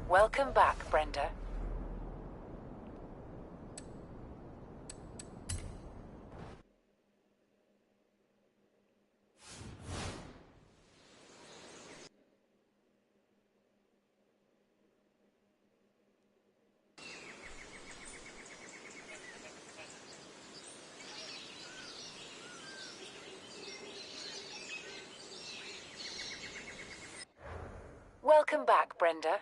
Welcome back, Brenda. Welcome back, Brenda.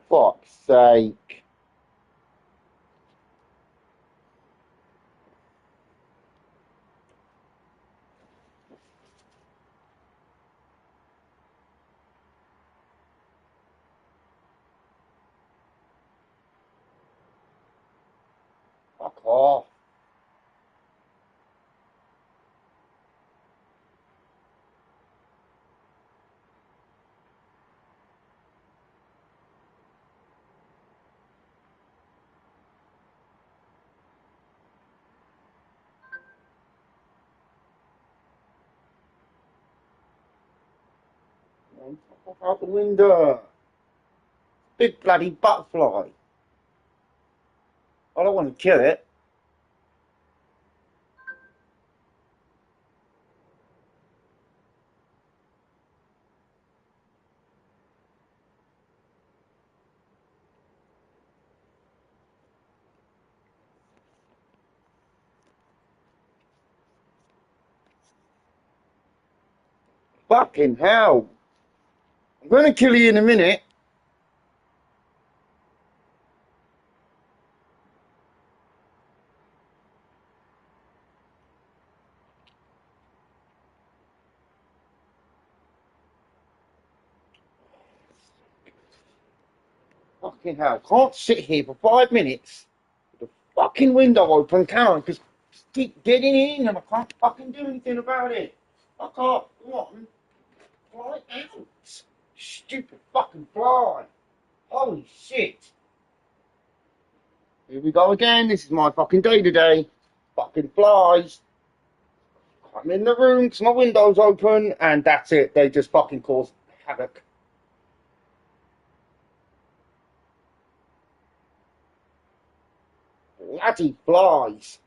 Fuck's sake. Fuck off. Fuck out the window. Big bloody butterfly. I don't want to kill it. Fucking hell. I'm going to kill you in a minute. Fucking hell. Can't sit here for 5 minutes with the fucking window open, can I? Because keep getting in and I can't fucking do anything about it. I can't. One. Fly out. Stupid fucking fly. Holy shit. Here we go again. This is my fucking day today. Fucking flies. I'm in the room because my window's open and that's it. They just fucking cause havoc. Bloody flies.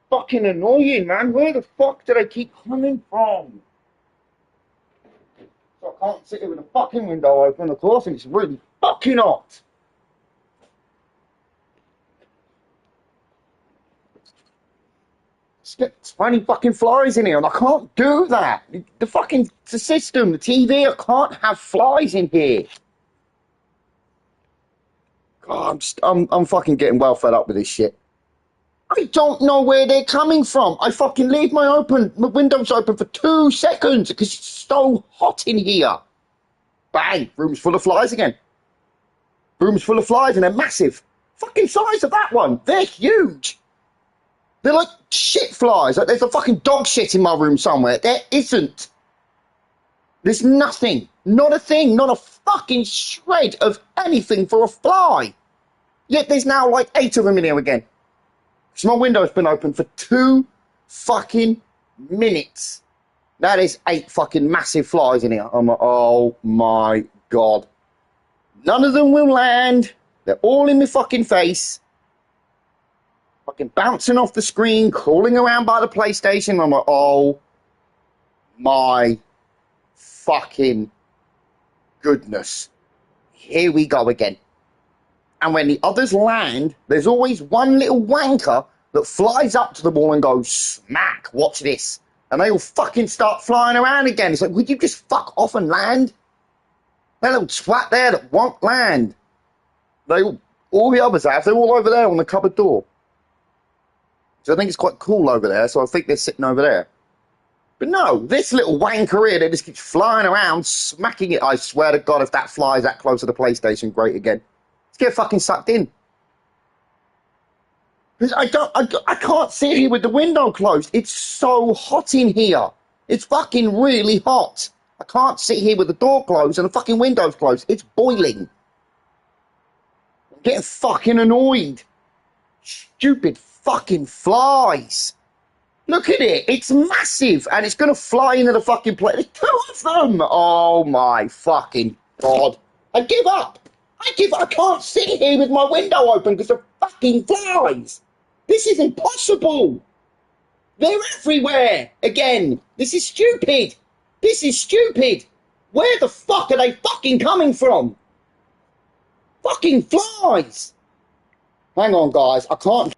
Fucking annoying, man. Where the fuck do they keep coming from? So I can't sit here with the fucking window open, of course, and it's really fucking hot. Let's get 20 fucking flies in here, and I can't do that. The system, the TV, I can't have flies in here. God, I'm fucking getting well fed up with this shit. I don't know where they're coming from. I fucking leave my windows open for 2 seconds because it's so hot in here. Bang, room's full of flies again. Room's full of flies and they're massive. Fucking size of that one. They're huge. They're like shit flies. Like there's a fucking dog shit in my room somewhere. There isn't. There's nothing. Not a thing. Not a fucking shred of anything for a fly. Yet there's now like 8 of them in here again. So my window's been open for 2 fucking minutes. That is 8 fucking massive flies in here. I'm like, oh my God. None of them will land. They're all in my fucking face. Fucking bouncing off the screen, crawling around by the PlayStation. I'm like, oh my fucking goodness. Here we go again. And when the others land, there's always one little wanker that flies up to the wall and goes, smack, watch this. And they all fucking start flying around again. It's like, would you just fuck off and land? That little twat there that won't land. All the others have, they're all over there on the cupboard door. So I think it's quite cool over there, so I think they're sitting over there. But no, this little wanker here that just keeps flying around, smacking it. I swear to God, if that flies that close to the PlayStation, great again. Let's get fucking sucked in. Because I can't sit here with the window closed. It's so hot in here. It's fucking really hot. I can't sit here with the door closed and the fucking windows closed. It's boiling. I'm getting fucking annoyed. Stupid fucking flies. Look at it. It's massive and it's going to fly into the fucking plate. There's 2 of them. Oh my fucking God. I give up. I can't sit here with my window open because of fucking flies. This is impossible. They're everywhere. Again, this is stupid. This is stupid. Where the fuck are they fucking coming from? Fucking flies. Hang on, guys. I can't.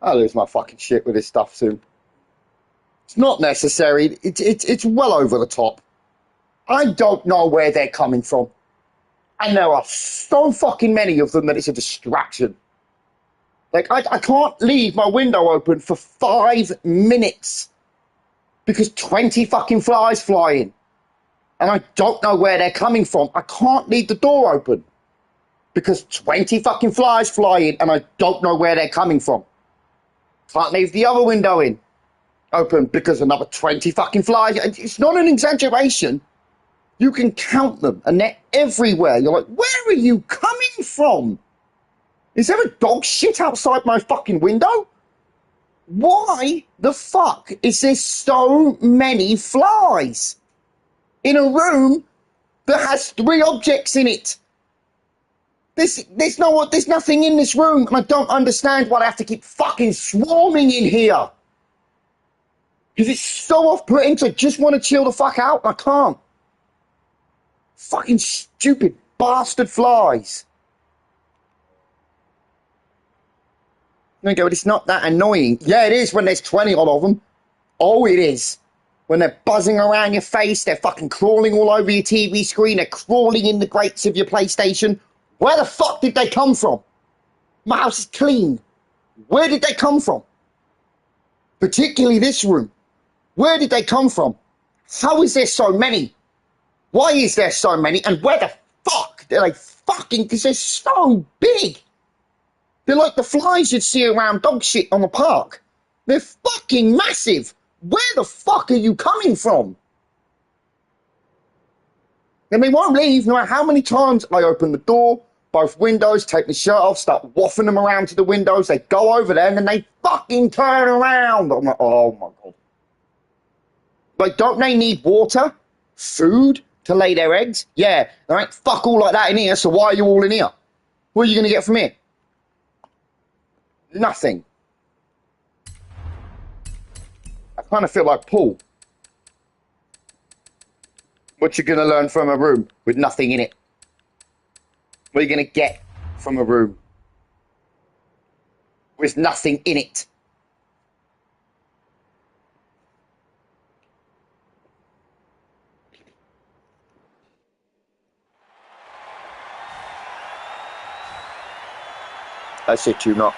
I'll lose my fucking shit with this stuff soon. It's not necessary. It's well over the top. I don't know where they're coming from. And there are so fucking many of them that it's a distraction. Like, I can't leave my window open for 5 minutes because 20 fucking flies fly in. And I don't know where they're coming from. I can't leave the door open because 20 fucking flies fly in and I don't know where they're coming from. Can't leave the other window open because another 20 fucking flies. It's not an exaggeration. You can count them and they're everywhere. You're like, where are you coming from? Is there a dog shit outside my fucking window? Why the fuck is there so many flies in a room that has 3 objects in it? There's nothing in this room, and I don't understand why they have to keep fucking swarming in here. Because it's so off-putting to just want to chill the fuck out. I can't. Fucking stupid bastard flies. There you go, it's not that annoying. Yeah, it is when there's 20 odd of them. Oh, it is. When they're buzzing around your face, they're fucking crawling all over your TV screen, they're crawling in the grates of your PlayStation. Where the fuck did they come from? My house is clean. Where did they come from? Particularly this room. Where did they come from? How is there so many? Why is there so many? And where the fuck? They're like fucking, because they're so big. They're like the flies you'd see around dog shit on the park. They're fucking massive. Where the fuck are you coming from? And they won't leave no matter how many times I open the door, both windows, take my shirt off, start waffling them around to the windows. They go over there and then they fucking turn around. I'm like, oh my God. Like, don't they need water? Food? To lay their eggs? Yeah, there ain't fuck all like that in here, so why are you all in here? What are you going to get from here? Nothing. I kind of feel like Paul. What you going to learn from a room with nothing in it? What are you going to get from a room with nothing in it? I shit you not.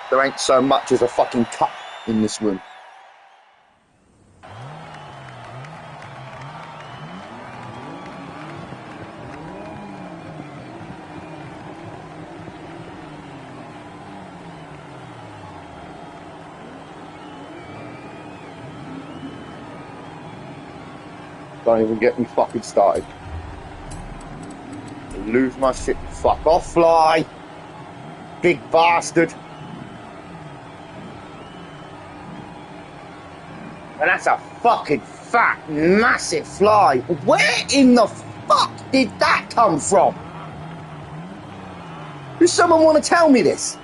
There ain't so much as a fucking cup in this room. Don't even get me fucking started. I'll lose my shit. Fuck off, fly. Big bastard. And that's a fucking fat, massive fly. Where in the fuck did that come from? Does someone want to tell me this?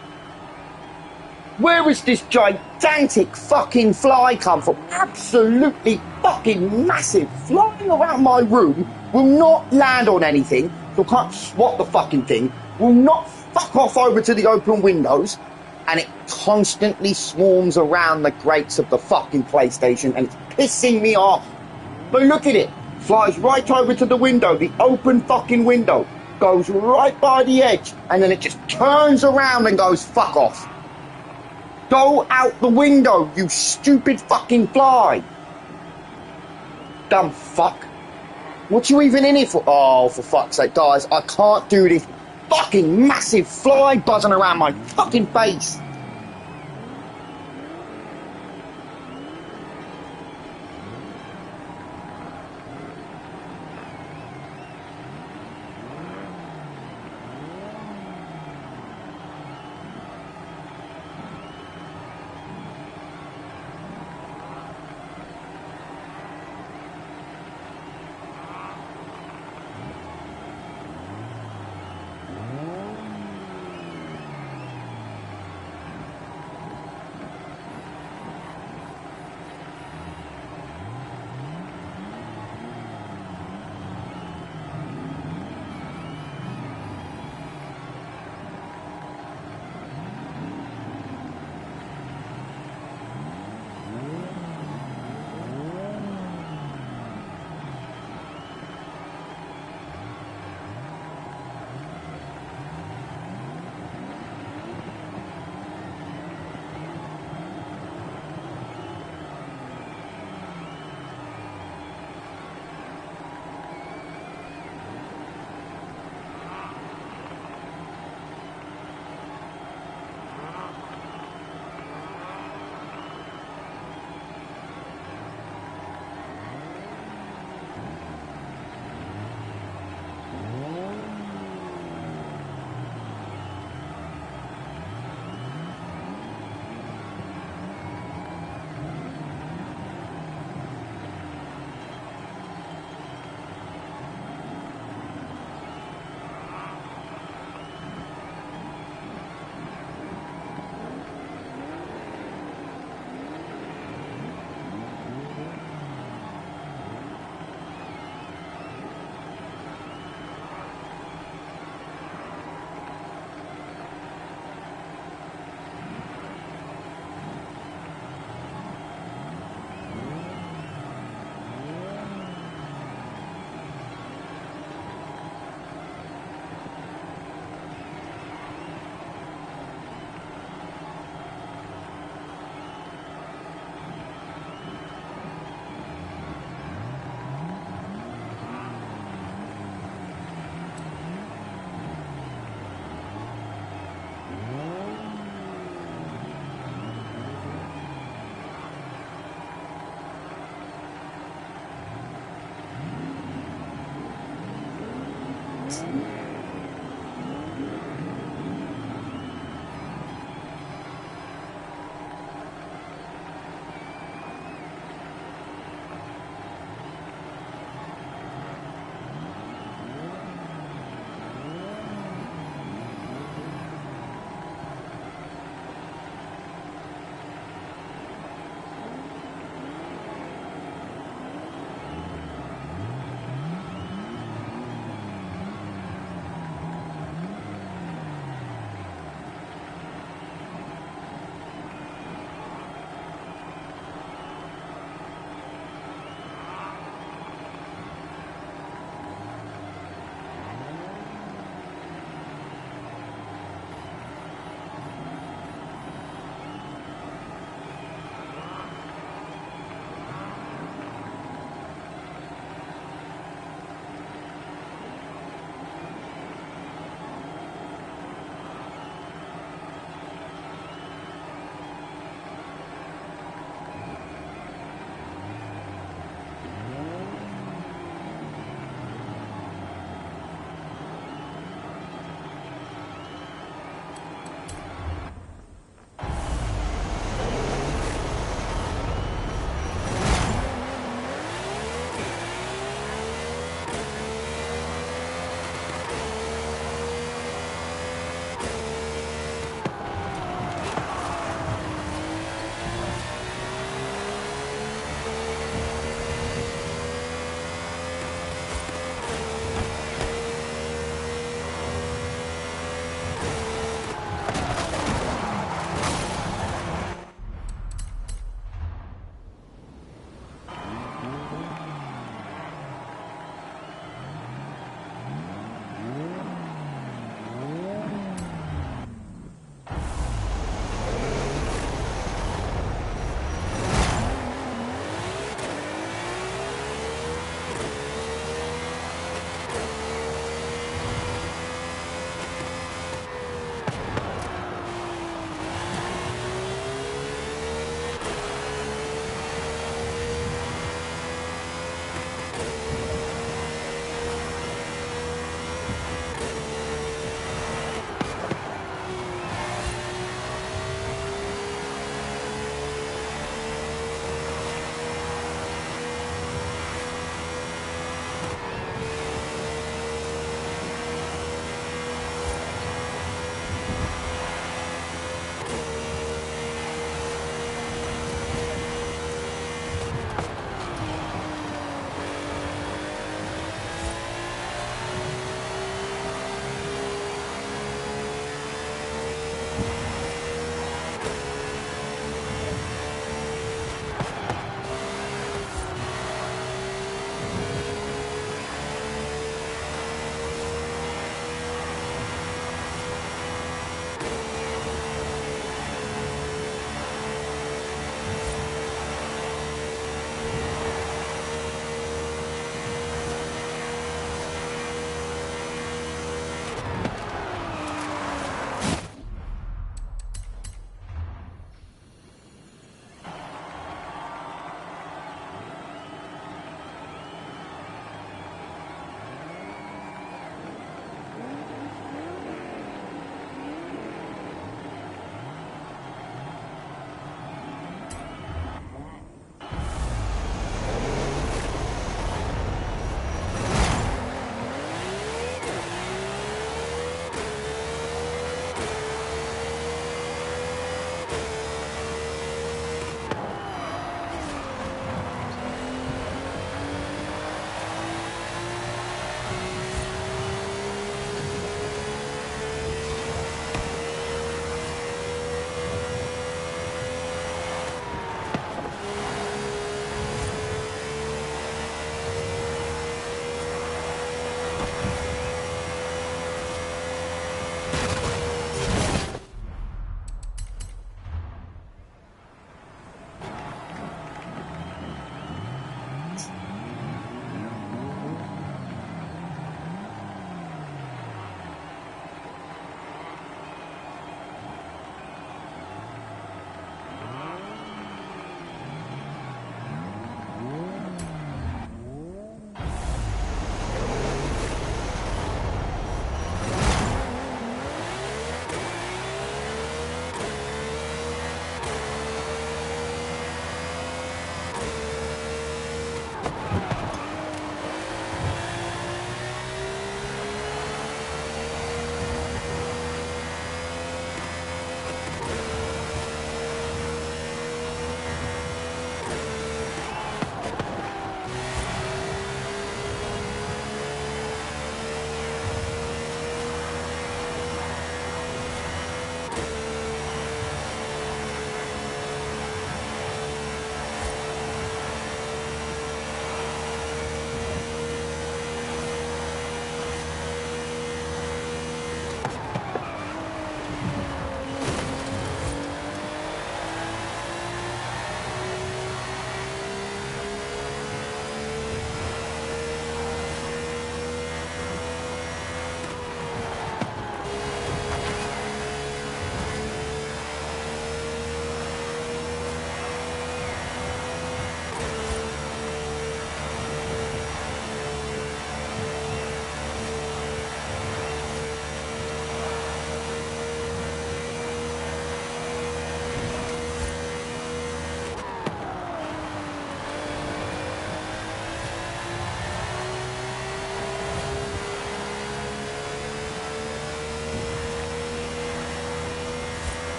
Where is this gigantic fucking fly come from? Absolutely fucking massive. Flying around my room, will not land on anything, so I can't swat the fucking thing, will not fuck off over to the open windows, and it constantly swarms around the grates of the fucking PlayStation, and it's pissing me off. But look at it. Flies right over to the window, the open fucking window, goes right by the edge, and then it just turns around and goes, fuck off. Go out the window, you stupid fucking fly. Dumb fuck. What you even in it for? Oh, for fuck's sake, guys, I can't do this fucking massive fly buzzing around my fucking face. this.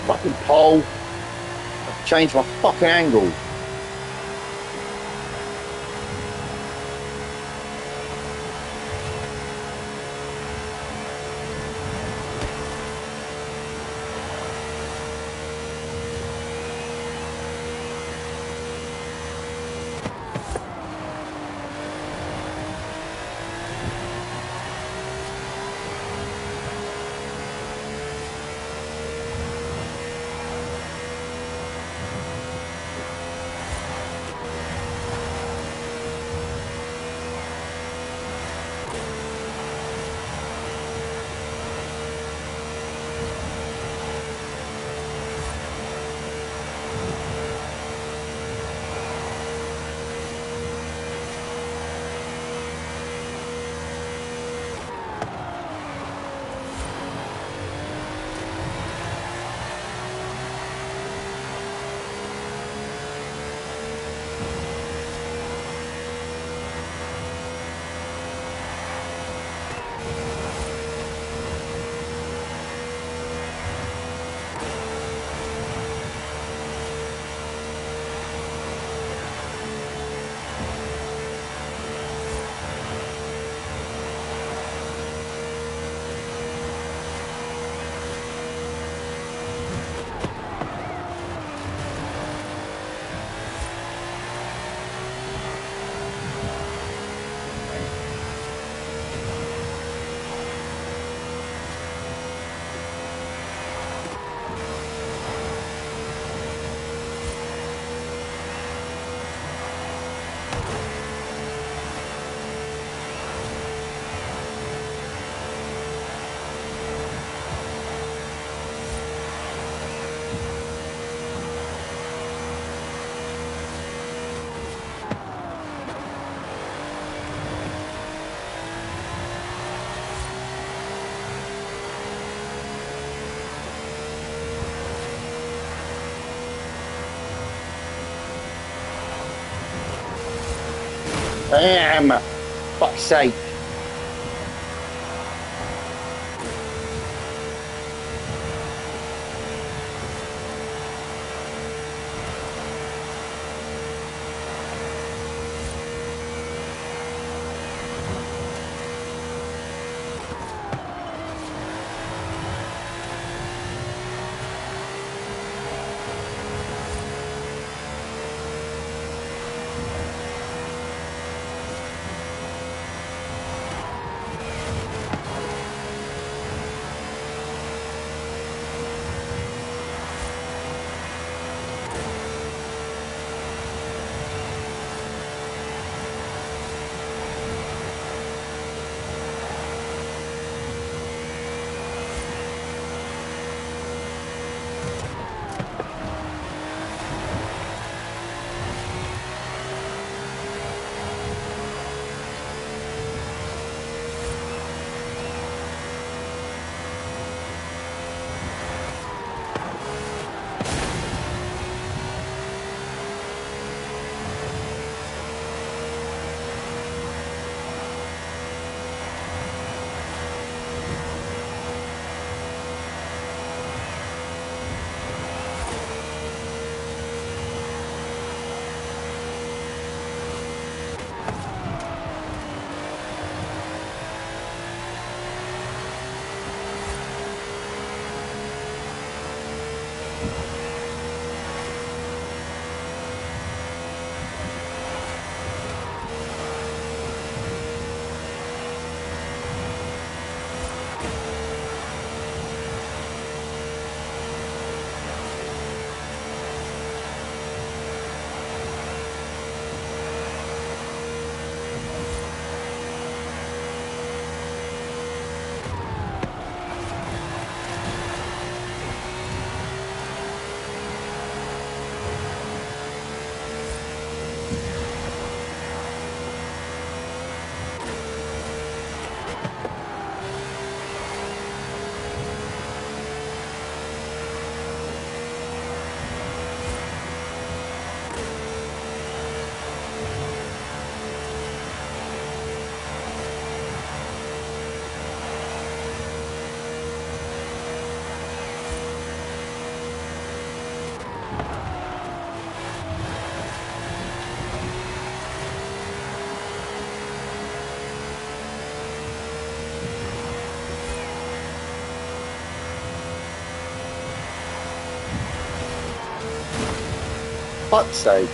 Fucking pole. I've changed my fucking angle. Damn! Fuck's sake. Fuck's sake.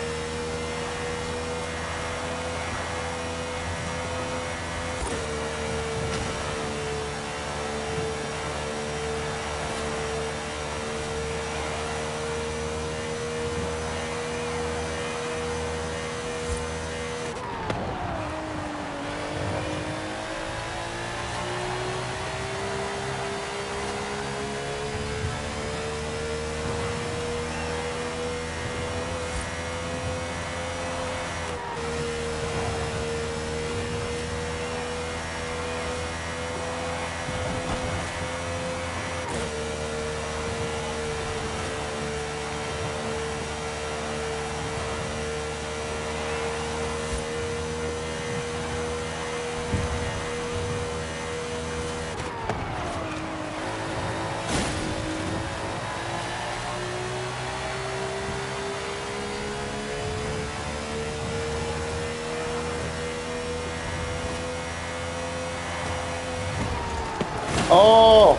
Oh!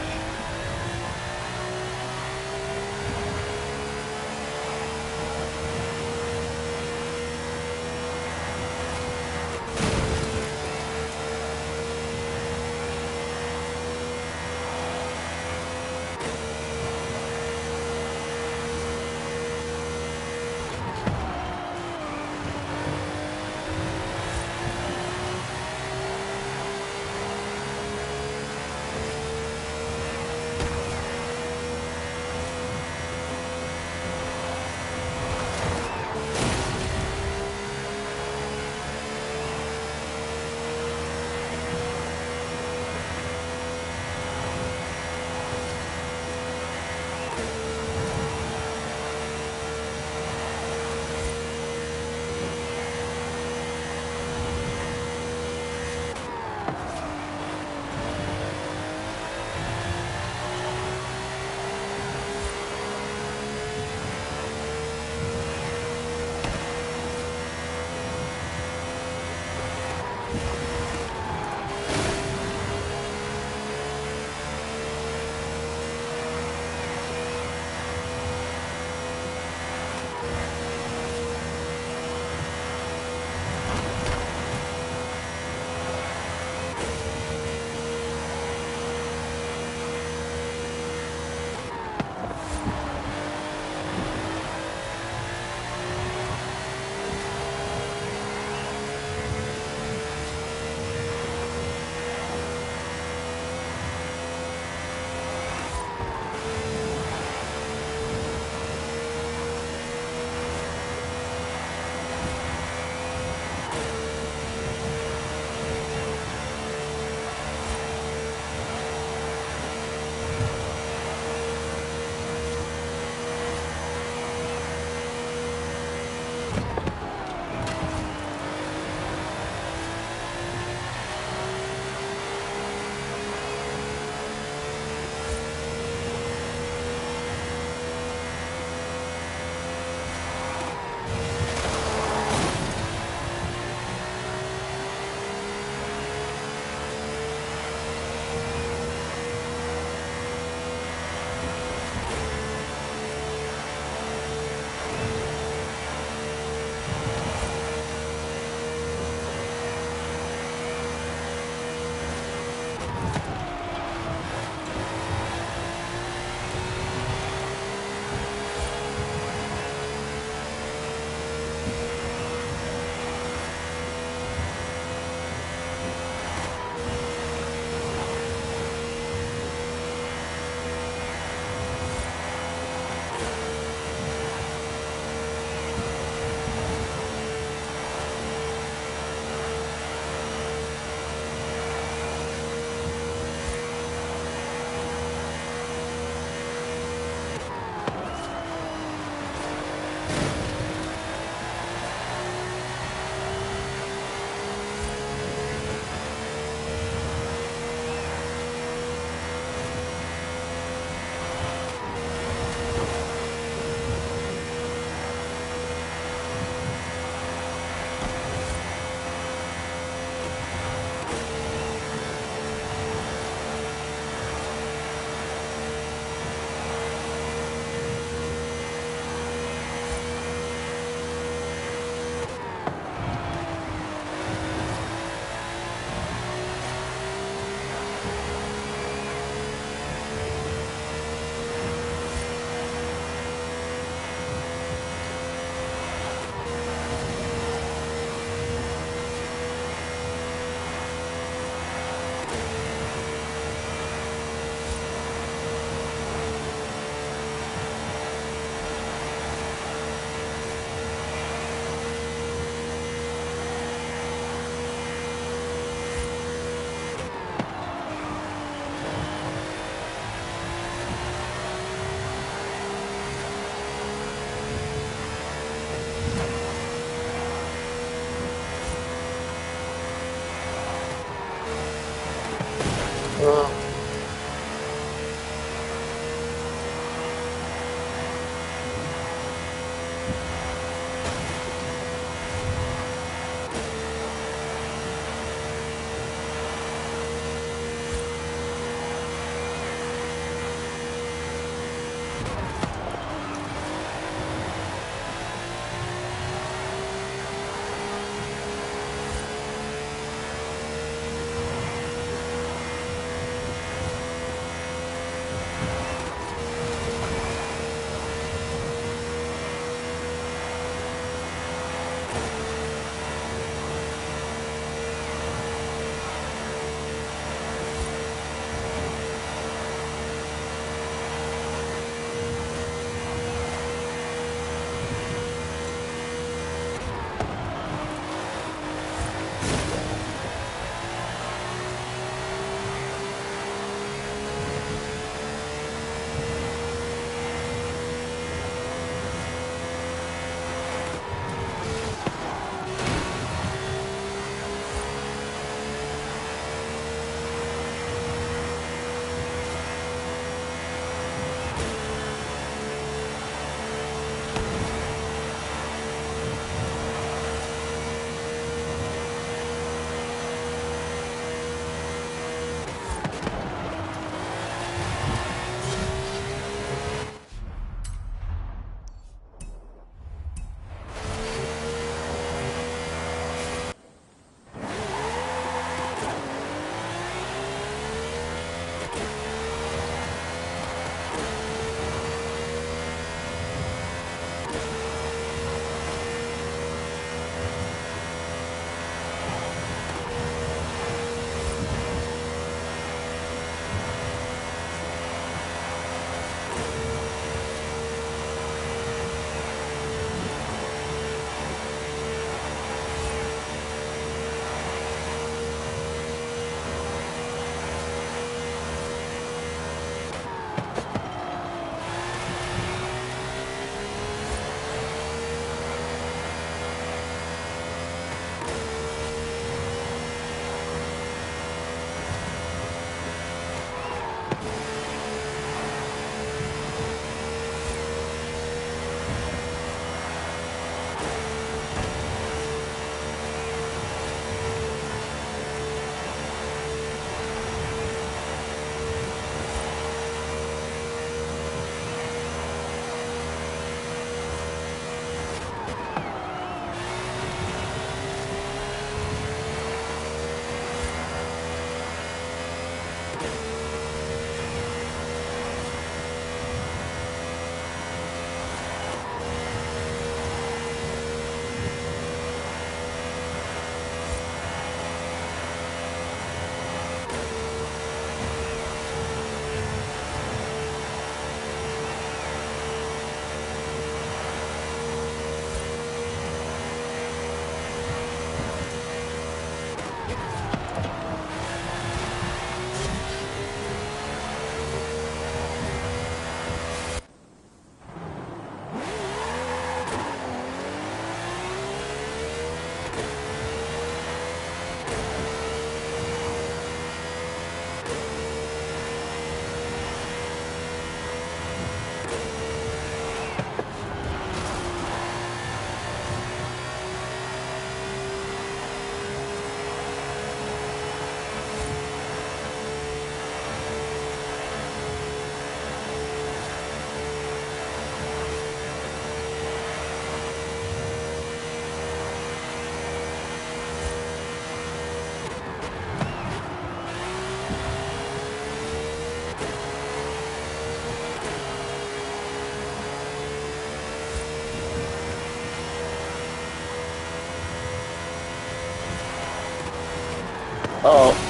Oh.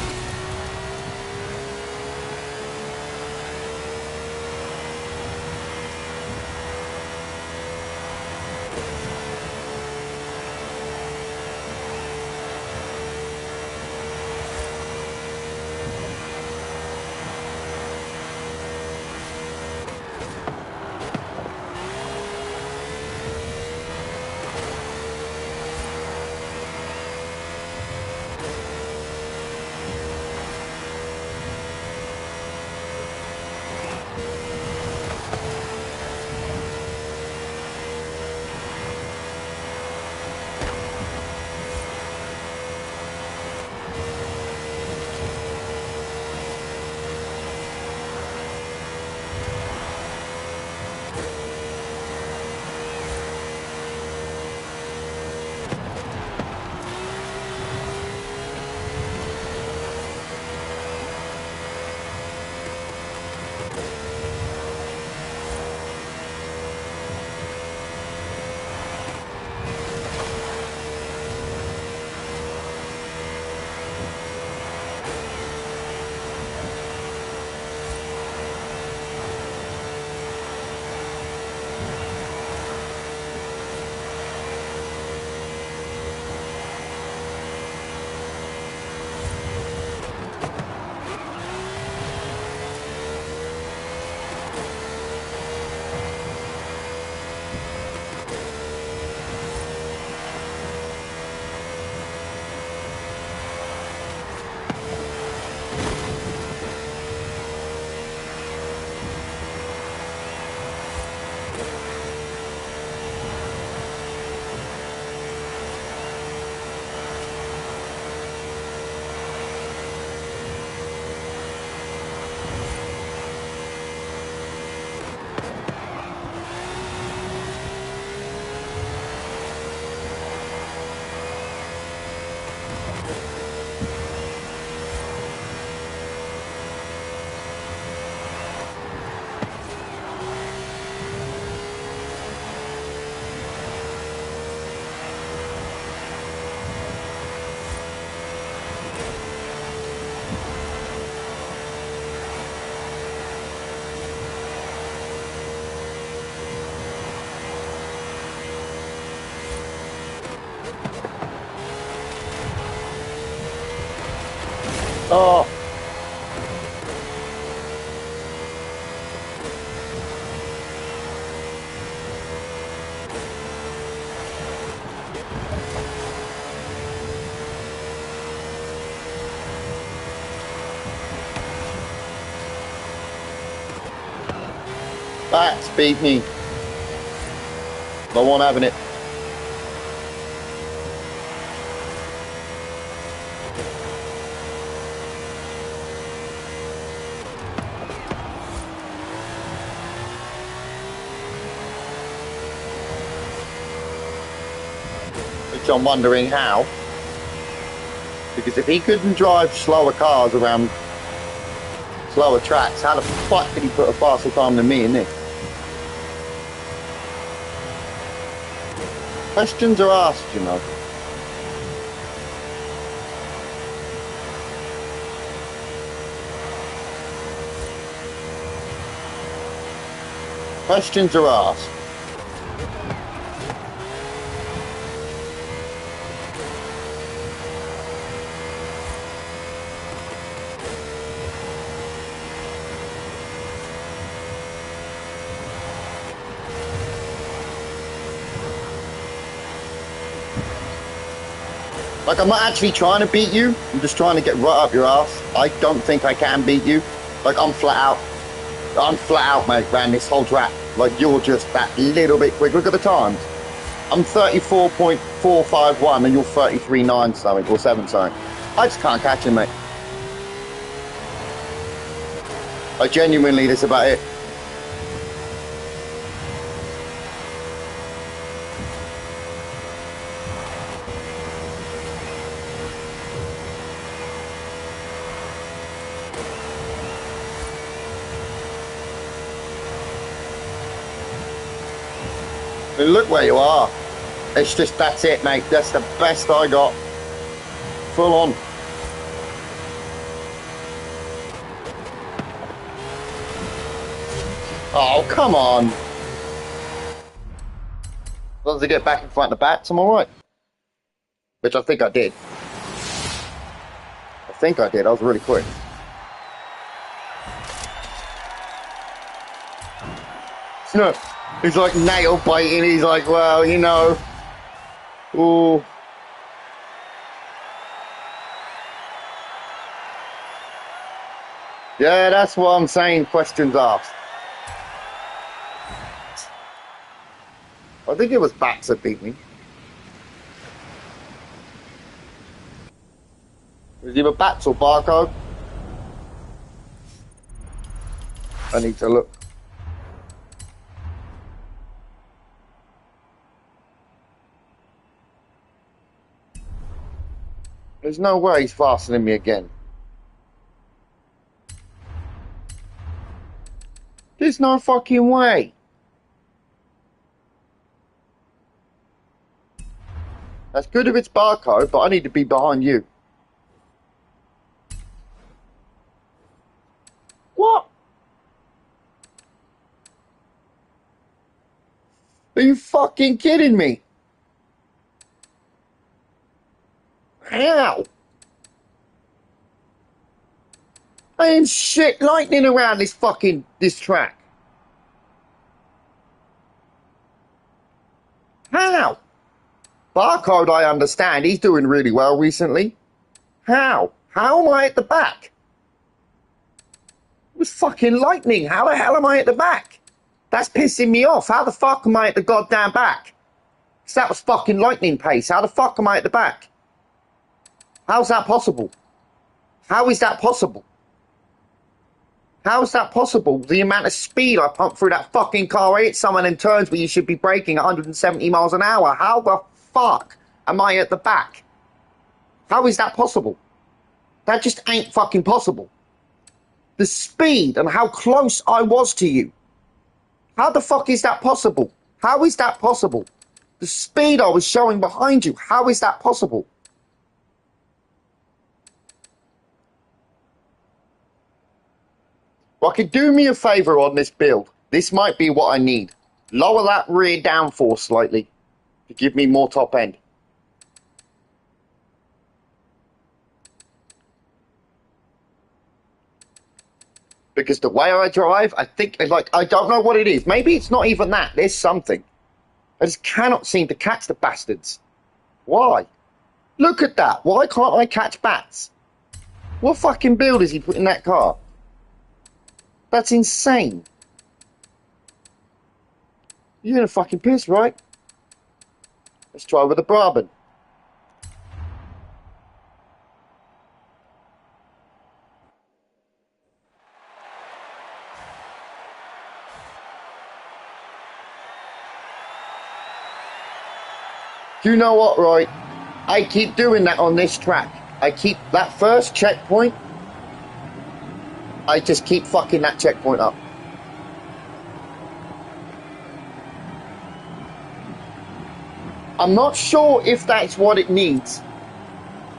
Oh. That's beat me. I won't having it. Which I'm wondering how. Because if he couldn't drive slower cars around slower tracks, how the fuck could he put a faster time than me in this? Questions are asked, you know. Questions are asked. Like, I'm not actually trying to beat you. I'm just trying to get right up your ass. I don't think I can beat you. Like, I'm flat out, mate, ran this whole track. Like, you're just that little bit quick. Look at the times. I'm 34.451 and you're 33.9 something or 7 something. I just can't catch him, mate. Like, genuinely, that's about it. And look where you are. It's just, that's it, mate. That's the best I got. Full on. Oh, come on. As long as I get back in front of the bats, I'm alright. Which I think I did. I was really quick. No, he's like nail biting. He's like, well, you know. Ooh. Yeah, that's what I'm saying. Questions asked. I think it was bats that beat me. It was either bats or barcode. I need to look. There's no way he's faster than me again. There's no fucking way. That's good if it's barcode, but I need to be behind you. What? Are you fucking kidding me? How? I ain't shit lightning around this track. How? Barcode, I understand. He's doing really well recently. How? How am I at the back? It was fucking lightning. How the hell am I at the back? That's pissing me off. How the fuck am I at the goddamn back? Because that was fucking lightning pace. How the fuck am I at the back? How's that possible? How is that possible? How is that possible? The amount of speed I pumped through that fucking car. I hit some of them turns where you should be braking 170 miles an hour. How the fuck am I at the back? How is that possible? That just ain't fucking possible. The speed and how close I was to you. How the fuck is that possible? How is that possible? The speed I was showing behind you. How is that possible? Well, could do me a favour on this build. This might be what I need. Lower that rear downforce slightly to give me more top end. Because the way I drive, I think, like, I don't know what it is. Maybe it's not even that. There's something. I just cannot seem to catch the bastards. Why? Look at that. Why can't I catch bats? What fucking build is he put in that car? That's insane. You're gonna fucking piss, right? Let's try with the Brabant. Do you know what, right? I keep doing that on this track. I keep that first checkpoint. I just keep fucking that checkpoint up. I'm not sure if that's what it needs.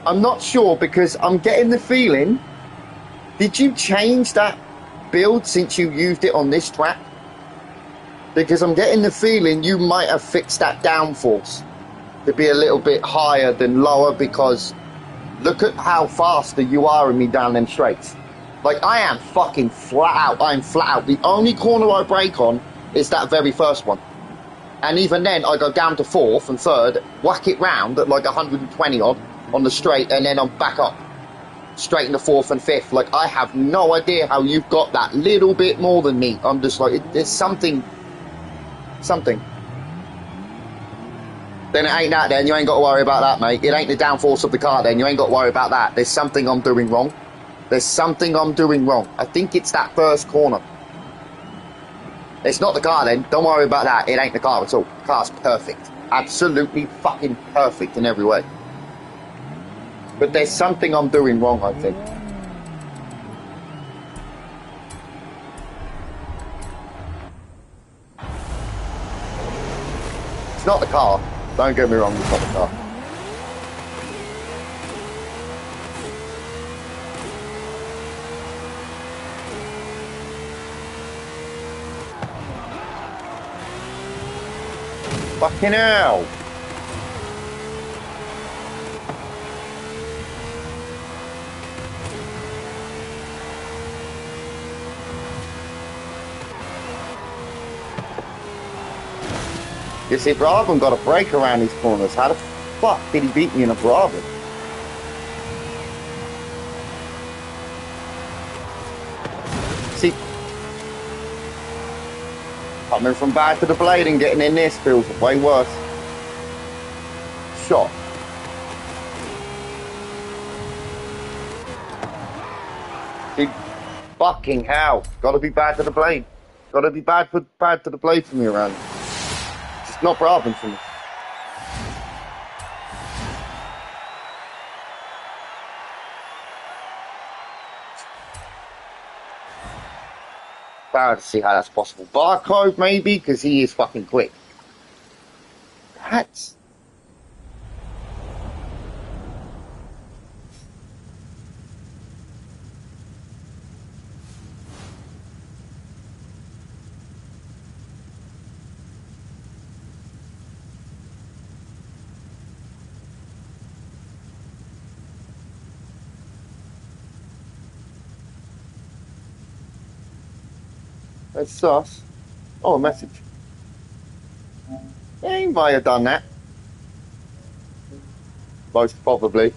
I'm not sure because I'm getting the feeling. Did you change that build since you used it on this track? Because I'm getting the feeling you might have fixed that downforce to be a little bit higher than lower, because look at how faster you are in me down them straights. Like, I am fucking flat out. I'm flat out. The only corner I brake on is that very first one. And even then, I go down to fourth and third, whack it round at like 120 odd on the straight, and then I'm back up. Straight into fourth and fifth. Like, I have no idea how you've got that little bit more than me. I'm just like, there's something. Then it ain't that then. You ain't got to worry about that, mate. It ain't the downforce of the car then. You ain't got to worry about that. There's something I'm doing wrong. There's something I'm doing wrong. I think it's that first corner. It's not the car then. Don't worry about that. It ain't the car at all. The car's perfect. Absolutely fucking perfect in every way. But there's something I'm doing wrong, I think. It's not the car. Don't get me wrong, it's not the car. Fucking hell. You see, Brabham got a break around these corners. How the fuck did he beat me in a Brabham? See, coming from bad to the blade and getting in this feels way worse. Shot. See, fucking hell. Gotta be bad to the blade. Gotta be bad to the blade for me around. Just not Brabham for me. Bad to see how that's possible. Barcode maybe, because he is fucking quick. That's... That's sus. Oh, a message. Yeah, he might have done that. Most probably.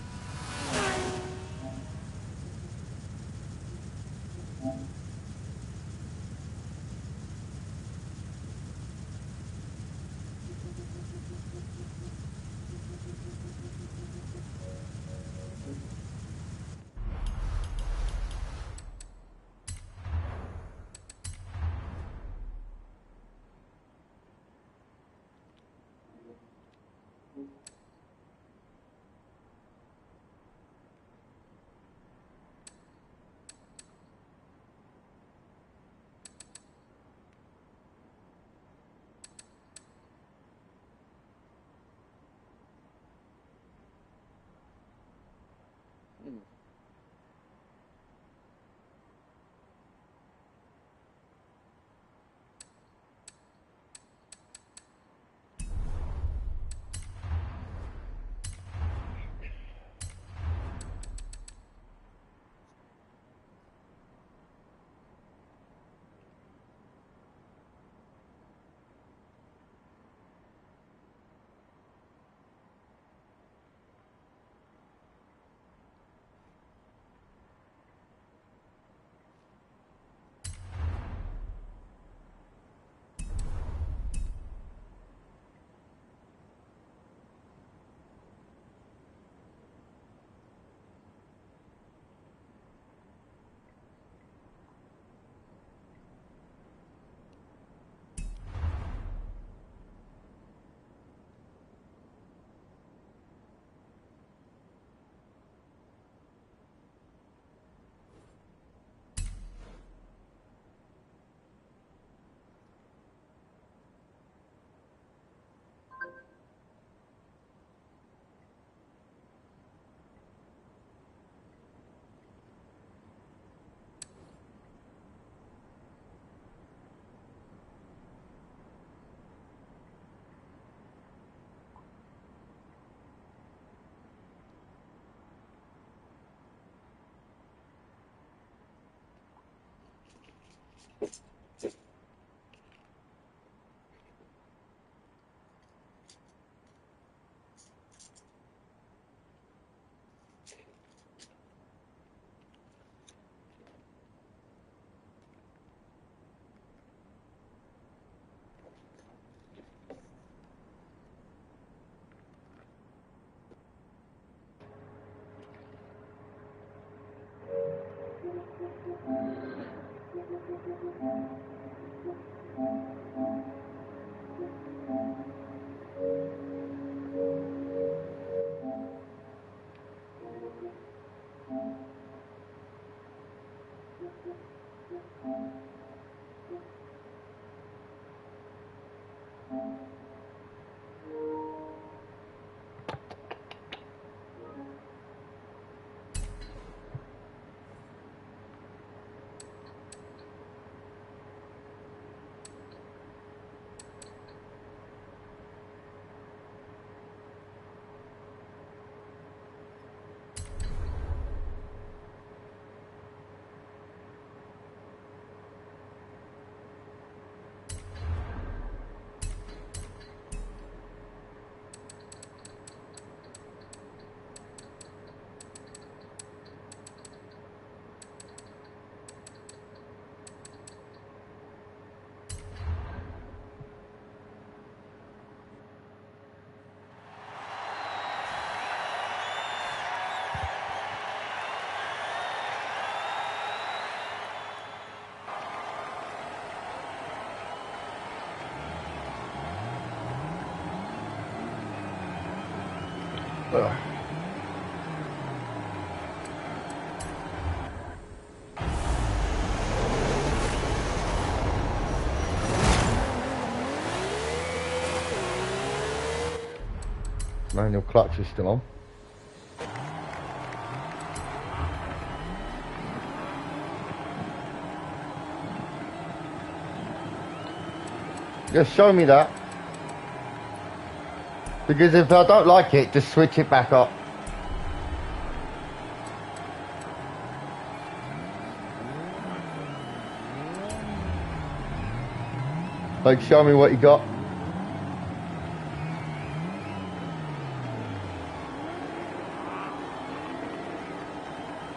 Ugh. Manual clutch is still on. Just show me that. Because if I don't like it, just switch it back up. Like, show me what you got.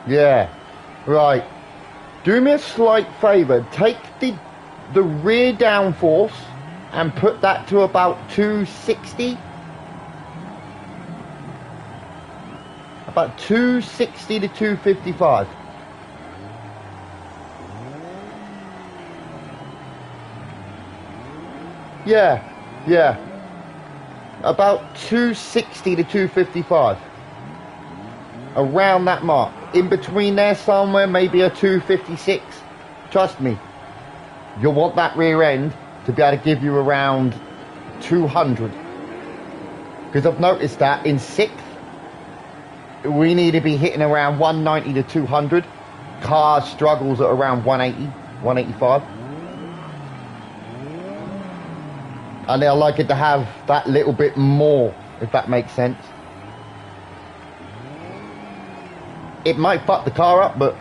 Yeah, right. Do me a slight favour. Take the rear downforce and put that to about 260. About 260 to 255. Yeah. About 260 to 255. Around that mark. In between there somewhere, maybe a 256. Trust me, you'll want that rear end to be able to give you around 200. Because I've noticed that in 6th, we need to be hitting around 190 to 200. Car struggles at around 180, 185. And I like it to have that little bit more, if that makes sense. It might fuck the car up, but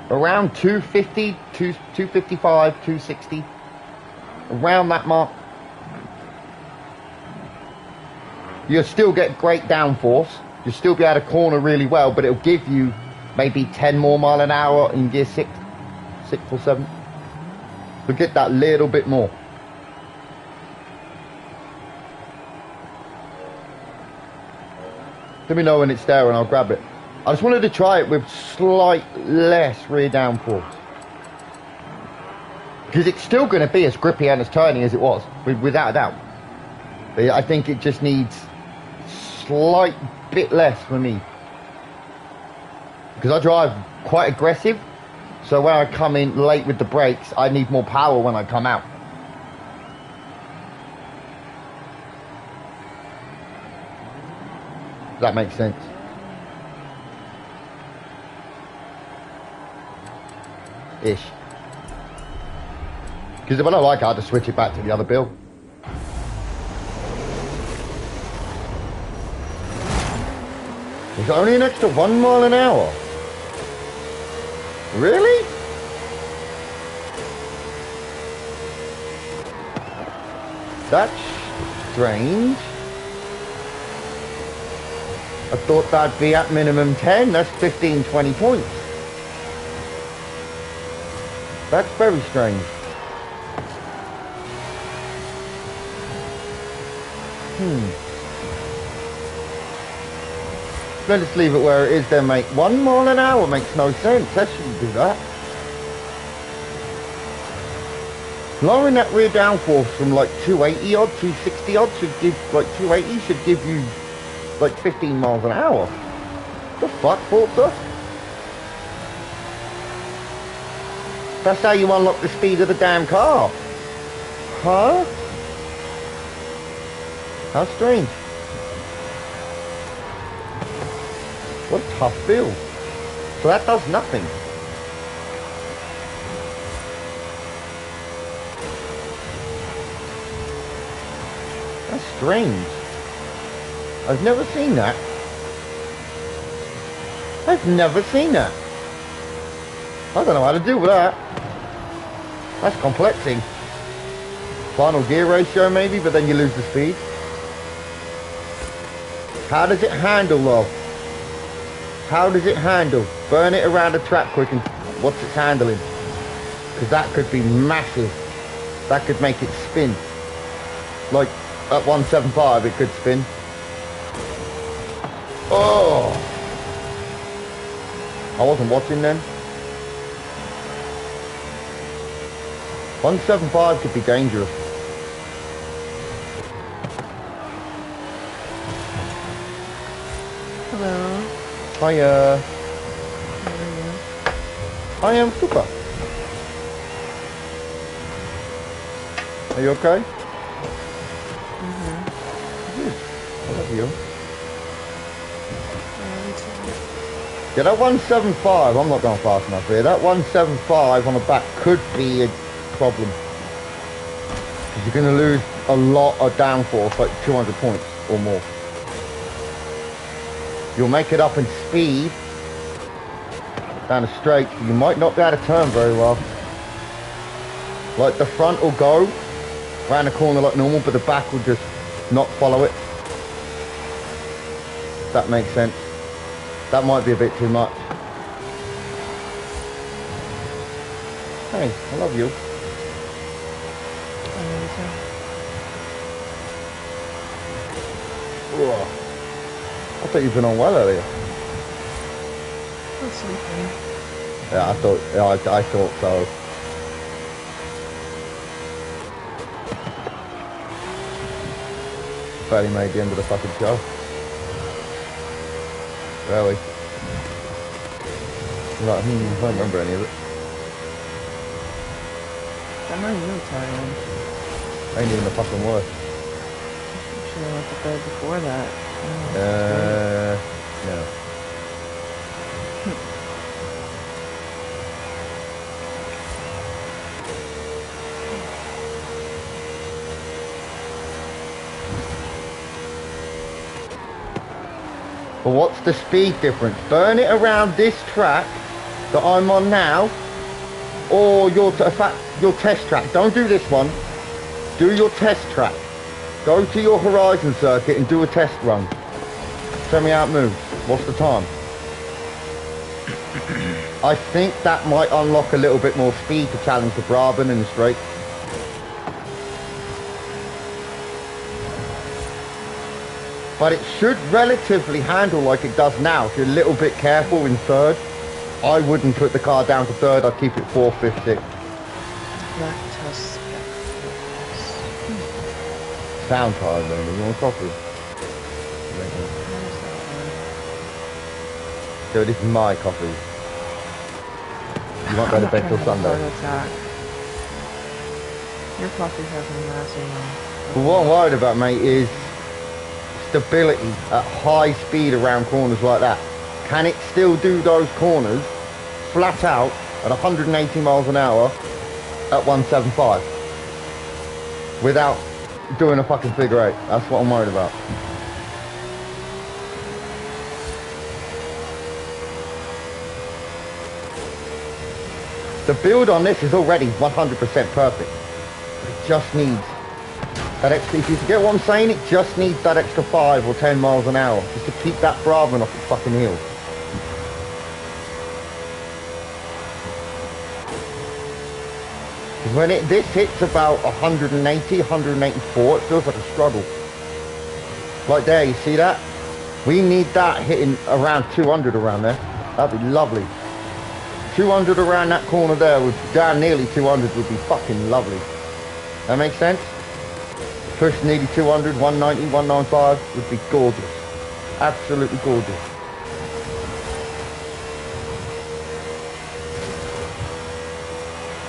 around 250, 255, 260, around that mark, you'll still get great downforce. You'll still be able to corner really well, but it'll give you maybe 10 more mile an hour in gear 6 or 7. So get that little bit more. Let me know when it's there and I'll grab it. I just wanted to try it with slight less rear downforce. Because it's still going to be as grippy and as turny as it was, without a doubt. But I think it just needs slight bit less for me. Because I drive quite aggressive, so when I come in late with the brakes, I need more power when I come out. Does that make sense? Ish. Because if I don't like it, I'll just switch it back to the other build. It's only an extra 1 mile an hour. Really? That's strange. I thought that'd be at minimum 10. That's 15, 20 points. That's very strange. Let's just leave it where it is then, mate. 1 mile an hour makes no sense. That shouldn't do that. Lowering that rear downforce from like 280 odd, 260 odd should give, like 280 should give you like 15 miles an hour. The fuck, Forza? That's how you unlock the speed of the damn car. Huh? How strange. What a tough build. So that does nothing. That's strange. I've never seen that. I've never seen that. I don't know how to deal with that. That's complexing. Final gear ratio maybe, but then you lose the speed. How does it handle though? How does it handle? Burn it around the track quick and what's it handling? Because that could be massive. That could make it spin. Like at 175 it could spin. Oh! I wasn't watching then. 175 could be dangerous. Hiya. I am super. Are you okay? Good. I love you. Yeah, that 175, I'm not going fast enough here. That 175 on the back could be a problem. Because you're going to lose a lot of downforce, like 200 points or more. You'll make it up in speed down the straight, but you might not be able to turn very well. Like the front will go around the corner like normal, but the back will just not follow it. If that makes sense. That might be a bit too much. Hey, I love you. Ugh. I thought you'd been on well earlier. I was sleeping. Yeah, I thought so. Barely made the end of the fucking show. Really? Like, I don't remember any of it. I'm not really tired. Ain't even the fucking worst. Should have went to bed before that. Yeah. But what's the speed difference? Burn it around this track that I'm on now, or your test track. Don't do this one. Do your test track. Go to your horizon circuit and do a test run. Tell me how it moves. What's the time? I think that might unlock a little bit more speed to challenge the Brabant in the straight. But it should relatively handle like it does now. If you're a little bit careful in third, I wouldn't put the car down to third. I'd keep it fourth, fifth, sixth. Lactose. Sound tired, then. You want coffee? So this is my coffee. You won't go to bed till Sunday. Your coffee hasn't lasted long. But what I'm worried about, mate, is stability at high speed around corners like that. Can it still do those corners flat out at 180 miles an hour at 175 without doing a fucking figure eight? That's what I'm worried about. The build on this is already 100% perfect. It just needs that extra, if you get what I'm saying, it just needs that extra 5 or 10 miles an hour just to keep that Brabant off its fucking heels. Because when this hits about 180, 184, it feels like a struggle. Like there, you see that? We need that hitting around 200 around there. That'd be lovely. 200 around that corner there, would down nearly 200 would be fucking lovely. That makes sense? Push nearly 200, 190, 195 would be gorgeous. Absolutely gorgeous.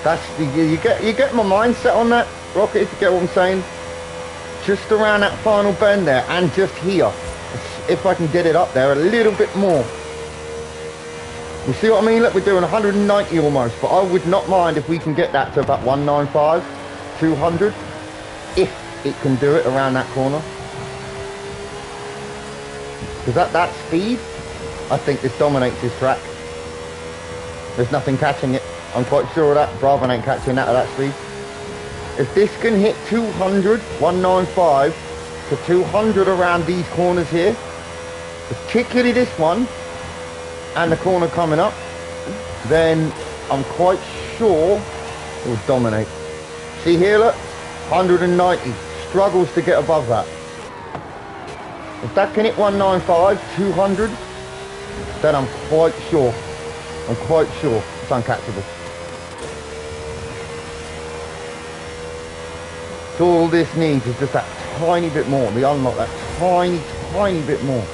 That's the, you get my mindset on that, Rocket, if you get what I'm saying. Just around that final bend there, and just here. If I can get it up there a little bit more. You see what I mean? Look, we're doing 190 almost, but I would not mind if we can get that to about 195, 200, if it can do it around that corner. Because at that speed, I think this dominates this track. There's nothing catching it. I'm quite sure of that. Brabant ain't catching that at that speed. If this can hit 200, 195 to 200 around these corners here, particularly this one, and the corner coming up, then I'm quite sure it will dominate. See here, look, 190, struggles to get above that. If that can hit 195, 200, then I'm quite sure it's uncatchable. So all this needs is just that tiny bit more, the unlock, that tiny bit more.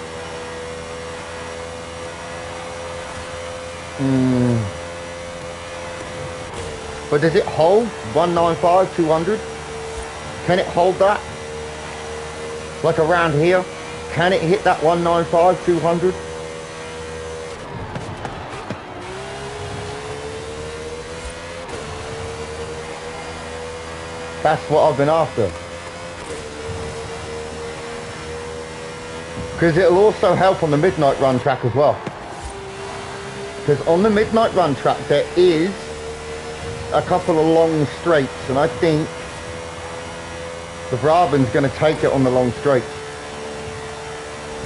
But does it hold 195, 200? Can it hold that? Like around here? Can it hit that 195, 200? That's what I've been after. Because it'll also help on the midnight run track as well. Because on the midnight run track there is a couple of long straights, and I think the Brabant's going to take it on the long straights.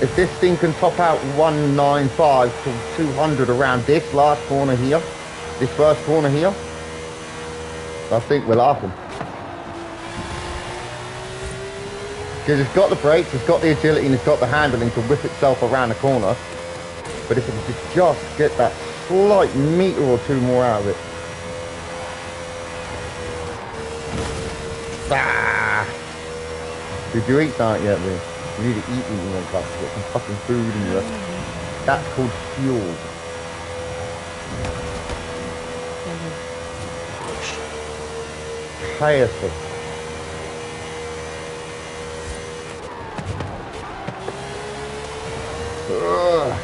If this thing can top out 195 to 200 around this last corner here, this first corner here, I think we're laughing. Because it's got the brakes, it's got the agility, and it's got the handling to whip itself around the corner. But if it could just get that slight meter or two more out of it. Ah! Did you eat that yet, Lee? You need to eat when you wake up to get some fucking food in you. That's called fuel. Tiresome. Ugh.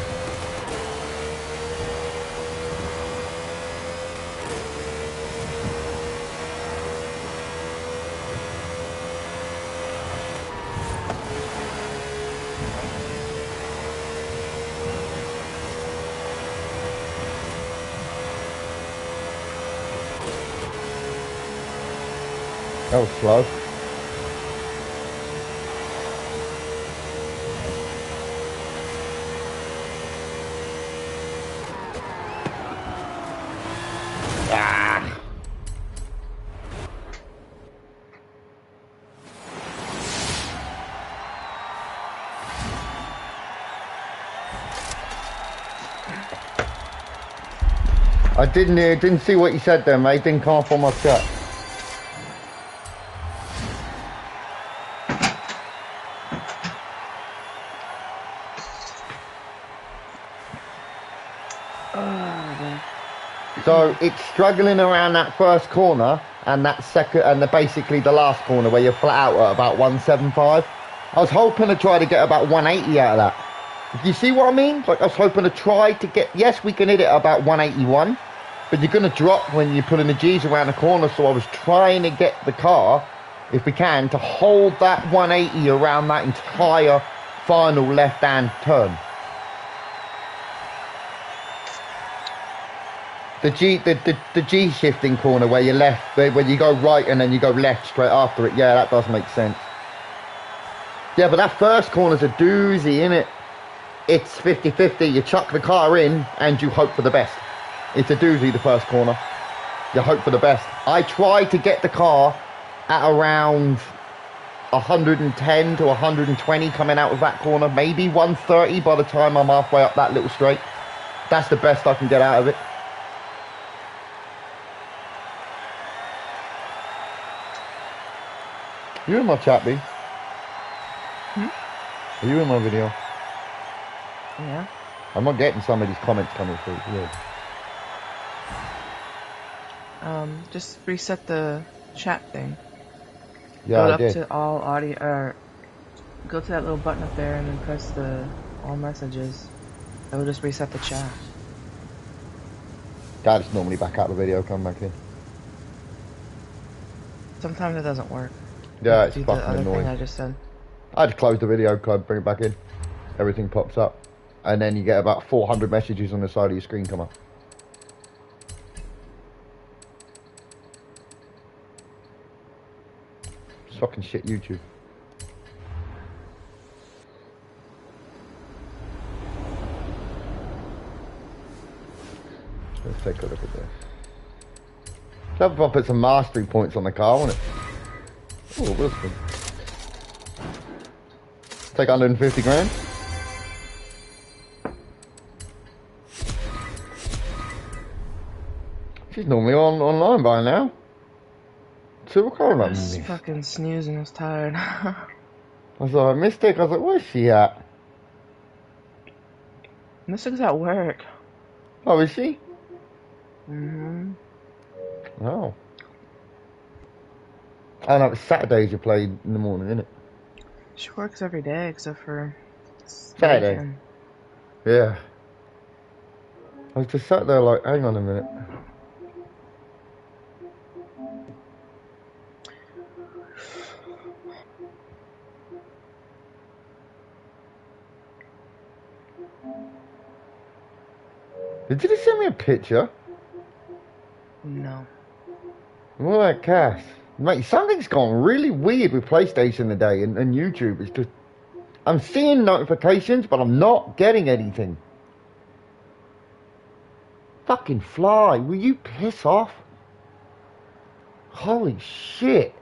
That was slow. Ah. I didn't see what you said there, mate. Didn't come up on my chat. So it's struggling around that first corner and that second and basically the last corner where you're flat out at about 175. I was hoping to try to get about 180 out of that. Do you see what I mean? Like I was hoping to try to get, yes, we can hit it at about 181, but you're going to drop when you're putting the G's around the corner. So I was trying to get the car, if we can, to hold that 180 around that entire final left-hand turn. The G shifting corner where you left, where you go right and then you go left straight after it. Yeah, that does make sense. Yeah, but that first corner's a doozy, innit? It's 50-50. You chuck the car in and you hope for the best. It's a doozy, the first corner. You hope for the best. I tried to get the car at around 110 to 120 coming out of that corner. Maybe 130 by the time I'm halfway up that little straight. That's the best I can get out of it. You in my chat, B? Are you in my video? Yeah. I'm not getting some of these comments coming through. It's weird. Just reset the chat thing. Yeah, Go I up did. to all audio, or go to that little button up there and then press the all messages. It will just reset the chat. Dad's normally back out the video, come back in. Sometimes it doesn't work. Yeah, it's Do the fucking other annoying. thing I just said. I just close the video, bring it back in. Everything pops up. And then you get about 400 messages on the side of your screen come up. It's fucking shit YouTube. Let's take a look at this. Let's have put some mastery points on the car, won't it? Oh, Wilson. Take 150 grand. She's normally online by now. Supercar I was fucking snoozing, I was tired. I was like, Mystic, I was like, where's she at? Mystic's at work. Oh, is she? Mm-hmm. Oh. I know it's Saturdays you play in the morning, isn't it? She works every day except for the Saturday. weekend. Yeah. I was just sat there like, hang on a minute. Did you just send me a picture? No. What that Cass? Mate, something's gone really weird with PlayStation today and YouTube. It's just, I'm seeing notifications, but I'm not getting anything. Fucking fly, will you piss off? Holy shit.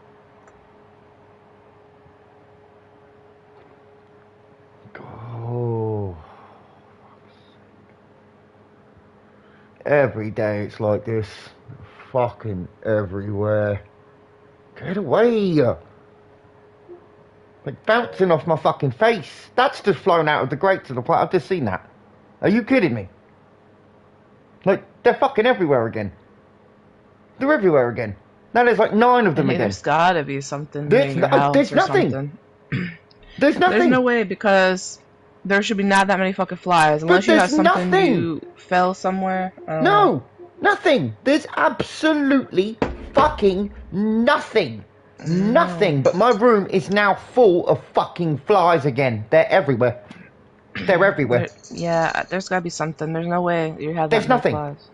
Oh. Every day it's like this. Fucking everywhere. Get away. Like bouncing off my fucking face. That's just flown out of the grate to the point. I've just seen that. Are you kidding me? Like, they're fucking everywhere again. They're everywhere again. Now there's like 9 of them Hey, again. there's gotta be something near your house There's or nothing. something. There's nothing. There's no way, because there should be not that many fucking flies. Unless But you have there's something nothing. you fell somewhere. No, nothing. There's absolutely fucking nothing. Nothing. But my room is now full of fucking flies again. They're everywhere. They're everywhere. Yeah, there's gotta be something. There's no way you have that There's many nothing. flies.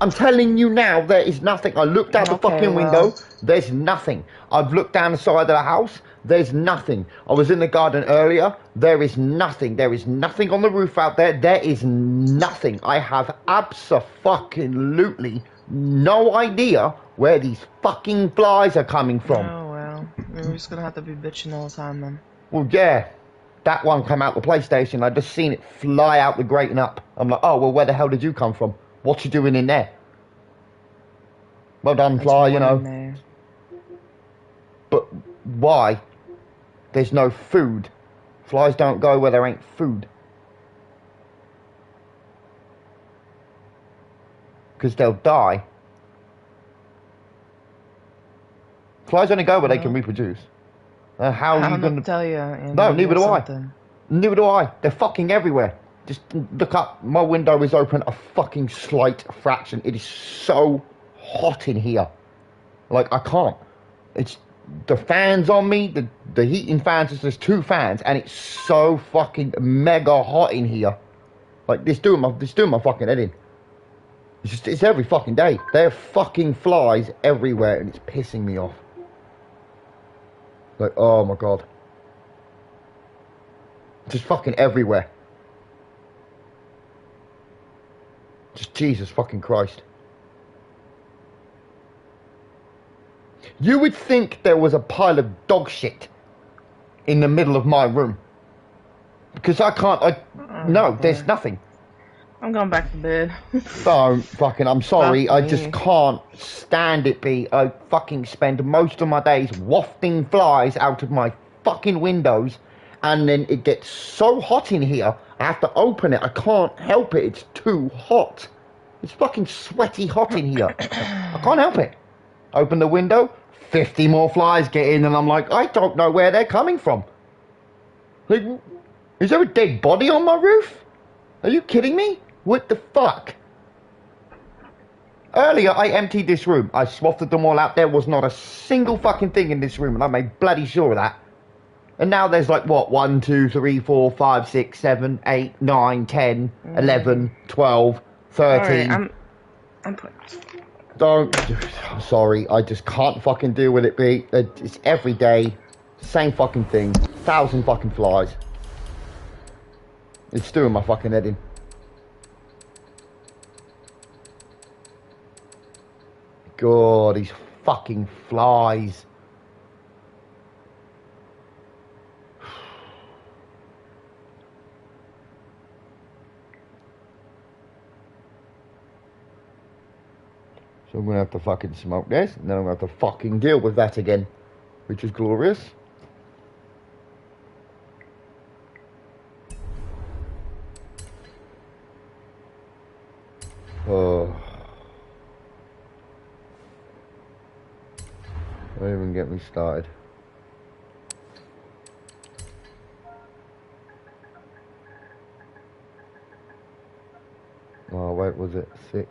I'm telling you now, there is nothing. I looked out the fucking window. There's nothing. I've looked down the side of the house. There's nothing. I was in the garden earlier. There is nothing. There is nothing on the roof out there. There is nothing. I have abso-fucking-lutely no idea where these fucking flies are coming from. Oh, well. We're just gonna have to be bitching all the time then. Well, yeah. That one came out the PlayStation. I just seen it fly out the grate and up. I'm like, oh, well, where the hell did you come from? What you doing in there? Well done, fly, you know. But why? There's no food. Flies don't go where there ain't food. Because they'll die. Flies only go where they can reproduce. How are you going to tell you? No, neither do I. Neither do I. They're fucking everywhere. Just look up. My window is open a fucking slight fraction. It is so hot in here. Like, I can't. It's the fans on me, the heating fans, there's 2 fans, and it's so fucking mega hot in here. Like, this doing my fucking head in. It's every fucking day. There are fucking flies everywhere, and it's pissing me off. Like, oh my god. Just fucking everywhere. Just Jesus fucking Christ. You would think there was a pile of dog shit in the middle of my room. Because I can't, no, there's nothing. I'm going back to bed. Don't fucking, I'm sorry, I just can't stand it, B. I fucking spend most of my days wafting flies out of my fucking windows, and then it gets so hot in here, I have to open it. I can't help it, it's too hot. It's fucking sweaty hot in here. I can't help it. Open the window, 50 more flies get in, and I'm like, I don't know where they're coming from. Like, is there a dead body on my roof? Are you kidding me? What the fuck? Earlier, I emptied this room. I swatted them all out. There was not a single fucking thing in this room, and I made bloody sure of that. And now there's like, what, 1, 2, 3, 4, 5, 6, 7, 8, 9, 10, 11, 12, 13. Right, I'm I'm sorry, I just can't fucking deal with it, B. It's every day, same fucking thing, 1,000 fucking flies. It's doing my fucking head in. God, these fucking flies. So I'm gonna have to fucking smoke this, and then I'm gonna have to fucking deal with that again, which is glorious. Oh. Don't even get me started. Oh, wait, was it 6?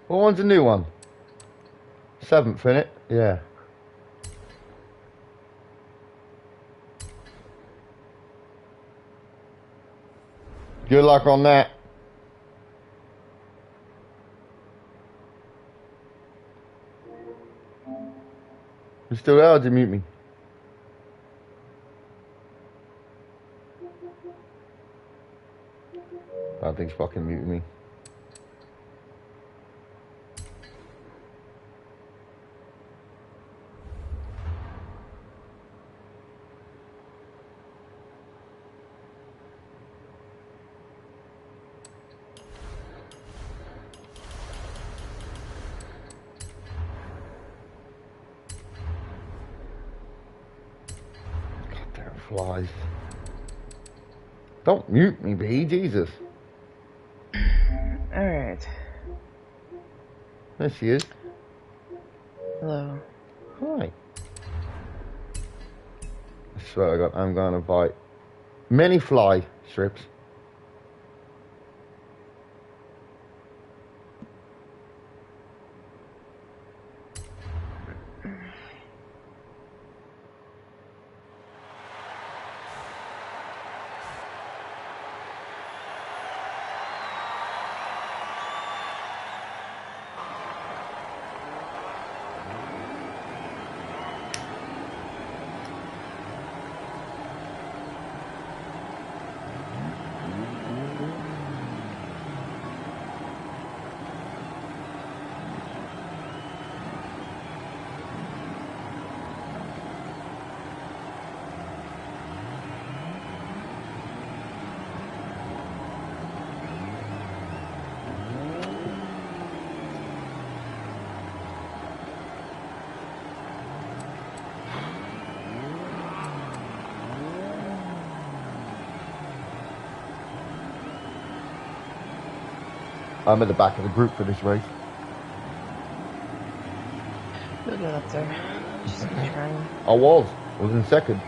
What one's a new one? 7th, innit? Yeah. Good luck on that. You still there or did you mute me? I think he's fucking muted me. Goddamn flies. Don't mute me, B. Jesus. Alright. There she is. Hello. Hi. I swear to God, I'm going to bite many fly strips. I'm at the back of the group for this race. You'll get up there. Just keep trying. I was in second.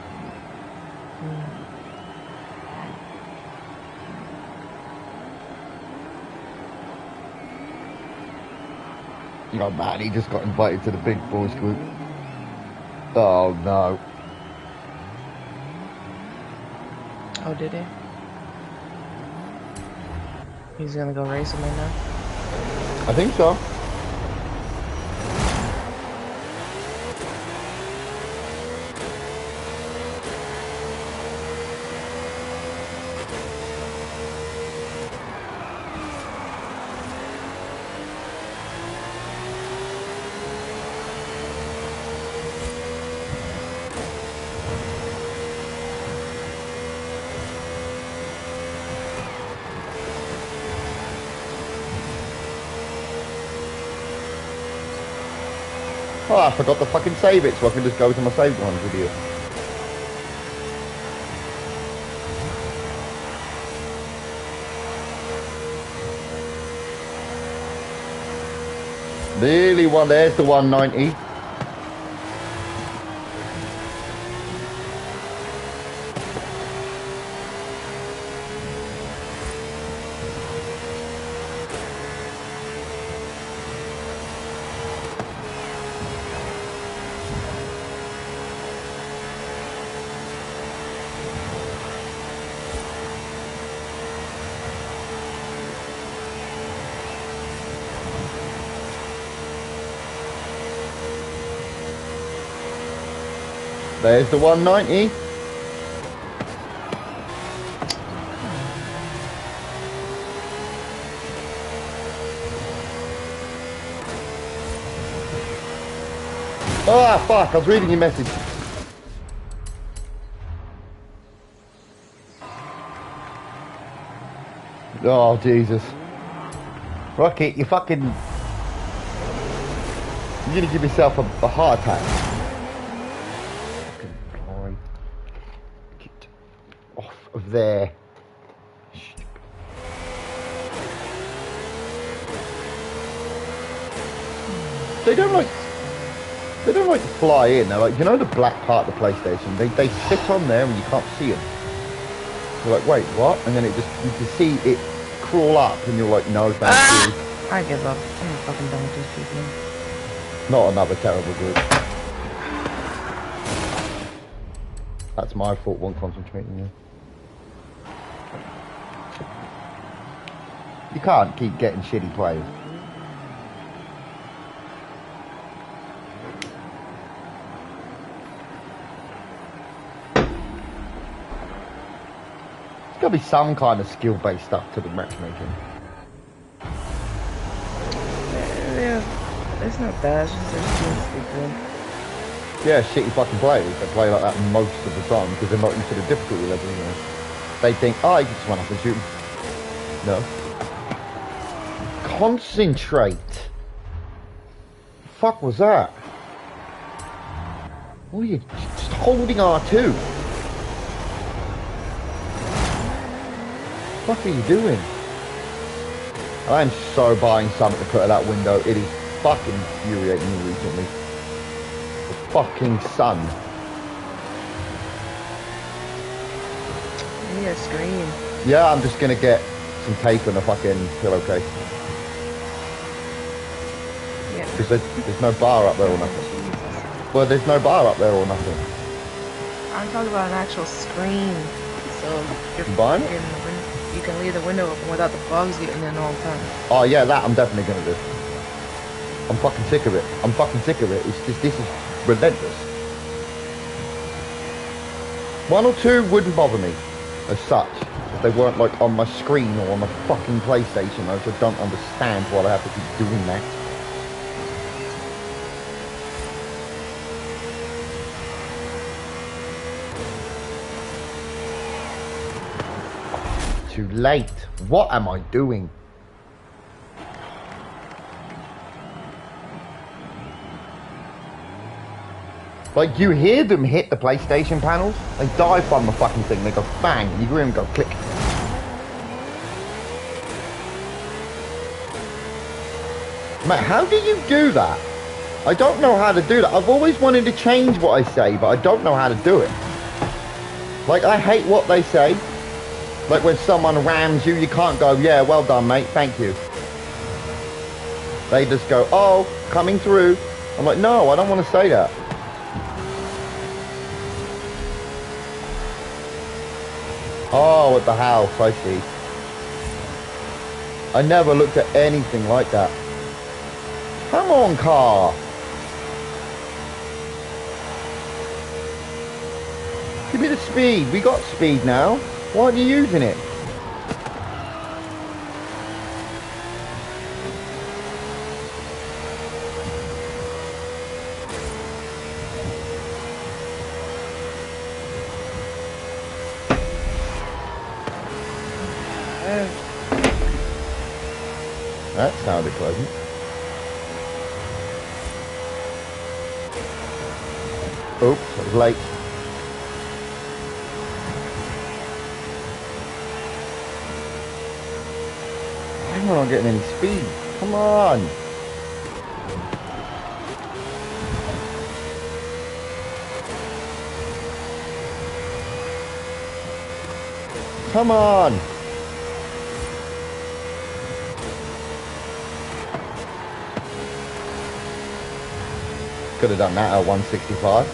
Oh man, he just got invited to the big boys group. Oh no. Oh, did he? He's gonna go racing right now? I think so. Oh, I forgot to fucking save it, so I can just go to my saved ones with you. Nearly one, there's the 190. There's the 190. Ah, fuck, I was reading your message. Oh, Jesus. Rocket, you're gonna give yourself a heart attack. Fucking boy. Get off of there. They don't like to fly in. They're like, you know the black part of the PlayStation? They sit on there and you can't see them. You're like, wait, what? And then you can see it crawl up and you're like, no, thank you. I give up. I'm fucking done with these people. Not another terrible group. That's my fault, one concentrating you. You can't keep getting shitty players. There's got to be some kind of skill-based stuff to the matchmaking. Yeah, it's not bad. It's just they're still stupid. Yeah, shitty fucking players. They play like that most of the time because they're not into the difficulty level, you know. They think, oh, you can just run up and shoot them. No. Concentrate. Fuck was that? What are you just holding R2? What the fuck are you doing? I'm so buying something to put out that window. It is fucking infuriating me recently. The fucking sun. You need a screen. Yeah, I'm just gonna get some tape and a fucking pillowcase. Yeah. Because there's no bar up there or nothing. Well, there's no bar up there or nothing. I'm talking about an actual screen. So you're buying it? You can leave the window open without the bugs getting in all the time. Oh yeah, that I'm definitely gonna do. I'm fucking sick of it. I'm fucking sick of it. It's just, this is relentless. One or two wouldn't bother me as such. If they weren't like on my screen or on my fucking PlayStation. I just don't understand why I have to keep doing that. Too late. What am I doing? Like, you hear them hit the PlayStation panels, they dive from the fucking thing, they go bang, and you hear them go click. Man, how do you do that? I don't know how to do that. I've always wanted to change what I say, but I don't know how to do it. Like, I hate what they say. Like when someone rams you, you can't go, yeah, well done, mate, thank you. They just go, oh, coming through. I'm like, no, I don't want to say that. Oh, at the house, I see. I never looked at anything like that. Come on, car. Give me the speed. We got speed now. Why aren't you using it? That sounded pleasant. Oops, I was late. I'm not getting any speed. Come on. Come on. Could have done that at 165.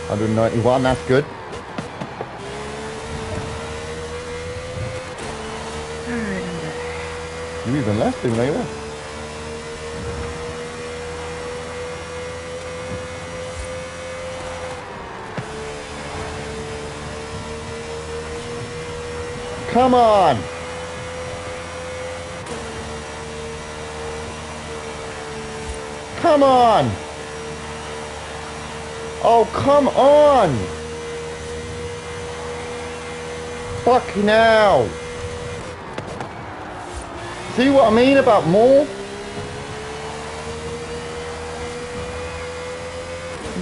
$191, that's good. Alright, I'm done. You even left him later. Come on! Come on. Oh, come on. Fucking hell. See what I mean about more?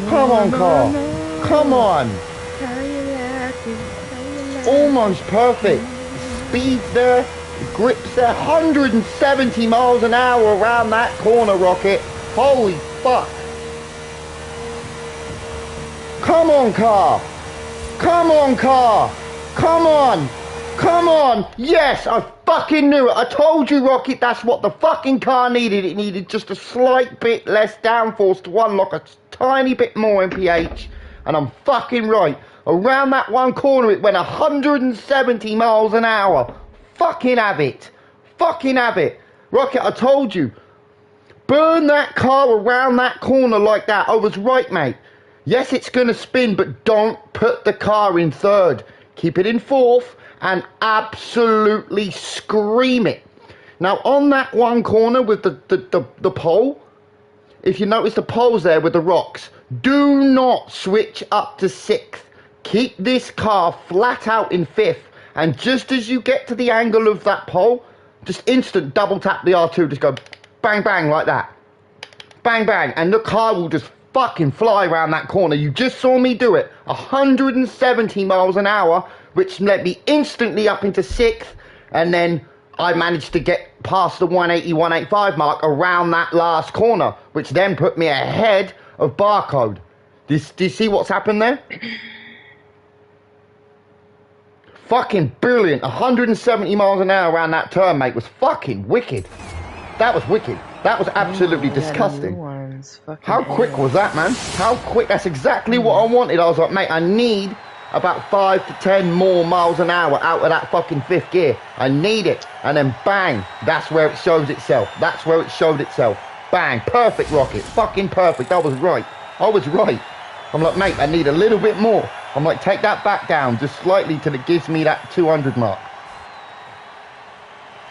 Come on, car. Come on. Almost perfect. Speed's there. Grip's there. 170 miles an hour around that corner, Rocket. Holy fuck. Come on, car. Come on, car. Come on. Come on. Yes, I fucking knew it. I told you, Rocket, that's what the fucking car needed. It needed just a slight bit less downforce to unlock a tiny bit more MPH. And I'm fucking right. Around that one corner, it went 170 miles an hour. Fucking have it. Fucking have it. Rocket, I told you. Burn that car around that corner like that. I was right, mate. Yes, it's going to spin, but don't put the car in third. Keep it in fourth and absolutely scream it. Now, on that one corner with the pole, if you notice the poles there with the rocks, do not switch up to sixth. Keep this car flat out in fifth. And just as you get to the angle of that pole, just instant double tap the R2. Just go bang, bang like that. Bang, bang. And the car will just fucking fly around that corner. You just saw me do it. 170 miles an hour, which led me instantly up into sixth. And then I managed to get past the 180, 185 mark around that last corner, which then put me ahead of Barcode. Do you see what's happened there? Fucking brilliant. 170 miles an hour around that turn, mate, was fucking wicked. That was wicked. That was absolutely disgusting. How quick was that, man? How quick? That's exactly what I wanted. I was like, mate, I need about 5 to 10 more miles an hour out of that fucking fifth gear. I need it. And then bang, that's where it shows itself. That's where it showed itself. Bang, perfect, Rocket. Fucking perfect. I was right. I was right. I'm like, mate, I need a little bit more. I'm like, take that back down just slightly till it gives me that 200 mark.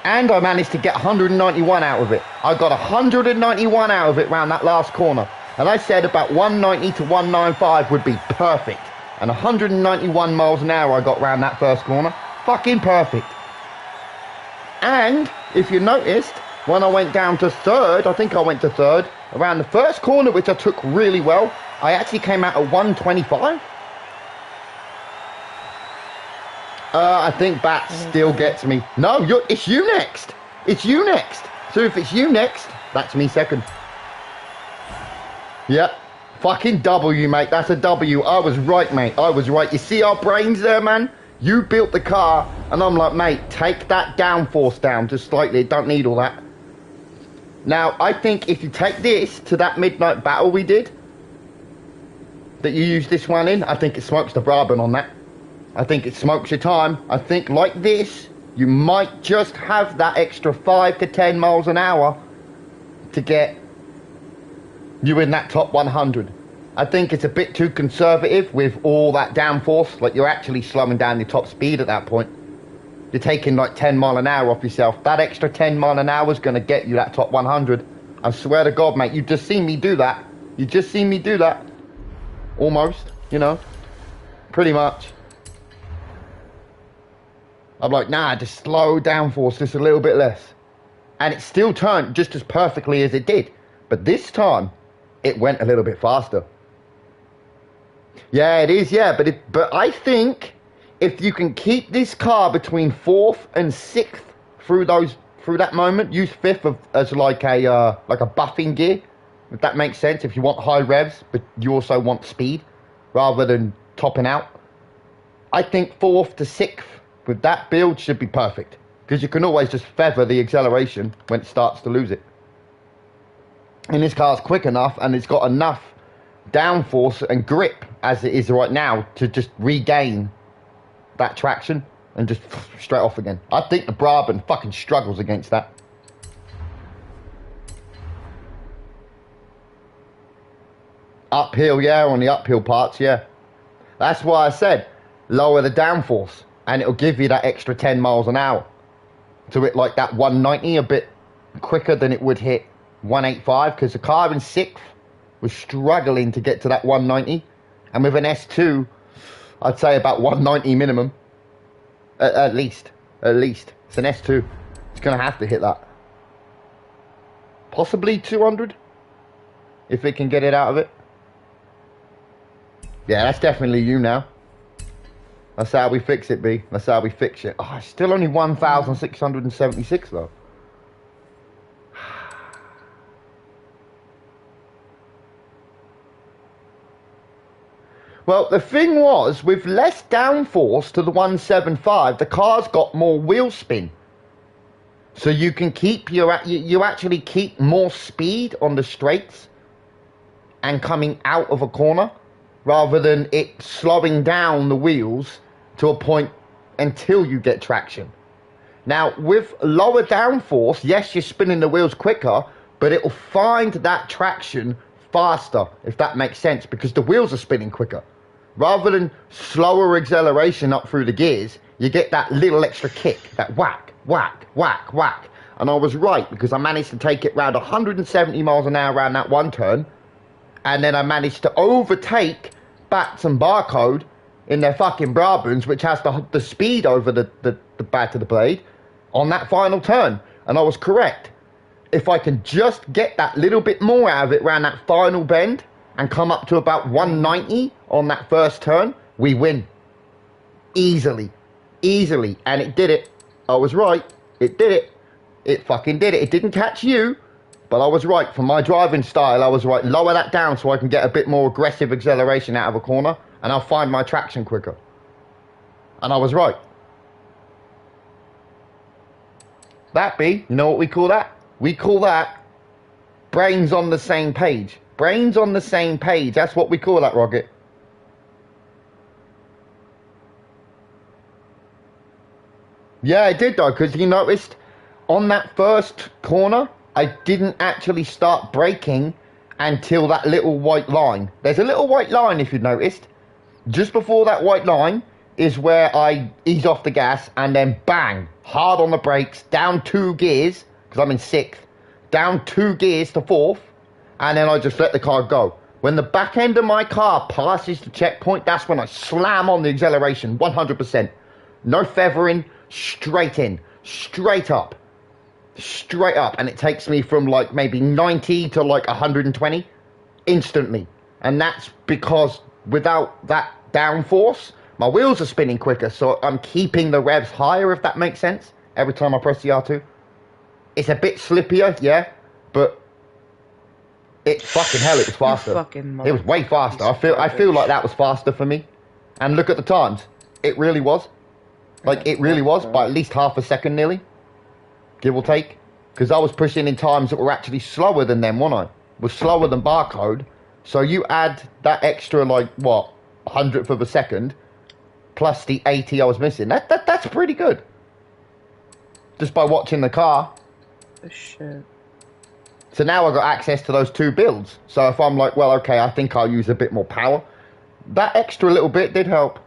And I managed to get 191 out of it. I got 191 out of it around that last corner. And I said about 190 to 195 would be perfect. And 191 miles an hour I got around that first corner. Fucking perfect. And if you noticed, when I went down to third, I think I went to third, around the first corner, which I took really well, I actually came out at 125. I think Bat still gets me. No, it's you next. It's you next. So if it's you next, that's me second. Yep. Fucking W, mate. That's a W. I was right, mate. I was right. You see our brains there, man? You built the car, and I'm like, mate, take that downforce down just slightly. Don't need all that. Now, I think if you take this to that midnight battle we did, that you used this one in, I think it smokes the Brabant on that. I think it smokes your time. I think like this, you might just have that extra 5 to 10 miles an hour to get you in that top 100. I think it's a bit too conservative with all that downforce. Like, you're actually slowing down your top speed at that point. You're taking like 10 mile an hour off yourself. That extra 10 mile an hour is going to get you that top 100. I swear to God, mate, you've just seen me do that. You just seen me do that. Almost, you know. Pretty much. I'm like, nah, just slow downforce just a little bit less. And it still turned just as perfectly as it did. But this time, it went a little bit faster. Yeah, it is, yeah. But I think if you can keep this car between 4th and 6th through that moment, use 5th as like a buffing gear, if that makes sense. If you want high revs, but you also want speed, rather than topping out. I think 4th to 6th with that build should be perfect, because you can always just feather the acceleration when it starts to lose it. And this car's quick enough, and it's got enough downforce and grip as it is right now to just regain that traction and just straight off again. I think the Brabant fucking struggles against that. Uphill, yeah, on the uphill parts, yeah. That's why I said lower the downforce, and it'll give you that extra 10 miles an hour to it, like that 190 a bit quicker than it would hit 185, because the car in 6th was struggling to get to that 190. And with an S2, I'd say about 190 minimum. At least. At least. It's an S2. It's going to have to hit that. Possibly 200. If it can get it out of it. Yeah, that's definitely you now. That's how we fix it, B. That's how we fix it. Oh, it's still only 1,676 though. Well, the thing was, with less downforce to the 175, the car's got more wheel spin. So you can keep you actually keep more speed on the straights and coming out of a corner, rather than it slowing down the wheels to a point until you get traction. Now, with lower downforce, yes, you're spinning the wheels quicker, but it will find that traction faster, if that makes sense, because the wheels are spinning quicker. Rather than slower acceleration up through the gears, you get that little extra kick, that whack, whack, whack, whack. And I was right, because I managed to take it around 170 miles an hour around that one turn, and then I managed to overtake Bats and Barcode in their fucking Brabants, which has the speed over the bat of the blade, on that final turn. And I was correct. If I can just get that little bit more out of it around that final bend and come up to about 190 on that first turn, we win. Easily. Easily. And it did it. I was right. It did it. It fucking did it. It didn't catch you, but I was right. For my driving style, I was right. Lower that down so I can get a bit more aggressive acceleration out of a corner, and I'll find my traction quicker. And I was right. That, B, you know what we call that? We call that brains on the same page. Brains on the same page. That's what we call that, Rocket. Yeah, I did though, because you noticed on that first corner, I didn't actually start braking until that little white line. There's a little white line, if you noticed. Just before that white line is where I ease off the gas, and then bang, hard on the brakes, down 2 gears, because I'm in 6th, down 2 gears to 4th, and then I just let the car go. When the back end of my car passes the checkpoint, that's when I slam on the acceleration, 100%. No feathering, straight in, straight up, and it takes me from like maybe 90 to like 120 instantly. And that's because without that downforce, my wheels are spinning quicker, so I'm keeping the revs higher, if that makes sense, every time I press the R2. It's a bit slippier, yeah, but it fucking hell, it was faster. It was way faster. I feel like that was faster for me. And look at the times. It really was. Like, it really was, by at least half a second nearly, give or take. Because I was pushing in times that were actually slower than them, wasn't I? Was slower than Barcode. So you add that extra, like, what, 100th of a second, plus the 80 I was missing. That's pretty good. Just by watching the car. Oh, shit. So now I've got access to those 2 builds. So if I'm like, well, okay, I think I'll use a bit more power, that extra little bit did help.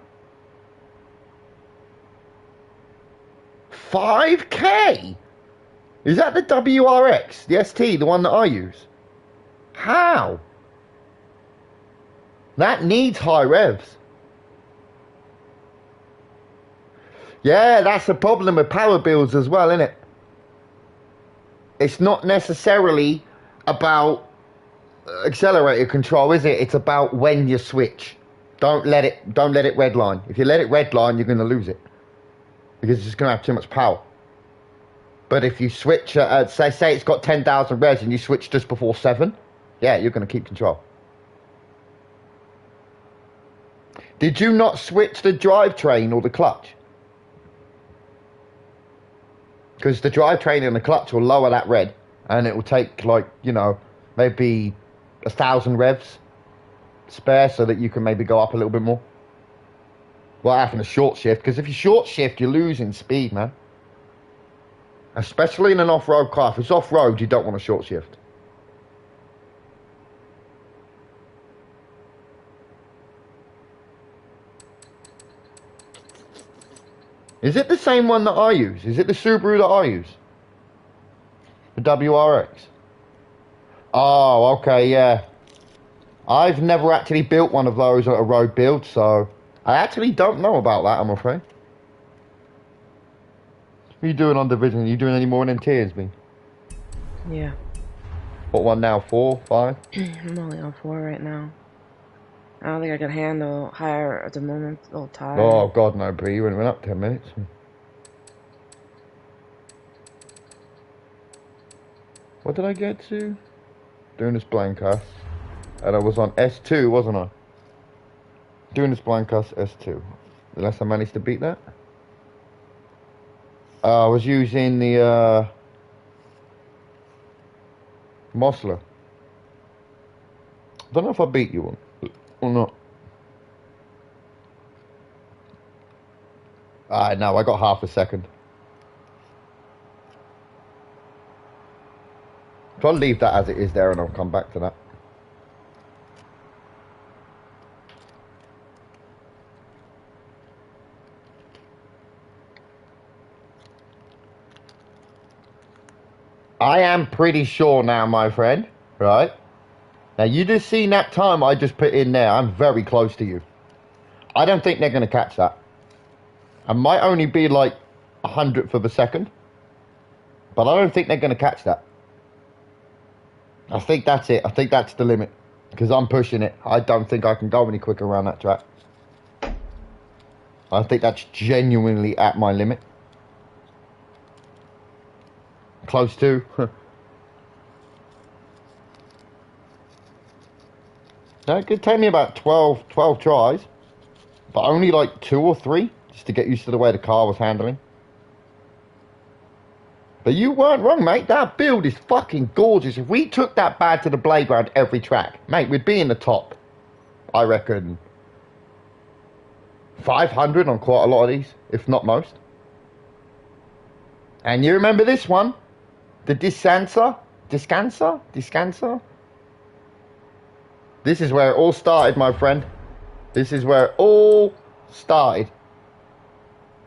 5K? Is that the WRX, the ST, the one that I use? How? That needs high revs. Yeah, that's the problem with power builds as well, isn't it? It's not necessarily about accelerator control, is it? It's about when you switch. Don't let it redline. If you let it redline, you're going to lose it, because it's going to have too much power. But if you switch, say it's got 10,000 revs and you switch just before 7, yeah, you're going to keep control. Did you not switch the drivetrain or the clutch? Because the drivetrain and the clutch will lower that red, and it will take, like, you know, maybe 1,000 revs spare, so that you can maybe go up a little bit more. Well, having a short shift, because if you short shift, you're losing speed, man. Especially in an off-road car. If it's off-road, you don't want a short shift. Is it the same one that I use? Is it the Subaru that I use? The WRX? Oh, okay, yeah. I've never actually built one of those at a road build, so I actually don't know about that, I'm afraid. What are you doing on Division? Are you doing any more than tiers, me? Yeah. What one now? 4, 5? I'm only on 4 right now. I don't think I can handle higher at the moment. A little tired. Oh, God, no, Bree. You went up 10 minutes. What did I get to? Doing this blind cast. And I was on S2, wasn't I? Doing this blind cast S2. Unless I managed to beat that. I was using the Mosler. Don't know if I beat you or not. No, I got half a second. So I'll leave that as it is there and I'll come back to that. I am pretty sure now, my friend, right? Now, you just seen that time I just put in there. I'm very close to you. I don't think they're going to catch that. I might only be like 100th of a second. But I don't think they're going to catch that. I think that's it. I think that's the limit. Because I'm pushing it. I don't think I can go any quicker around that track. I think that's genuinely at my limit. Close to. That could take me about 12 tries. But only like 2 or 3. Just to get used to the way the car was handling. But you weren't wrong, mate. That build is fucking gorgeous. If we took that bad to the playground every track, mate, we'd be in the top. I reckon 500 on quite a lot of these, if not most. And you remember this one? The Discancer? This is where it all started, my friend. This is where it all started.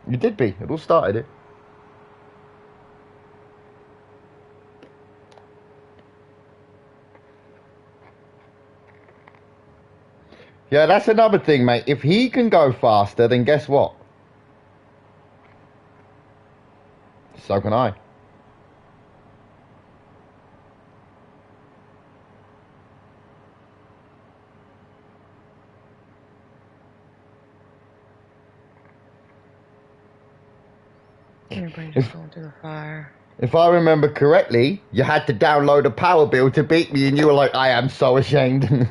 You did be. It all started it. Yeah, that's another thing, mate. If he can go faster, then guess what? So can I. Everybody just going through the fire. If I remember correctly, you had to download a power build to beat me, and you were like, I am so ashamed.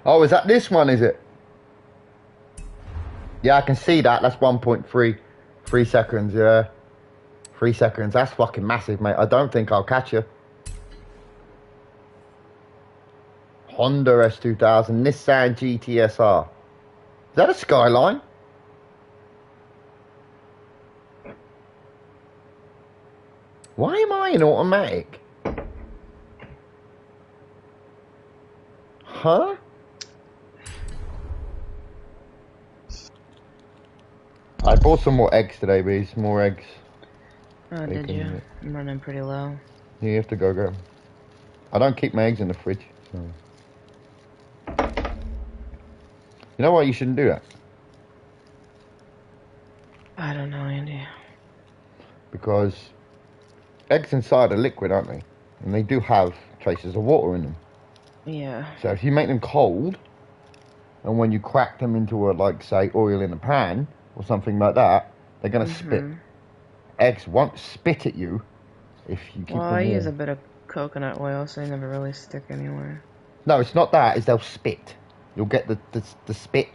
Oh, is that this one, is it? Yeah, I can see that. That's 1.3 3 seconds, yeah. 3 seconds. That's fucking massive, mate. I don't think I'll catch you. Honda S2000, Nissan GTSR. Is that a Skyline? Why am I in automatic? Huh? I bought some more eggs today, Bees. More eggs. Oh, did you? I'm running pretty low. Yeah, you have to go get them. I don't keep my eggs in the fridge. So. You know why you shouldn't do that? I don't know, Andy. Because eggs inside are liquid, aren't they? And they do have traces of water in them. Yeah. So if you make them cold, and when you crack them into a, like, say, oil in a pan, or something like that, they're going to spit. Eggs won't spit at you if you keep them warm. I use a bit of coconut oil, so they never really stick anywhere. No, it's not that. It's they'll spit. You'll get the spit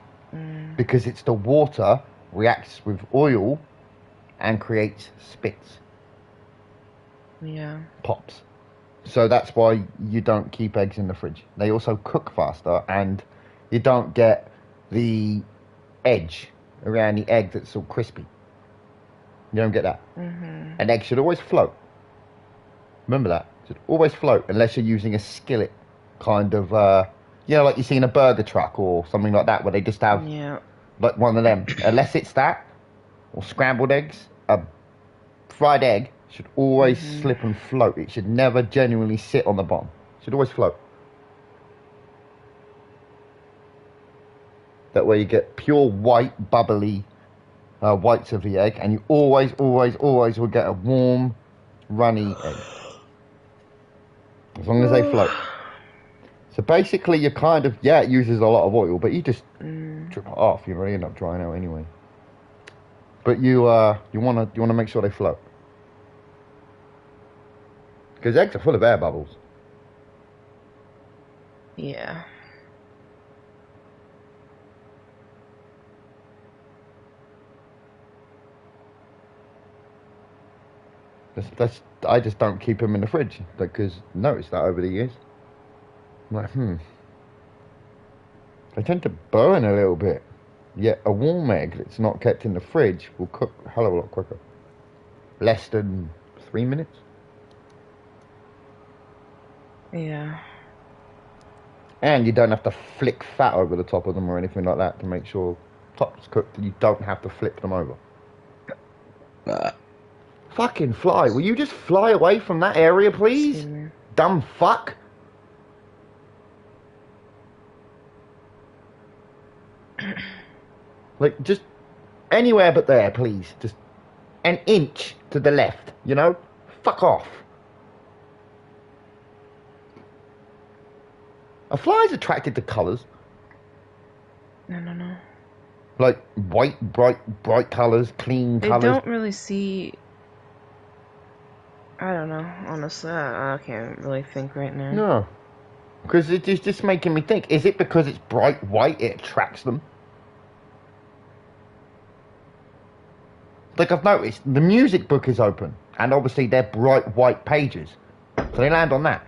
because it's the water reacts with oil and creates spits. Yeah. Pops. So that's why you don't keep eggs in the fridge. They also cook faster, and you don't get the edge around the egg that's all crispy. You don't get that. An egg should always float. Remember that. It should always float unless you're using a skillet kind of, you know, like you see in a burger truck or something like that, where they just have like one of them. Unless it's that, or scrambled eggs, a fried egg should always slip and float. It should never genuinely sit on the bottom. It should always float. That way you get pure white, bubbly whites of the egg, and you always will get a warm, runny egg. As long as they float. So basically you're kind of, yeah, it uses a lot of oil, but you just drip it off. You really end up drying out anyway. But you wanna make sure they float. Because eggs are full of air bubbles. Yeah. I just don't keep them in the fridge because I noticed that over the years. I'm like, they tend to burn a little bit. Yet a warm egg that's not kept in the fridge will cook a hell of a lot quicker. Less than 3 minutes. Yeah. And you don't have to flick fat over the top of them or anything like that to make sure top's cooked, and you don't have to flip them over. Fucking fly. Will you just fly away from that area, please? Dumb fuck. Like, just anywhere but there, please. Just an inch to the left, you know? Fuck off. Are flies attracted to colours? No. Like white, bright colours, clean colours? They don't really see... I don't know, honestly, I can't really think right now. No. Because it is just making me think, is it because it's bright white it attracts them? Like I've noticed, the music book is open, and obviously they're bright white pages. So they land on that.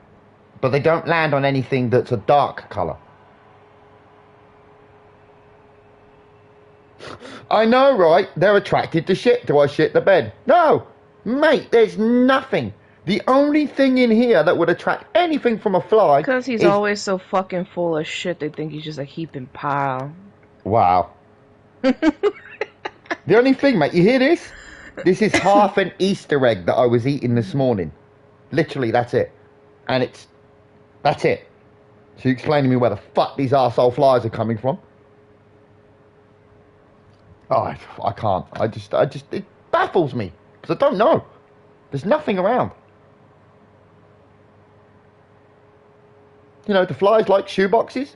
But they don't land on anything that's a dark colour. I know, right? They're attracted to shit. Do I shit the bed? No! Mate, there's nothing. The only thing in here that would attract anything from a fly... Because he's always so fucking full of shit, they think he's just a heaping pile. Wow. The only thing, mate, you hear this? This is half an Easter egg that I was eating this morning. Literally, that's it. And that's it. So you explain to me where the fuck these arsehole flies are coming from? Oh, I can't. It baffles me. Because I don't know. There's nothing around. You know, the flies like shoeboxes.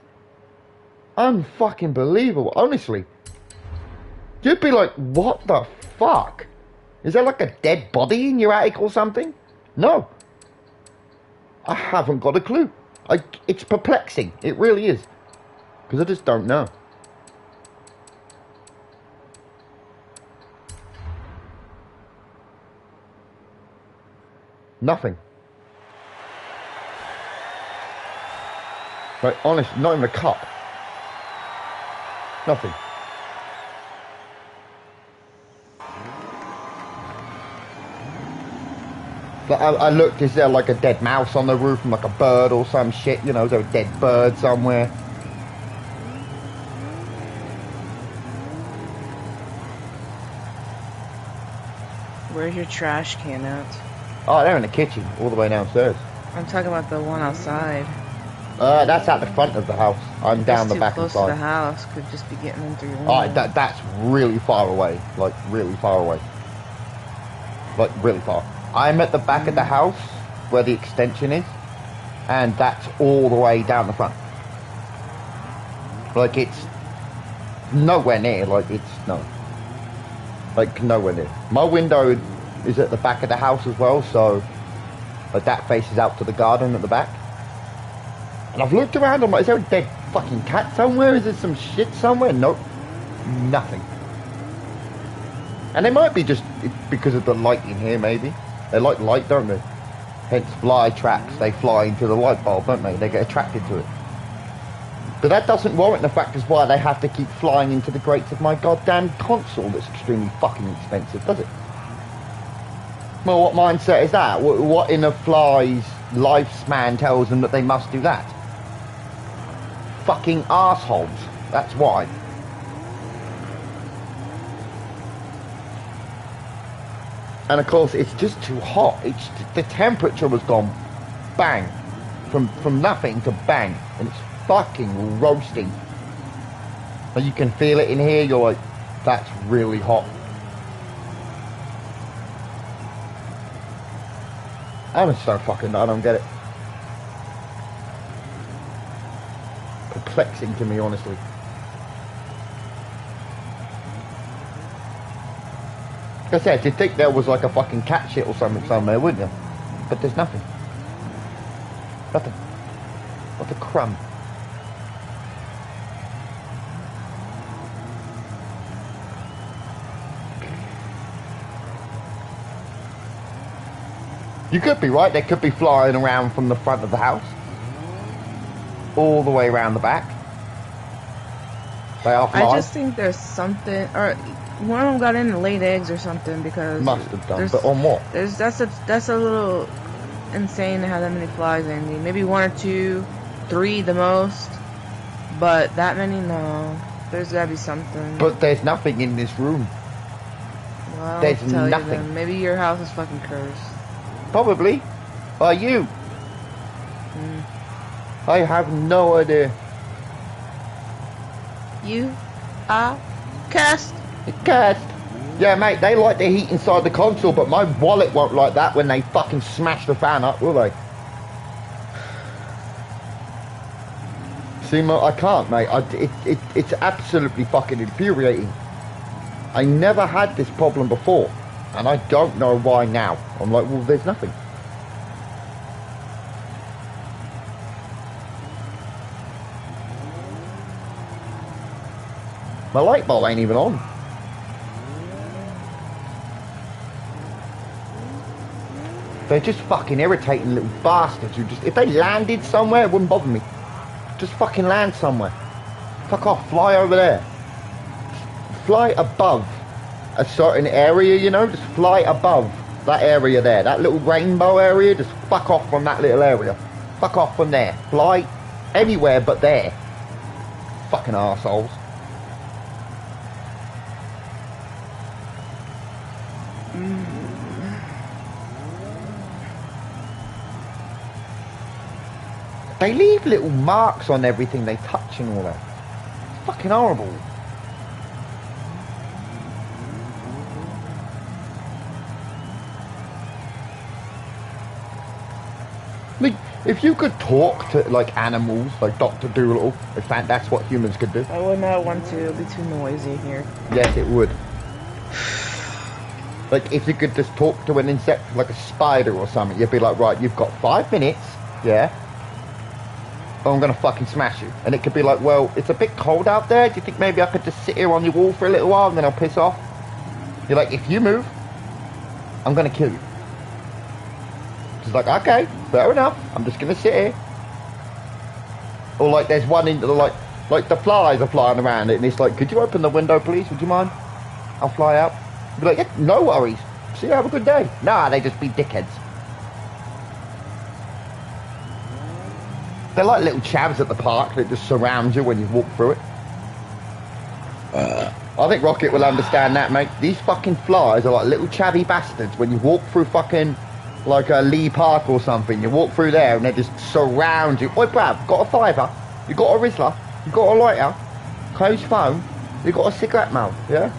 Unfucking believable, honestly. You'd be like, what the fuck? Is there like a dead body in your attic or something? No. I haven't got a clue. It's perplexing. It really is. Because I just don't know. Nothing. Like, honest, not in the cup. Nothing. Like, I looked, is there like a dead mouse on the roof and like a bird or some shit? You know, is there a dead bird somewhere? Where's your trash can at? Oh, they're in the kitchen, all the way downstairs. I'm talking about the one outside. That's at the front of the house. I'm down the back close side. to the house, could just be getting in through your window. Oh, that's really far away. Like, really far away. Like, really far. I'm at the back of the house, where the extension is, and that's all the way down the front. Like, it's nowhere near, like, it's, no. Like, nowhere near. My window is at the back of the house as well, so, like, that faces out to the garden at the back. And I've looked around, I'm like, is there a dead fucking cat somewhere? Is there some shit somewhere? Nope. Nothing. And it might be just because of the light in here, maybe. They like light, don't they? Hence fly traps, they fly into the light bulb, don't they? They get attracted to it. But that doesn't warrant the fact as why they have to keep flying into the grates of my goddamn console that's extremely fucking expensive, does it? Well, what mindset is that? What in a fly's lifespan tells them that they must do that? Fucking arseholes. That's why. And of course, it's just too hot. The temperature has gone bang, from nothing to bang, and it's fucking roasting. And you can feel it in here. You're like, that's really hot. I'm so fucking, I don't get it. Perplexing to me, honestly. Like I said, you'd think there was like a fucking cat shit or something somewhere, wouldn't you? But there's nothing. Nothing. Not a crumb. You could be right, they could be flying around from the front of the house. All the way around the back. They are flies. I just think there's something, or one of them got in and laid eggs or something, because Must have done, but on what? That's a little insane to have that many flies in. Maybe 1 or 2, 3 the most, but that many, no. There's gotta be something. But there's nothing in this room. Well, there's I'll tell nothing. You then. Maybe your house is fucking cursed. Probably. By you. I have no idea. You are cursed. Cursed. Yeah, mate, they like the heat inside the console, but my wallet won't like that when they fucking smash the fan up, will they? See, I can't, mate. It's absolutely fucking infuriating. I never had this problem before, and I don't know why now. I'm like, well, there's nothing. My light bulb ain't even on. They're just fucking irritating little bastards who just, if they landed somewhere, it wouldn't bother me. Just fucking land somewhere. Fuck off, fly over there. Fly above a certain area, you know, just fly above that area there. That little rainbow area, just fuck off from that little area. Fuck off from there. Fly anywhere but there. Fucking arseholes. They leave little marks on everything they touch and all that. It's fucking horrible. Like, if you could talk to, like, animals, like Dr. Dolittle, in fact, that's what humans could do. I would not want to. It'd be too noisy here. Yes, it would. Like, if you could just talk to an insect, like a spider or something, you'd be like, right, you've got 5 minutes, yeah? Oh, I'm gonna fucking smash you. And it could be like, well, it's a bit cold out there. Do you think maybe I could just sit here on your wall for a little while and then I'll piss off? You're like, if you move, I'm gonna kill you. She's like, okay, fair enough. I'm just gonna sit here. Or like, there's one in the like the flies are flying around it, and it's like, could you open the window, please? Would you mind? I'll fly out. Be like, yeah, no worries. See you, have a good day. Nah, they just be dickheads. They're like little chavs at the park that just surround you when you walk through it. I think Rocket will understand that, mate. These fucking flies are like little chavvy bastards when you walk through fucking, like a Lee Park or something. You walk through there and they just surround you. Oi, bruv, got a fiver? You got a Rizzler? You got a lighter? Closed phone? You got a cigarette mouth? Yeah?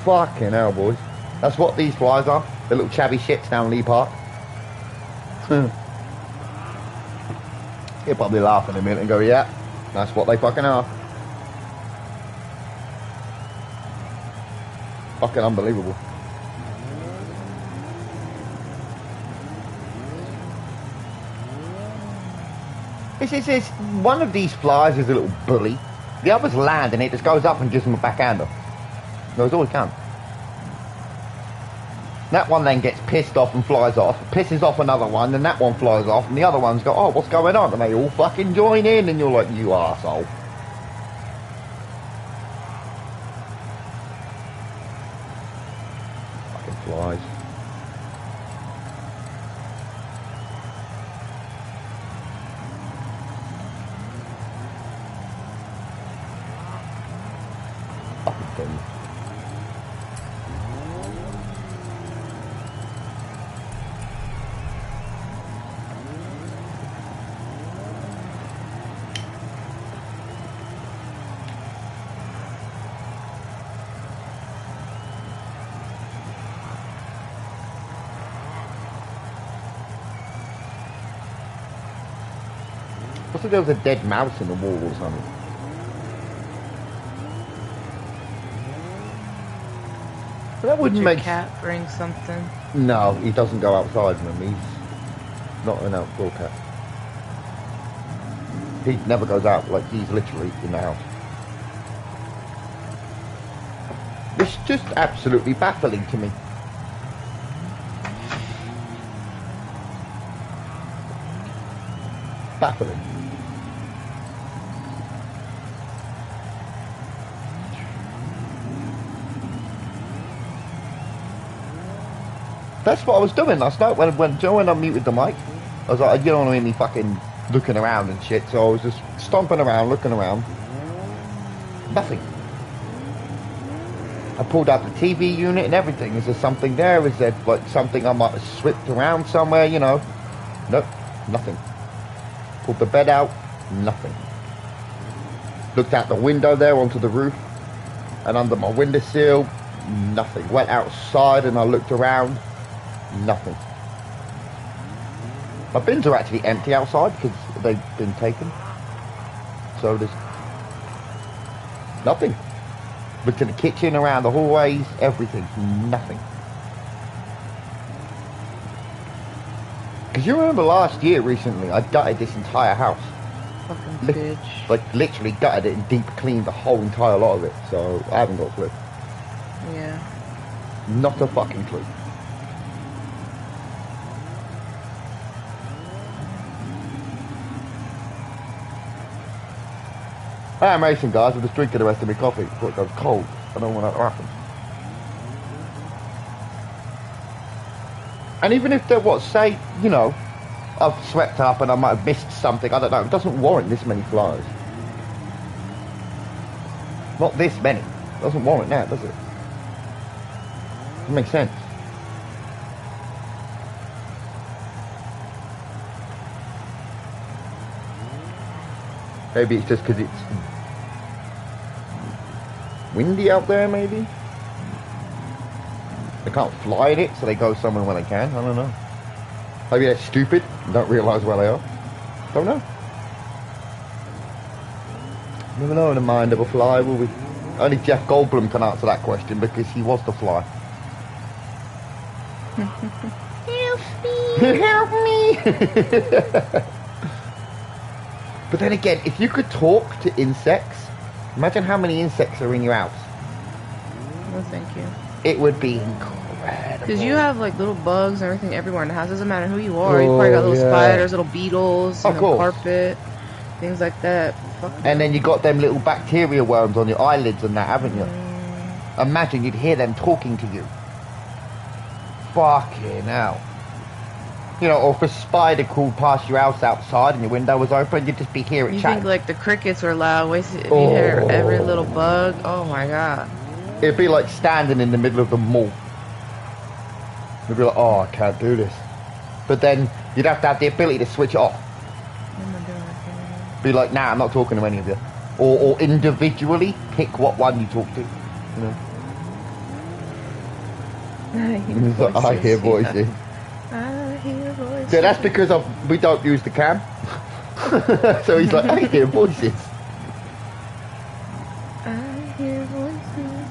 Fucking hell, boys. That's what these flies are. The little chavvy shits down Lee Park. He'll probably laugh in a minute and go, yeah, that's what they fucking are. Fucking unbelievable. It's one of these flies is a little bully. The others land and it just goes up and gives them a backhander. Goes all he can. That one then gets pissed off and flies off, pisses off another one, then that one flies off, and the other one's go, oh, what's going on? And they all fucking join in, and you're like, you arsehole. Fucking flies. Fucking thing. Must have there was a dead mouse in the wall or something. But that wouldn't Your make cat bring something. No, he doesn't go outside with him. He's not an outdoor cat. He never goes out, like he's literally in the house. It's just absolutely baffling to me. Baffling. That's what I was doing last night when I muted the mic. I was like, you don't want to hear me fucking looking around and shit, so I was just stomping around, looking around. Nothing. I pulled out the TV unit and everything. Is there something there? Is there like something I might have slipped around somewhere, you know? Nope, nothing. Pulled the bed out, nothing. Looked out the window there onto the roof and under my windowsill, nothing. Went outside and I looked around, nothing. My bins are actually empty outside because they've been taken. So there's nothing. Looked in the kitchen, around the hallways, everything, nothing. Because you remember last year recently, I gutted this entire house. Fucking bitch. Like literally gutted it and deep cleaned the whole entire lot of it. So I haven't got a clue. Yeah. Not a fucking clue. I am racing, guys. I'm just drinking the rest of my coffee before it goes cold. I don't want that to happen. And even if there was, say, you know, I've swept up and I might have missed something, I don't know, it doesn't warrant this many flies. Not this many. It doesn't warrant that, does it? Doesn't make sense. Maybe it's just because it's windy out there, maybe? They can't fly in it, so they go somewhere when they can. I don't know. Maybe they're stupid and don't realise where they are. Don't know. Never know in the mind of a fly, will we? Only Jeff Goldblum can answer that question because he was the fly. Help me! Help me! But then again, if you could talk to insects, imagine how many insects are in your house. No, thank you. It would be incredible. Because you have like little bugs and everything everywhere in the house. Doesn't matter who you are. You probably got little spiders, little beetles, you know, carpet, things like that. Fuck and then you got them little bacteria worms on your eyelids and that, haven't you? Imagine you'd hear them talking to you. Fucking hell. You know, or if a spider crawled past your house outside and your window was open, you'd just be hearing it chatting. You think like the crickets are loud? Wait, if you hear every little bug, oh my god. It'd be like standing in the middle of the mall. You'd be like, oh, I can't do this. But then you'd have to have the ability to switch it off. Be like, nah, I'm not talking to any of you. Or individually pick what one you talk to. You know? I hear voices. I hear voices. Yeah, that's because we don't use the cam. So he's like, I hear voices. I hear voices.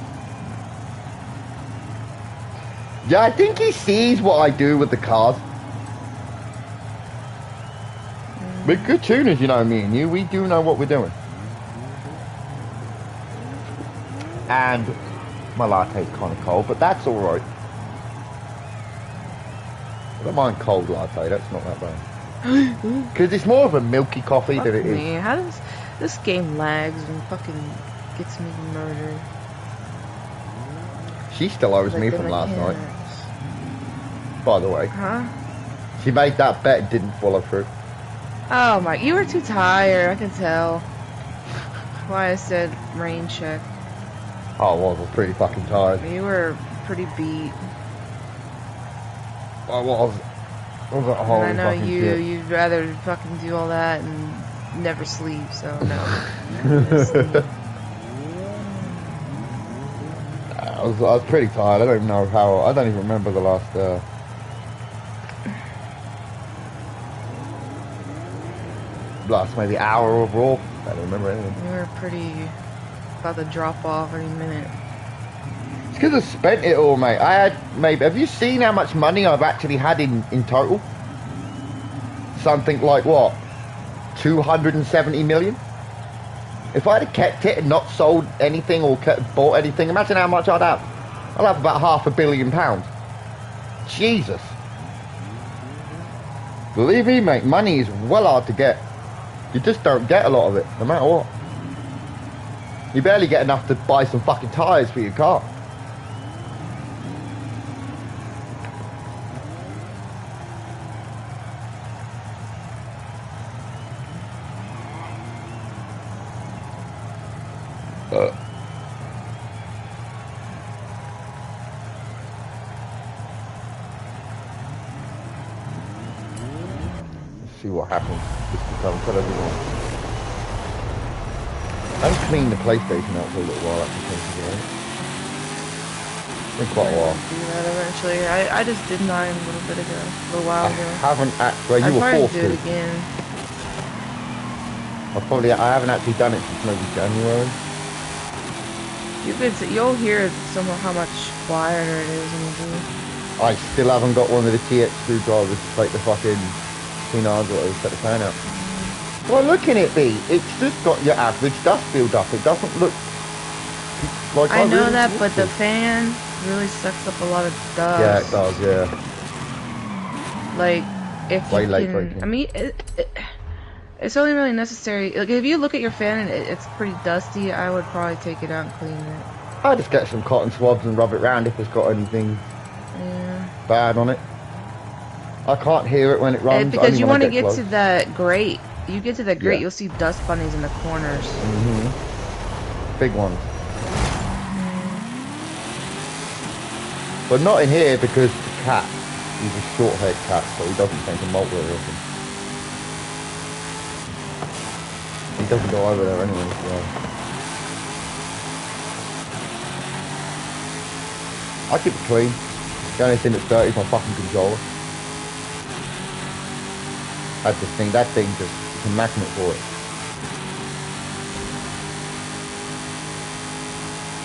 Yeah, I think he sees what I do with the cars. We're good tuners, you know, me and you. We do know what we're doing. And my latte's kind of cold, but that's alright. I don't mind cold latte, that's not that bad. Because it's more of a milky coffee than it is. How does this game lags and fucking gets me murdered? She still owes me from last night. By the way. Huh? She made that bet and didn't follow through. Oh my, you were too tired, I can tell. Why I said rain check. Oh, I was pretty fucking tired. You were pretty beat. I was at home. And I know you'd rather fucking do all that and never sleep, so no. Sleep. I was pretty tired. I don't even know how. I don't even remember the last. last maybe hour overall. I don't remember anything. We were pretty about to drop off any minute. It's because I spent it all, mate. I had maybe. Have you seen how much money I've actually had in total? Something like what? 270 million? If I'd have kept it and not sold anything or bought anything, imagine how much I'd have. I'd have about £500 million. Jesus. Believe me, mate, money is well hard to get. You just don't get a lot of it, no matter what. You barely get enough to buy some fucking tyres for your car. See what happens. Just become everyone. I clean the PlayStation out for a little while after changing it. It's been quite a while. Do that eventually. I just did mine a little bit ago, a little while ago. I haven't actually. Well, you were forced do to. it again. I haven't actually done it since maybe January. You'll hear somehow how much quieter it is when you do it. I still haven't got one of the TX screwdrivers to take the fucking Kasinora or set the fan out. Well, looking at it, it's just got your average dust build up. It doesn't look like I know really that, but the it. fan really sucks up a lot of dust. Yeah, it does. Yeah. Like, if Way you late can, breaking. I mean, it's only really necessary. Like, if you look at your fan and it's pretty dusty, I would probably take it out and clean it. I just get some cotton swabs and rub it round if it's got anything bad on it. I can't hear it when it runs. Because you want to get close. to that grate. You get to that grate, Yeah. you'll see dust bunnies in the corners. Big ones. But not in here because the cat, he's a short-haired cat, so he doesn't tend to molt very often. He doesn't go over there anyway, so. I keep it clean. The only thing that's dirty is my fucking controller. That thing just, it's a magnet for it.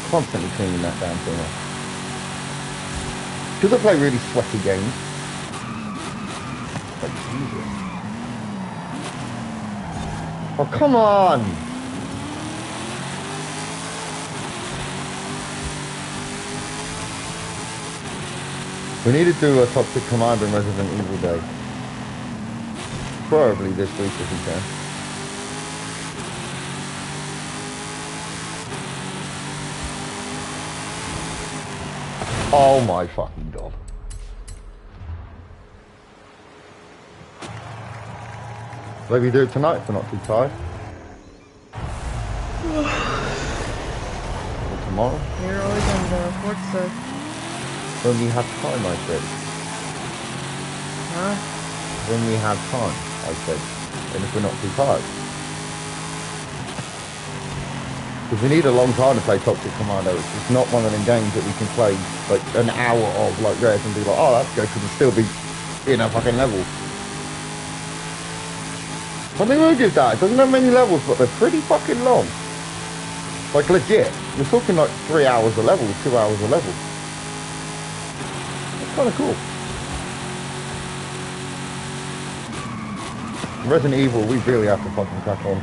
Constantly cleaning that damn thing off. Because I play really sweaty games. Like, Jesus. Oh, come on! We need to do a Toxic Commander and Resident Evil Day. Probably this week if we can. Oh my fucking god. Maybe do it tonight if we're not too tired. Or tomorrow. You're always on the Forza. When we have time, I said. Huh? When we have time, I said. And if we're not too tired. Because we need a long time to play Toxic Commando. It's just not one of them games that we can play like an hour of like Red and be like, oh that's good, because we'll still be in a fucking level. I think we'll give that. It doesn't have many levels, but they're pretty fucking long. Like legit. You're talking like 3 hours a level, 2 hours a level. That's kind of cool. Resident Evil, we really have to fucking crack on.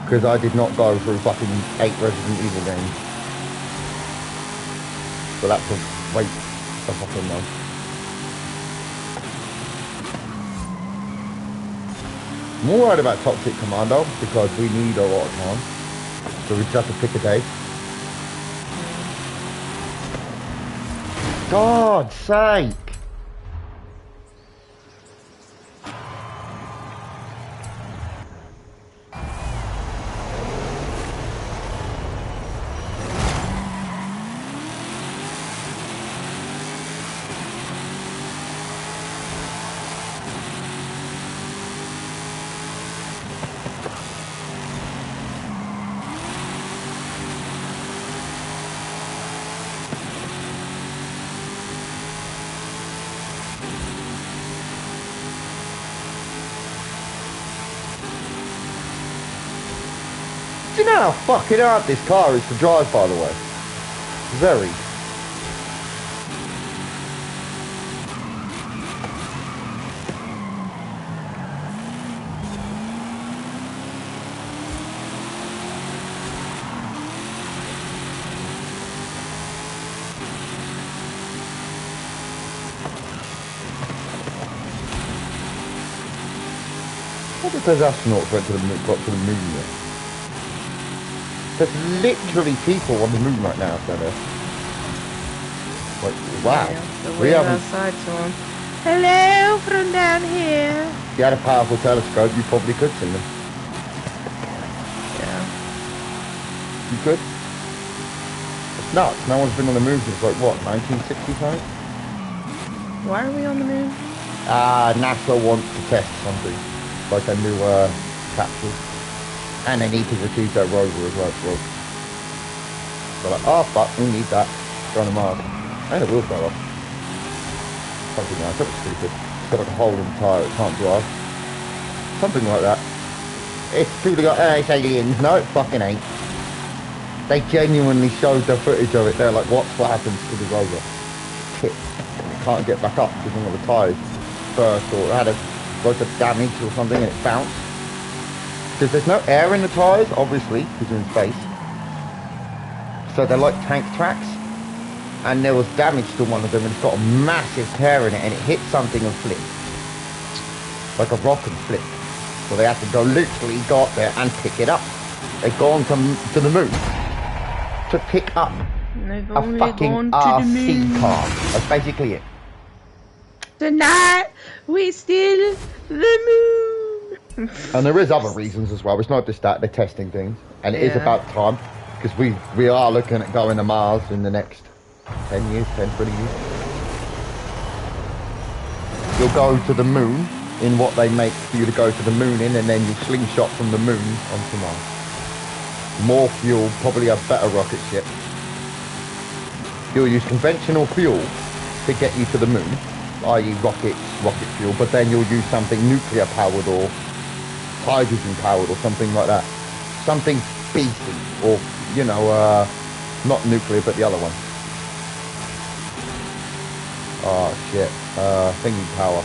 Because I did not go through fucking 8 Resident Evil games. So that's a wait a fucking month. I'm alright about Toxic Commando because we need a lot of time. So we just have to pick a day. God's sake! Do you know how fucking hard this car is to drive, by the way? Very. What if those astronauts went to the moon, got to the moon yet? There's literally people on the moon right now, so there. Like, wow. Yeah, so We wave haven't. outside to him. Hello from down here. If you had a powerful telescope, you probably could see them. Yeah. You could. It's nuts. No one's been on the moon since like what, 1965? Why are we on the moon? NASA wants to test something, like a new capsule, and they need to retrieve their rover as well. So they're like, oh fuck, we need that. Go on Mars. And the wheel fell off. Something like that. That was stupid. It's got like a hole in the tyre. It can't drive. Something like that. It's people go, it's aliens. No, it fucking ain't. They genuinely showed the footage of it. They're like, what happens to the rover? Tip. It can't get back up because one of the tyres burst or had a lots of damage or something and it bounced. Because there's no air in the tyres, obviously, because you're in space. So they're like tank tracks. And there was damage to one of them and it's got a massive tear in it and it hit something and flipped. Like a rock and flipped. So they had to go, literally go up there and pick it up. They've gone to the moon to pick up They've a only fucking gone to the moon. RC car. That's basically it. Tonight we steal the moon. And there is other reasons as well. It's not just that, they're testing things. And it is Yeah. about time. Because we are looking at going to Mars in the next 10 years, 10, 20 years. You'll go to the moon in what they make for you to go to the moon in, and then you slingshot from the moon onto Mars. More fuel, probably a better rocket ship. You'll use conventional fuel to get you to the moon, i.e. rocket fuel, but then you'll use something nuclear powered or hydrogen powered or something like that. Something beefy, or, you know, not nuclear, but the other one. Oh shit, thingy power.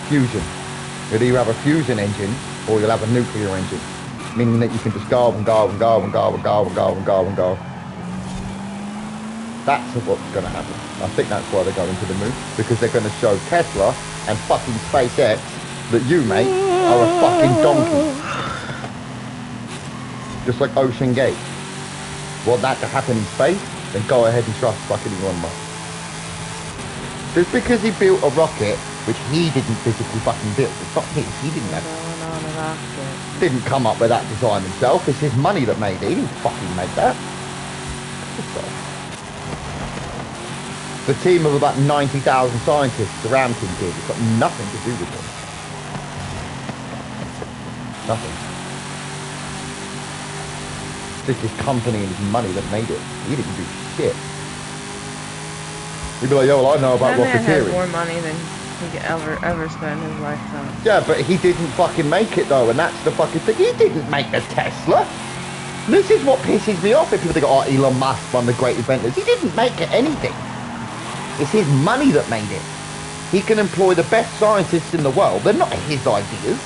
Fusion. You'll either have a fusion engine or you'll have a nuclear engine. Meaning that you can just go and go and go and go and go and go and go and go. That's what's going to happen. I think that's why they're going to the moon. Because they're going to show Tesla and fucking SpaceX that you, mate, are a fucking donkey. Just like Ocean Gate. Want that to happen in space? Then go ahead and trust fucking Elon Musk. Just because he built a rocket, which he didn't physically fucking build. It's not his, he didn't have it. Didn't come up with that design himself. It's his money that made it. He didn't fucking make that. The team of about 90,000 scientists around him did. It's got nothing to do with him. Nothing. It's just his company and his money that made it. He didn't do shit. He'd be like, yo, well, I know about That man has rocketeering. more money than he could ever spend in his lifetime. Yeah, but he didn't fucking make it though, and that's the fucking thing. He didn't make the Tesla. This is what pisses me off if people think, oh, Elon Musk, one of the great inventors. He didn't make it anything. It's his money that made it. He can employ the best scientists in the world. They're not his ideas.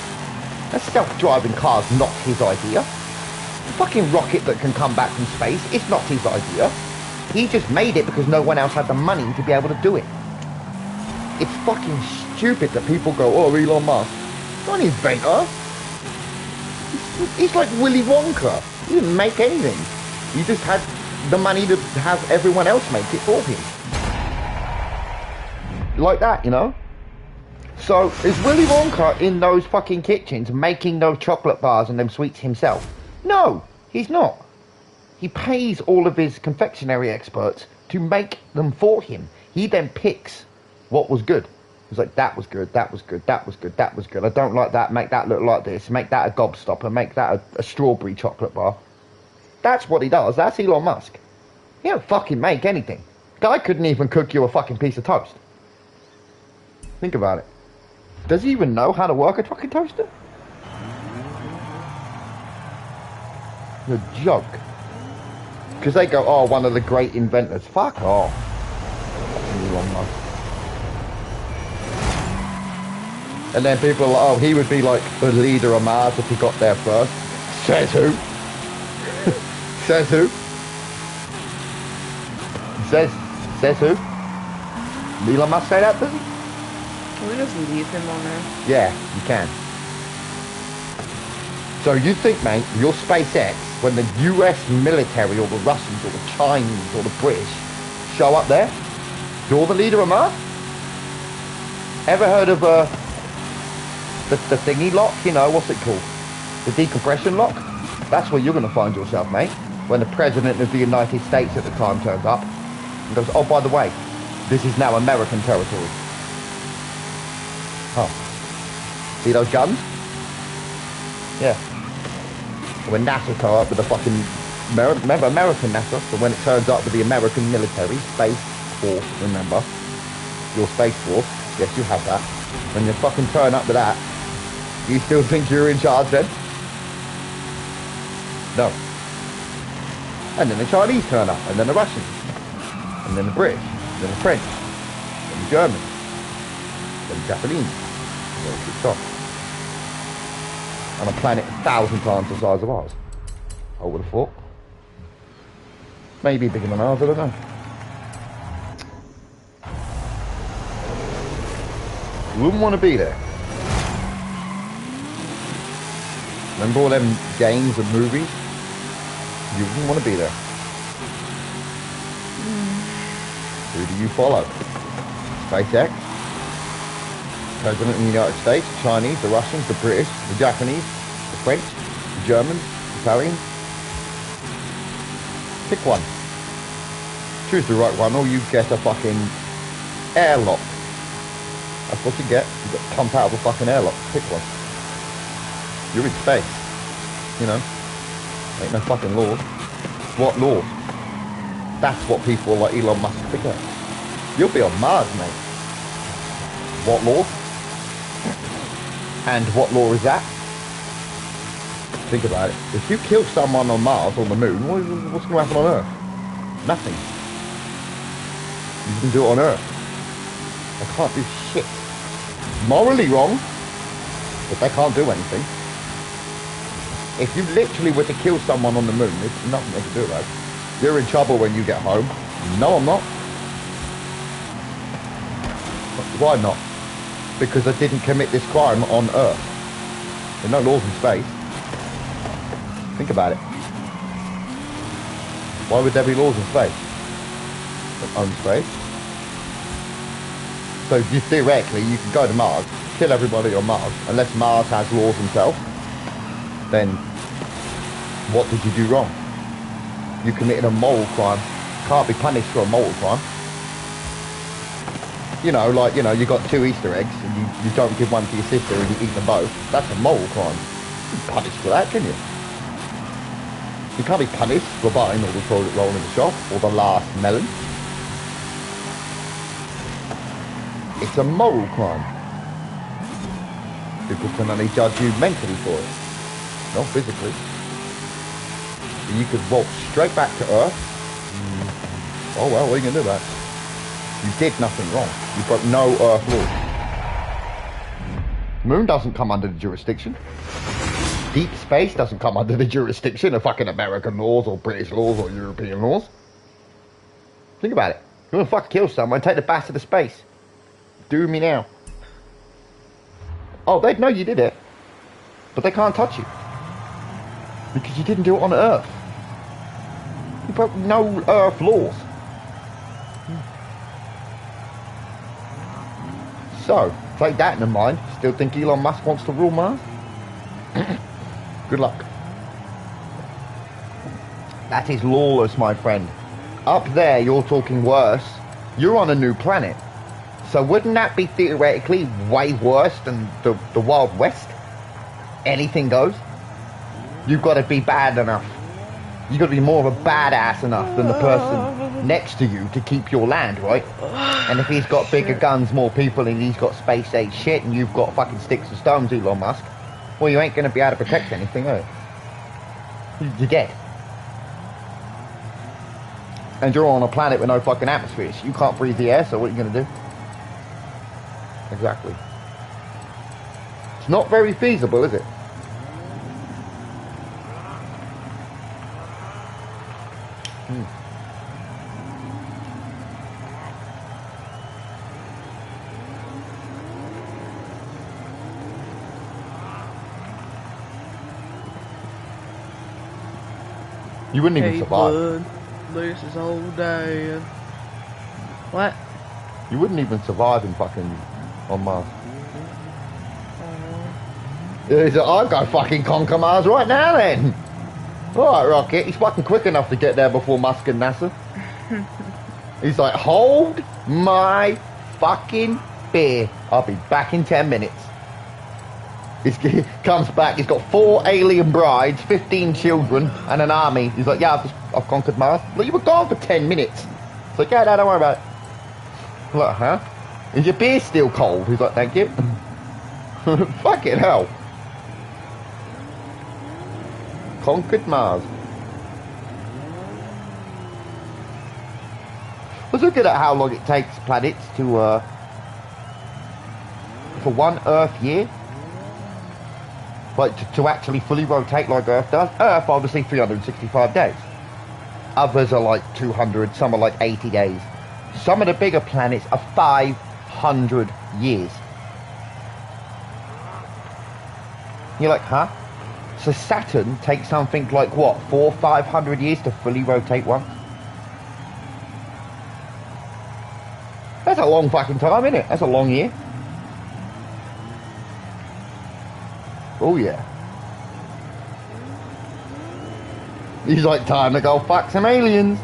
A self-driving car's not his idea. A fucking rocket that can come back from space, it's not his idea. He just made it because no one else had the money to be able to do it. It's fucking stupid that people go, oh, Elon Musk. He's not an inventor. He's like Willy Wonka. He didn't make anything. He just had the money to have everyone else make it for him. Like that, you know? So, is Willy Wonka in those fucking kitchens making those chocolate bars and them sweets himself? No, he's not. He pays all of his confectionery experts to make them for him. He then picks what was good. He's like, that was good, that was good, that was good, that was good. I don't like that, make that look like this, make that a gobstopper, make that a strawberry chocolate bar. That's what he does, that's Elon Musk. He don't fucking make anything. Guy couldn't even cook you a fucking piece of toast. Think about it. Does he even know how to work a fucking toaster? You're a joke. Because they go, oh, one of the great inventors. Fuck off. Elon Musk. And then people are like, oh, he would be like the leader of Mars if he got there first. Says who? Says who? Says who? Elon Musk say that, does he? Can we just leave him on there? Yeah, you can. So you think, mate, your SpaceX, when the US military or the Russians or the Chinese or the British show up there, you're the leader of Mars? Ever heard of the thingy lock? You know, what's it called? The decompression lock? That's where you're going to find yourself, mate, when the President of the United States at the time turns up and goes, oh, by the way, this is now American territory. Oh. See those guns? Yeah. When NASA come up with the fucking... Remember American NASA? So when it turns up with the American military, Space Force, remember? Your Space Force. Yes, you have that. When you fucking turn up with that, you still think you're in charge then? No. And then the Chinese turn up, and then the Russians, and then the British, and then the French, and the Germans, and the Japanese. And then it kicks off. On a planet 1,000 times the size of ours. I would have thought. Maybe bigger than ours, I don't know. You wouldn't want to be there. Remember all them games and movies? You wouldn't want to be there. Who do you follow? SpaceX? President of the United States, the Chinese, the Russians, the British, the Japanese, the French, the Germans, the Italians. Pick one. Choose the right one or you get a fucking airlock. That's what you get. You got to pump out of a fucking airlock. Pick one. You're in space. You know. Ain't no fucking laws. What laws? That's what people like Elon Musk pick up. You'll be on Mars, mate. What law? And what law is that? Think about it. If you kill someone on Mars, on the moon, what's going to happen on Earth? Nothing. You can do it on Earth. They can't do shit. Morally wrong, but they can't do anything. If you literally were to kill someone on the moon, there's nothing they can do about it. You're in trouble when you get home. No, I'm not. Why not? Because I didn't commit this crime on Earth. There are no laws in space. Think about it. Why would there be laws in space? On space? So you, theoretically, you can go to Mars, kill everybody on Mars, unless Mars has laws himself. Then, what did you do wrong? You committed a moral crime. Can't be punished for a moral crime. You know, like, you know, you got 2 Easter eggs and you don't give one to your sister and you eat them both. That's a moral crime. You can't be punished for that, can you? You can't be punished for buying all the toilet roll in the shop or the last melon. It's a moral crime. People can only judge you mentally for it, not physically. So you could walk straight back to Earth. Oh well, what are you going to do about it? You did nothing wrong. You broke no Earth law. Moon doesn't come under the jurisdiction. Deep space doesn't come under the jurisdiction of fucking American laws or British laws or European laws. Think about it. You want to fucking kill someone, take the bastard to space. Do me now. Oh, they'd know you did it. But they can't touch you. Because you didn't do it on Earth. You broke no Earth laws. So, take that in mind. Still think Elon Musk wants to rule Mars? Good luck. That is lawless, my friend. Up there, you're talking worse. You're on a new planet. So wouldn't that be theoretically way worse than the Wild West? Anything goes? You've got to be bad enough. You've got to be more of a badass enough than the person next to you to keep your land, right? And if he's got bigger guns, more people, and he's got space age shit, and you've got fucking sticks and stones, Elon Musk, well, you ain't going to be able to protect anything, are you? You're dead. And you're on a planet with no fucking atmosphere, so you can't breathe the air, so what are you going to do? Exactly. It's not very feasible, is it? You wouldn't even survive. Bud, this is old dad. What? You wouldn't even survive in fucking on Mars. I'll go fucking conquer Mars right now then. Alright, Rocket, he's fucking quick enough to get there before Musk and NASA. He's like, hold my fucking beer. I'll be back in 10 minutes. He comes back, he's got 4 alien brides, 15 children, and an army. He's like, yeah, I've conquered Mars. Like, you were gone for 10 minutes. It's like, yeah, no, don't worry about it. I'm like, huh? Is your beer still cold? He's like, thank you. Fucking hell. Conquered Mars. Let's look at how long it takes planets to, for one Earth year. Like, to actually fully rotate like Earth does. Earth, obviously, 365 days. Others are like 200, some are like 80 days. Some of the bigger planets are 500 years. You're like, huh? So Saturn takes something like, what, 400-500 years to fully rotate once? That's a long fucking time, isn't it? That's a long year. Oh, yeah. He's like, time to go fuck some aliens.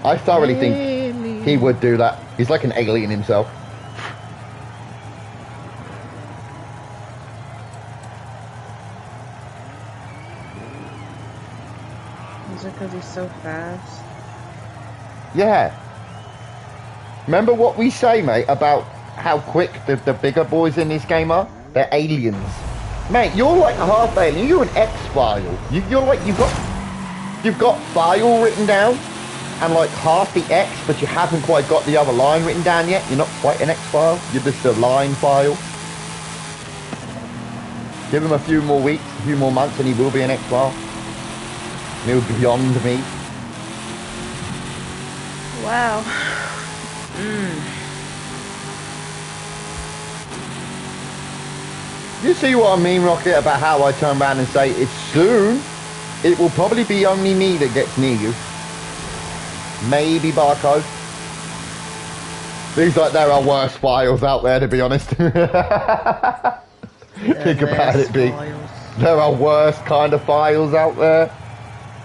I thoroughly think he would do that. He's like an alien himself. Is it because he's so fast? Yeah. Remember what we say, mate, about how quick the bigger boys in this game are? They're aliens. Mate, you're like half alien. You're an X-File. You're like, you've got file written down and like half the X, but you haven't quite got the other line written down yet. You're not quite an X-File. You're just a line file. Give him a few more weeks, a few more months, and he will be an X-File. He'll be beyond me. Wow. You see what I mean, Rocket, about how I turn around and say it's soon? It will probably be only me that gets near you. Maybe Barcode. These like there are worse files out there, to be honest. Think about it, B. There are worse kind of files out there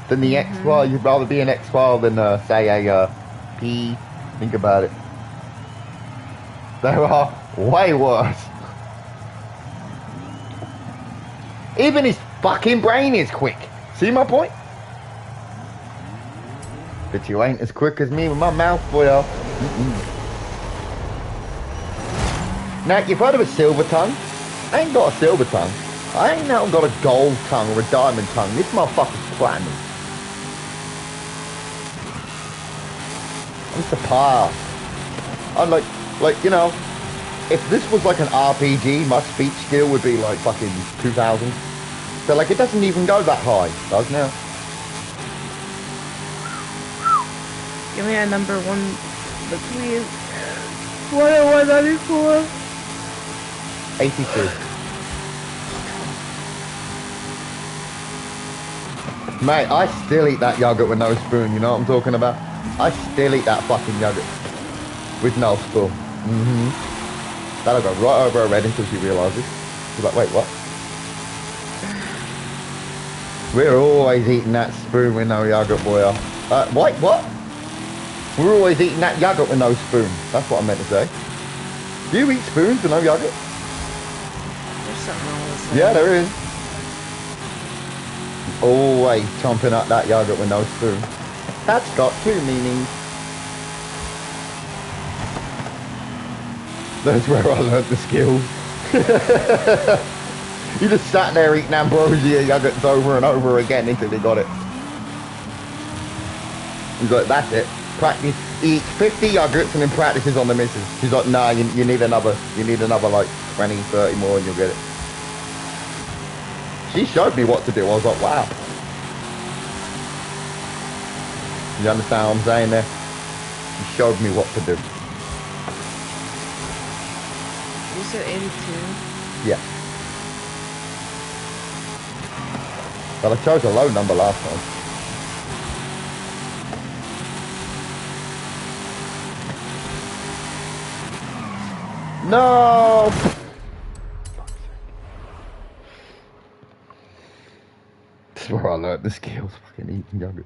than the X-File. You'd rather be an X-File than say a P. Think about it. There are way worse. Even his fucking brain is quick. See my point? But you ain't as quick as me with my mouth, boy. Now, you've heard of a silver tongue? I ain't got a silver tongue. I ain't now got a gold tongue or a diamond tongue. This motherfucker's platinum. I'm surpassed. I'm like, you know, if this was like an RPG, my speech skill would be like fucking 2,000. So like, it doesn't even go that high. It does now. Give me a number one between 1 and 194. 82. Mate, I still eat that yogurt with no spoon, you know what I'm talking about? I still eat that fucking yogurt with no spoon. That'll go right over her head until she realises. She's like, wait, what? We're always eating that spoon with no yogurt, boy. Wait, what? We're always eating that yogurt with no spoon. That's what I meant to say. Do you eat spoons with no yogurt? There's something wrong with that. Yeah, there is. Always chomping up that yogurt with no spoon. That's got two meanings. That's where I learnt the skills. He just sat there eating ambrosia nuggets over and over again until he got it. He's like, that's it. Practice. He eats 50 yogurts and then practices on the missus. She's like, nah, you need another like 20, 30 more and you'll get it. She showed me what to do. I was like, wow. You understand what I'm saying there? She showed me what to do. You said 82? Yeah. But I chose a low number last time. No! This is where I learned the skills, fucking eating yogurts.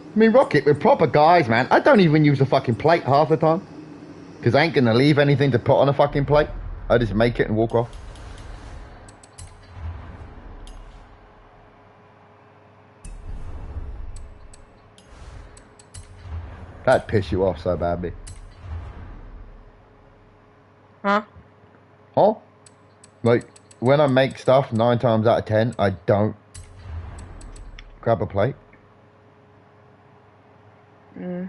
I mean, Rocket, we're proper guys, man. I don't even use a fucking plate half the time. Because I ain't gonna leave anything to put on a fucking plate. I just make it and walk off. That'd piss you off so badly. Huh? Huh? Like, when I make stuff, 9 times out of 10, I don't grab a plate. Mm.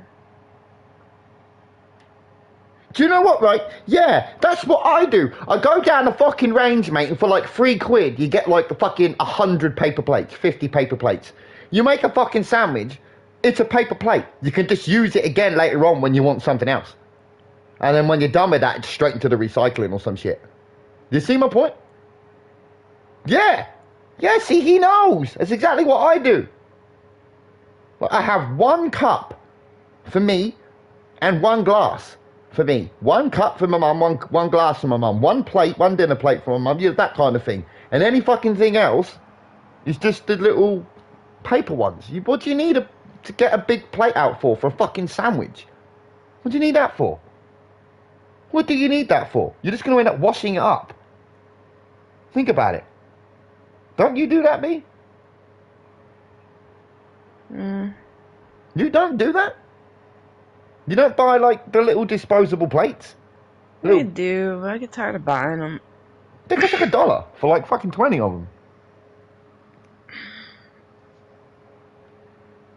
Do you know what, right? Yeah, that's what I do. I go down the fucking range, mate, and for like £3, you get like the fucking 100 paper plates, 50 paper plates. You make a fucking sandwich, it's a paper plate. You can just use it again later on when you want something else. And then when you're done with that, it's straight into the recycling or some shit. You see my point? Yeah. Yeah, see, he knows. That's exactly what I do. I have 1 cup for me and 1 glass for me. 1 cup for my mum, one glass for my mum. 1 plate, 1 dinner plate for my mum. Yeah, that kind of thing. And any fucking thing else is just the little paper ones. What do you need to get a big plate out for a fucking sandwich? What do you need that for? What do you need that for? You're just going to end up washing it up. Think about it. Don't you do that, B? You don't do that? You don't buy, like, the little disposable plates? I do, but I get tired of buying them. They cost like $1 for, like, fucking 20 of them.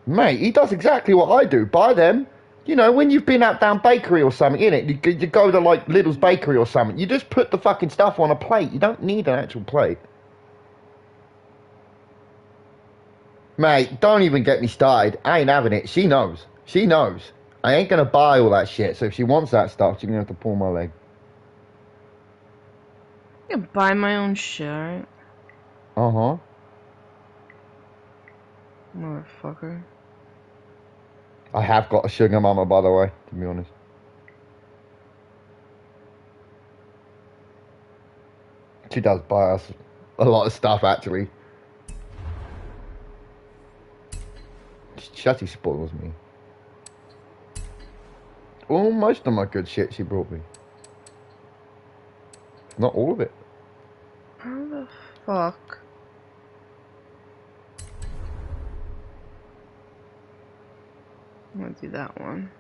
Mate, he does exactly what I do. Buy them. You know, when you've been out down bakery or something, innit? You go to, like, Lidl's Bakery or something. You just put the fucking stuff on a plate. You don't need an actual plate. Mate, don't even get me started. I ain't having it. She knows. She knows. I ain't gonna buy all that shit, so if she wants that stuff, she's gonna have to pull my leg. I can buy my own shit, alright? Uh-huh. Motherfucker. I have got a sugar mama, by the way, to be honest. She does buy us a lot of stuff, actually. She actually spoils me. Well, most of my good shit she brought me. Not all of it. How the fuck? I'm gonna do that one.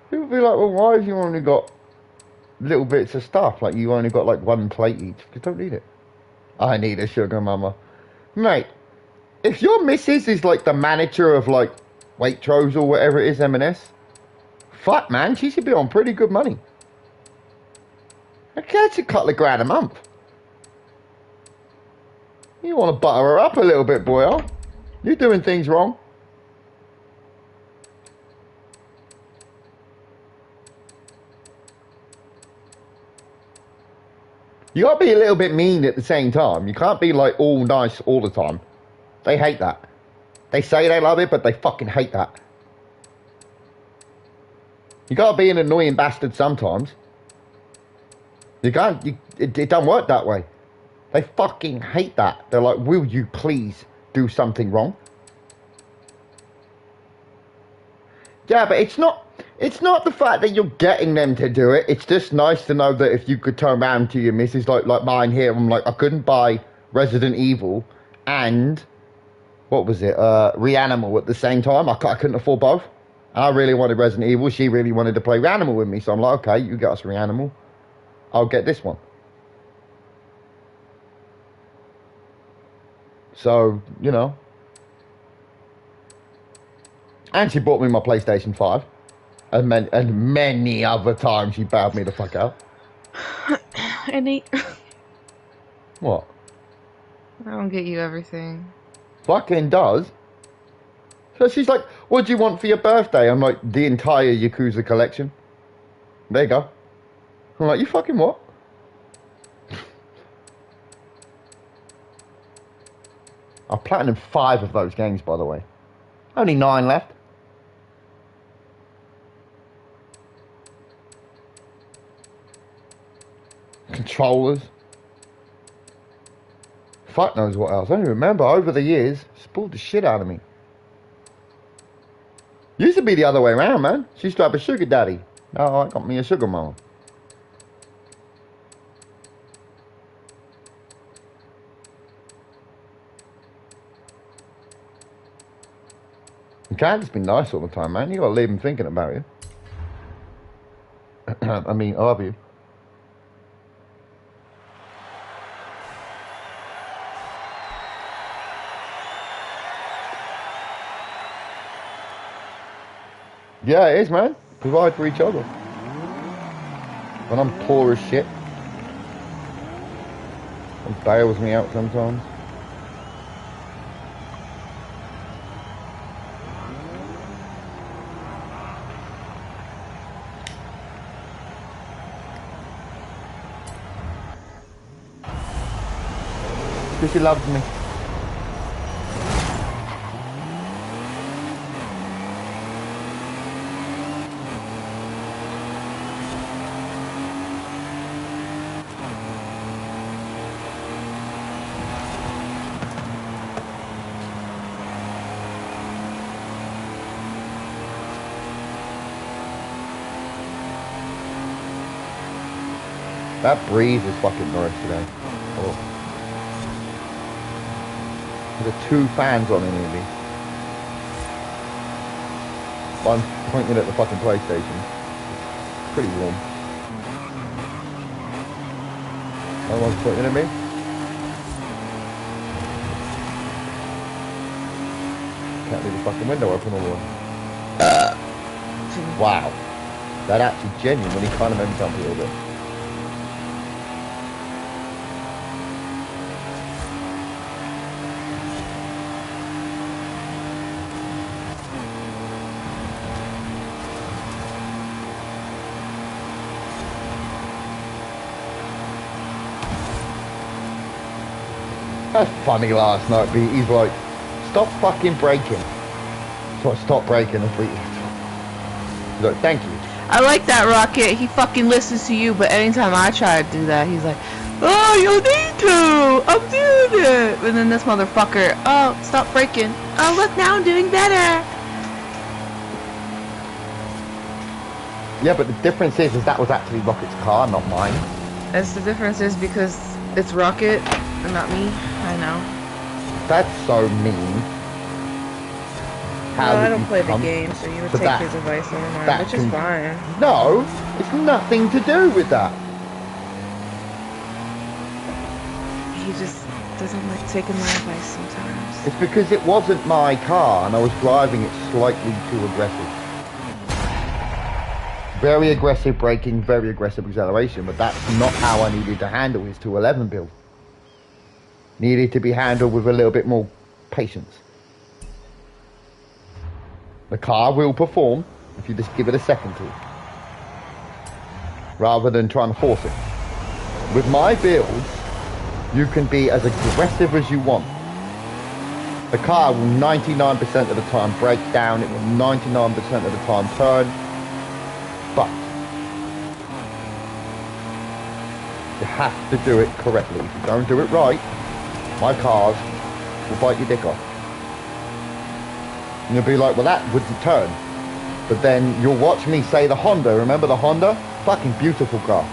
People be like, well, why have you only got little bits of stuff? Like, you only got like 1 plate each. You don't need it. I need a sugar mama. Mate, if your missus is like the manager of like Waitrose or whatever it is, M&S, fuck, man, she should be on pretty good money. That's a couple of grand a month. You want to butter her up a little bit, boy, huh? You're doing things wrong. You gotta be a little bit mean at the same time. You can't be like all nice all the time. They hate that. They say they love it, but they fucking hate that. You gotta be an annoying bastard sometimes. You can't, it don't work that way. They fucking hate that. They're like, will you please do something wrong? Yeah, but it's not the fact that you're getting them to do it. It's just nice to know that if you could turn around to your missus like mine here, I'm like, I couldn't buy Resident Evil and what was it, Reanimal at the same time. I couldn't afford both. And I really wanted Resident Evil. She really wanted to play Reanimal with me. So I'm like, okay, you get us Reanimal. I'll get this one. So, you know. And she bought me my PlayStation 5. And many other times she bowed me the fuck out. Andy. What? I don't get you everything. Fucking does. So she's like, what do you want for your birthday? I'm like, the entire Yakuza collection. There you go. I'm like, you fucking what? I've platinum 5 of those games, by the way. Only 9 left. Controllers. Fuck knows what else. I don't even remember. Over the years, spoiled the shit out of me. Used to be the other way around, man. She used to have a sugar daddy. No, I got me a sugar mama. You can't just be nice all the time, man. You gotta leave them thinking about you. I mean, I love you. Yeah, it is, man. Provide for each other. When I'm poor as shit. It bails me out sometimes. Because she loves me. That breeze is fucking nice today. Oh. There's 2 fans on in here. One's pointing at the fucking PlayStation. It's pretty warm. Another one's pointing at me. Can't leave the fucking window open all the way. Wow. That actually genuinely kind of made me jump a little bit. That's funny last night, B. He's like, stop fucking braking. So I stopped braking and he's like, thank you. I like that, Rocket. He fucking listens to you, but anytime I try to do that, he's like, oh, you need to. I'm doing it. And then this motherfucker, oh, stop braking. Oh, look, now I'm doing better. Yeah, but the difference is that was actually Rocket's car, not mine. That's the difference is because it's Rocket and not me. I know. That's so mean. How I don't play the game, so you would take his advice over mine, which is fine. No, it's nothing to do with that. He just doesn't like taking my advice sometimes. It's because it wasn't my car and I was driving it slightly too aggressive. Very aggressive braking, very aggressive acceleration, but that's not how I needed to handle his 211 build. Needed to be handled with a little bit more patience. The car will perform if you just give it a second to, rather than trying to force it. With my builds, you can be as aggressive as you want. The car will 99% of the time break down, it will 99% of the time turn, but you have to do it correctly. If you don't do it right, my cars will bite your dick off. And you'll be like, well, that wouldn't turn. But then you'll watch me say the Honda. Remember the Honda? Fucking beautiful car.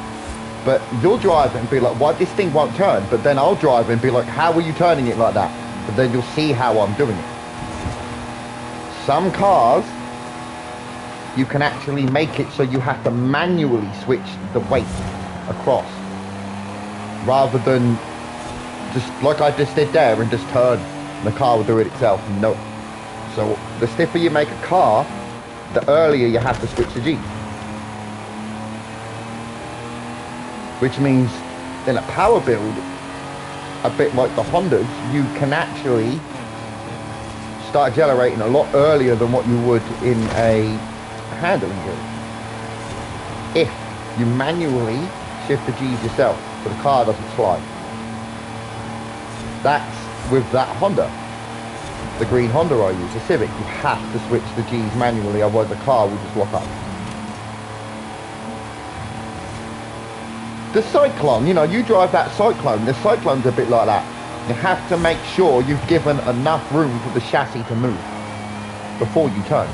But you'll drive it and be like, why this thing won't turn? But then I'll drive it and be like, how are you turning it like that? But then you'll see how I'm doing it. Some cars, you can actually make it so you have to manually switch the weight across. Rather than just like I just did there and just turn. And the car will do it itself. No. So the stiffer you make a car, the earlier you have to switch the G. Which means in a power build, a bit like the Hondas, you can actually start accelerating a lot earlier than what you would in a handling build. If you manually shift the G's yourself so the car doesn't slide. That's with that Honda. The green Honda I use, the Civic, you have to switch the G's manually, otherwise the car will just lock up. The Cyclone, you know, you drive that Cyclone, the Cyclone's a bit like that. You have to make sure you've given enough room for the chassis to move before you turn.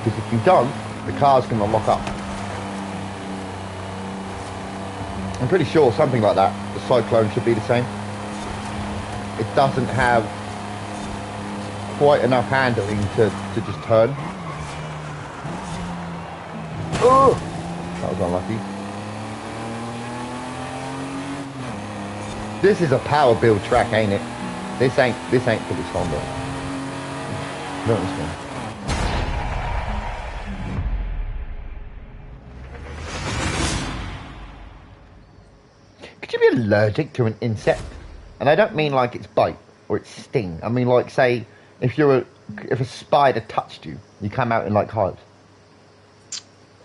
Because if you don't, the car's going to lock up. I'm pretty sure something like that, the Cyclone should be the same. It doesn't have quite enough handling to just turn. Oh, that was unlucky. This is a power build track, ain't it? This ain't for this Honda. Not this one. Could you be allergic to an insect? And I don't mean like its bite or its sting. I mean like, say, if a spider touched you, you come out in like hives.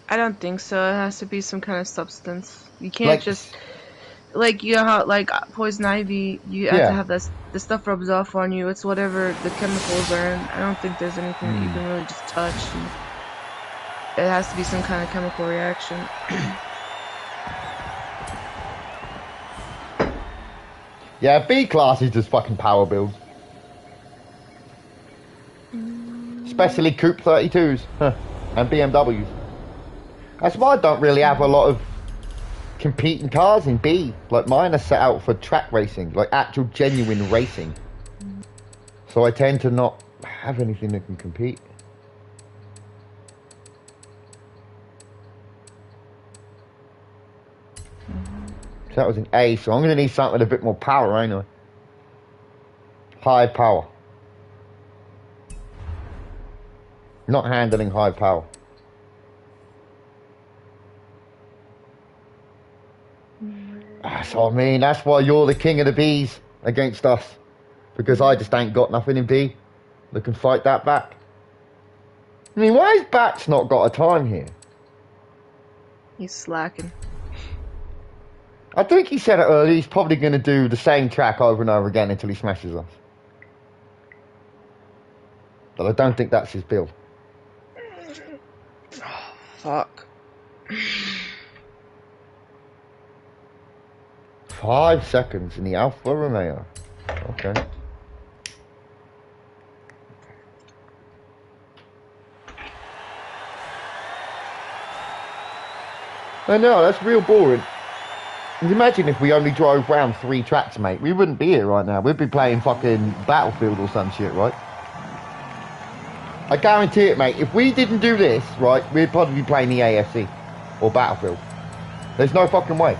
I don't think so. It has to be some kind of substance. You can't Like, just, like, you know how, like, poison ivy, you have to have the stuff rubs off on you. It's whatever the chemicals are in. I don't think there's anything that you can really just touch. It has to be some kind of chemical reaction. Yeah, B class is just fucking power builds. Especially Coupe 32s and BMWs. That's why I don't really have a lot of competing cars in B. Like mine are set out for track racing, like actual genuine racing. So I tend to not have anything that can compete. So that was an A, so I'm going to need something with a bit more power, ain't I? High power. Not handling high power. So I mean, that's why you're the king of the Bs against us. Because I just ain't got nothing in B that can fight that back. I mean, why has Bats not got a time here? He's slacking. I think he said it earlier, he's probably going to do the same track over and over again until he smashes us. But I don't think that's his build. Oh, fuck. 5 seconds in the Alfa Romeo. Okay. I know, that's real boring. Imagine if we only drove round 3 tracks, mate. We wouldn't be here right now. We'd be playing fucking Battlefield or some shit, right? I guarantee it, mate. If we didn't do this, right, we'd probably be playing the AFC or Battlefield. There's no fucking way.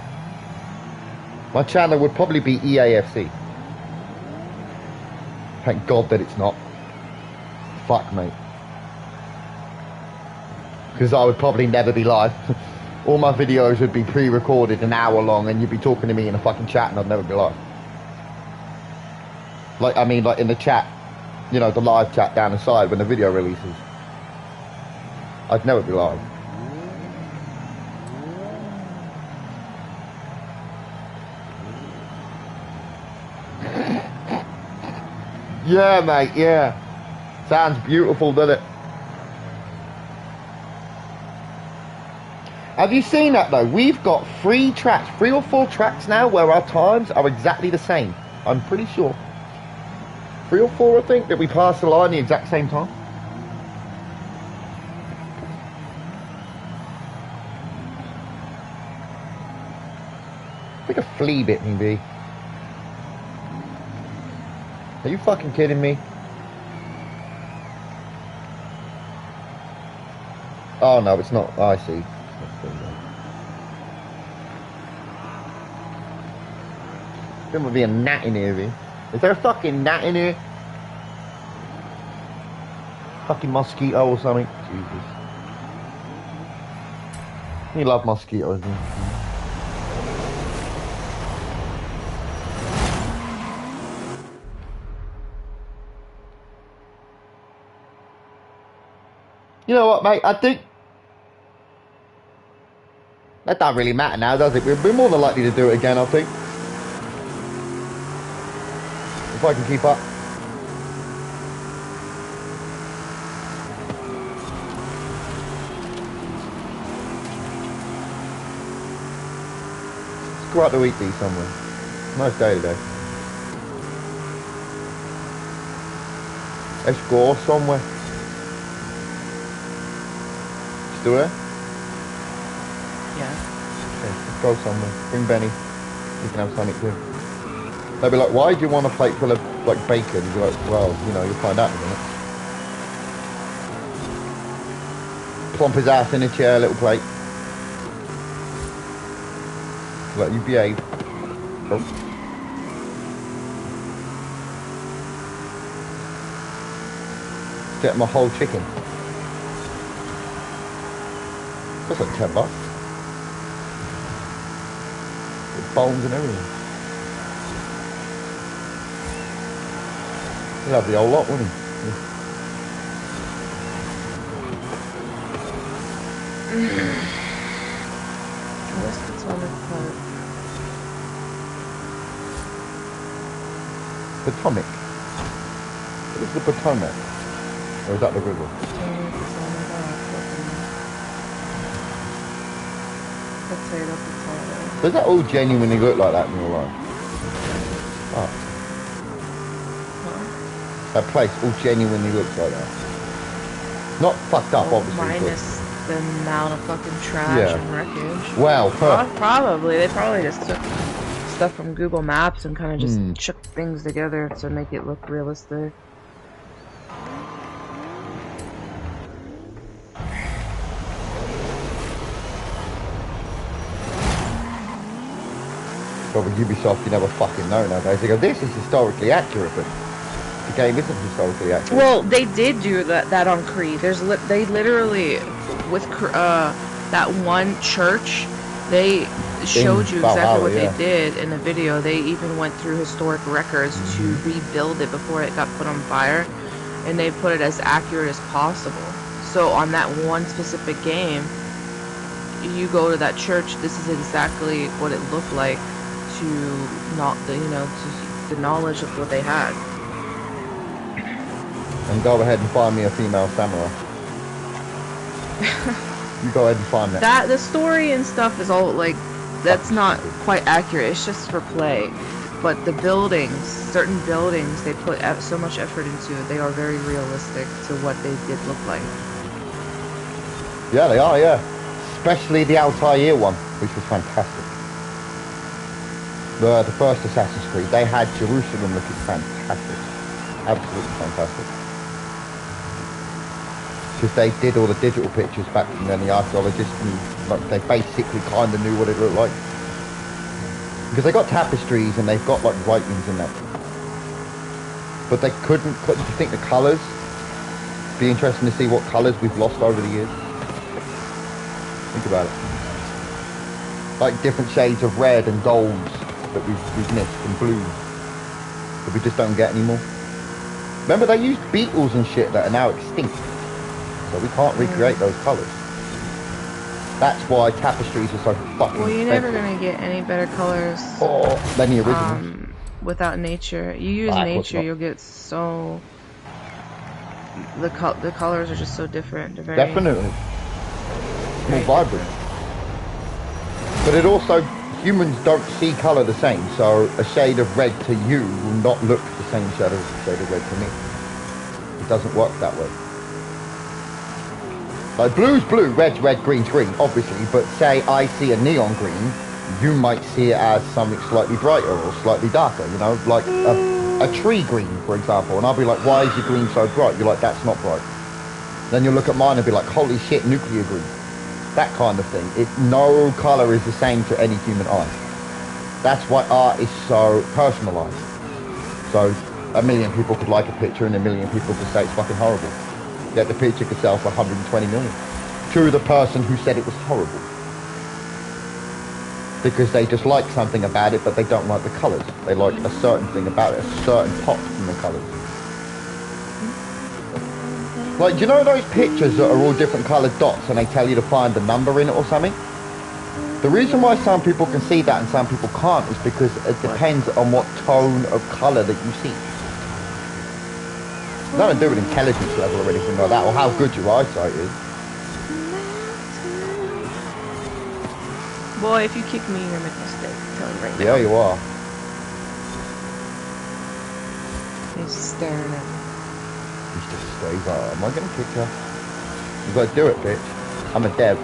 My channel would probably be EAFC. Thank God that it's not. Fuck, mate. Because I would probably never be live. All my videos would be pre-recorded an hour long and you'd be talking to me in a fucking chat and I'd never be live. Like, I mean, like in the chat, you know, the live chat down the side when the video releases. I'd never be live. Yeah, mate, yeah. Sounds beautiful, doesn't it? Have you seen that though? We've got 3 tracks, 3 or 4 tracks now where our times are exactly the same. I'm pretty sure. 3 or 4, I think, that we passed the line the exact same time. It's like a flea bit me, B. Are you fucking kidding me? Oh no, it's not. Oh, I see. There must be a gnat in here, B. Is there a fucking gnat in here? Fucking mosquito or something? Jesus. You love mosquitoes, man. You know what, mate? I think that don't really matter now, does it? We're more than likely to do it again, I think. If I can keep up. Let's go out to eat these somewhere. Nice day today. Let's go somewhere. Still there? Yeah. Okay, let's go somewhere. Bring Benny. We can have something too. They'll be like, why do you want a plate full of like bacon? You're like, well, you know, you'll find out in a minute. Plump his ass in a chair, little plate. Let you behave. Oh. Get my whole chicken. That's like $10. With bones and everything. He'll have the whole lot, wouldn't he? What's the toilet part? Potomac. What is the Potomac? Or is that the river? Potato. Does that all genuinely look like that in your life? Oh. That place all genuinely looks like that. Not fucked up, obviously. Minus the amount of fucking trash and wreckage. Well, probably. They probably just took stuff from Google Maps and kind of just shook things together to make it look realistic. But with Ubisoft, you never fucking know nowadays. They go, this is historically accurate, but the game isn't historically accurate. Well, they did do that on Creed. They literally, with that one church, they showed you exactly what they did in the video. They even went through historic records to rebuild it before it got put on fire, and they put it as accurate as possible. So on that one specific game, you go to that church, this is exactly what it looked like to the knowledge of what they had. And go ahead and find me a female samurai. You go ahead and find that. The story and stuff is all like, that's not quite accurate. It's just for play. But the buildings, certain buildings, they put so much effort into it. They are very realistic to what they did look like. Yeah, they are, yeah. Especially the Altair one, which was fantastic. The first Assassin's Creed, they had Jerusalem looking fantastic. Absolutely fantastic. Because they did all the digital pictures back then, the archaeologists, and like, they basically kind of knew what it looked like. Because they got tapestries and they've got like writings and that. But they couldn't put, do you think the colours? Be interesting to see what colours we've lost over the years. Think about it. Like different shades of red and golds that we've missed, and blues that we just don't get anymore. Remember, they used beetles and shit that are now extinct, so we can't recreate those colours. That's why tapestries are so fucking Well, you're never gonna get any better colours than the originals. without nature. You use nature, you'll get so the colors are just so different. They're very definitely more vibrant. But it also, humans don't see colour the same, so a shade of red to you will not look the same shade of red to me. It doesn't work that way. Like blue's blue, red's red, green's green, obviously, but say I see a neon green, you might see it as something slightly brighter or slightly darker, you know, like a tree green, for example, and I'll be like, why is your green so bright? You're like, that's not bright. Then you'll look at mine and be like, holy shit, nuclear green. That kind of thing. No colour is the same to any human eye. That's why art is so personalised. So a million people could like a picture and a million people could say it's fucking horrible. Yet the picture could sell for 120 million. To the person who said it was horrible. Because they just like something about it, but they don't like the colours. They like a certain thing about it, a certain pop from the colours. Like, do you know those pictures that are all different coloured dots and they tell you to find the number in it or something? The reason why some people can see that and some people can't is because it depends on what tone of colour that you see. Nothing to do with intelligence level or anything like that, or how good your eyesight is. Boy, if you kick me, you're gonna make a mistake. I'm telling you right now. Yeah, you are. He's staring at me. He's just stays like, am I gonna kick her? You gotta do it, bitch. I'm a dev.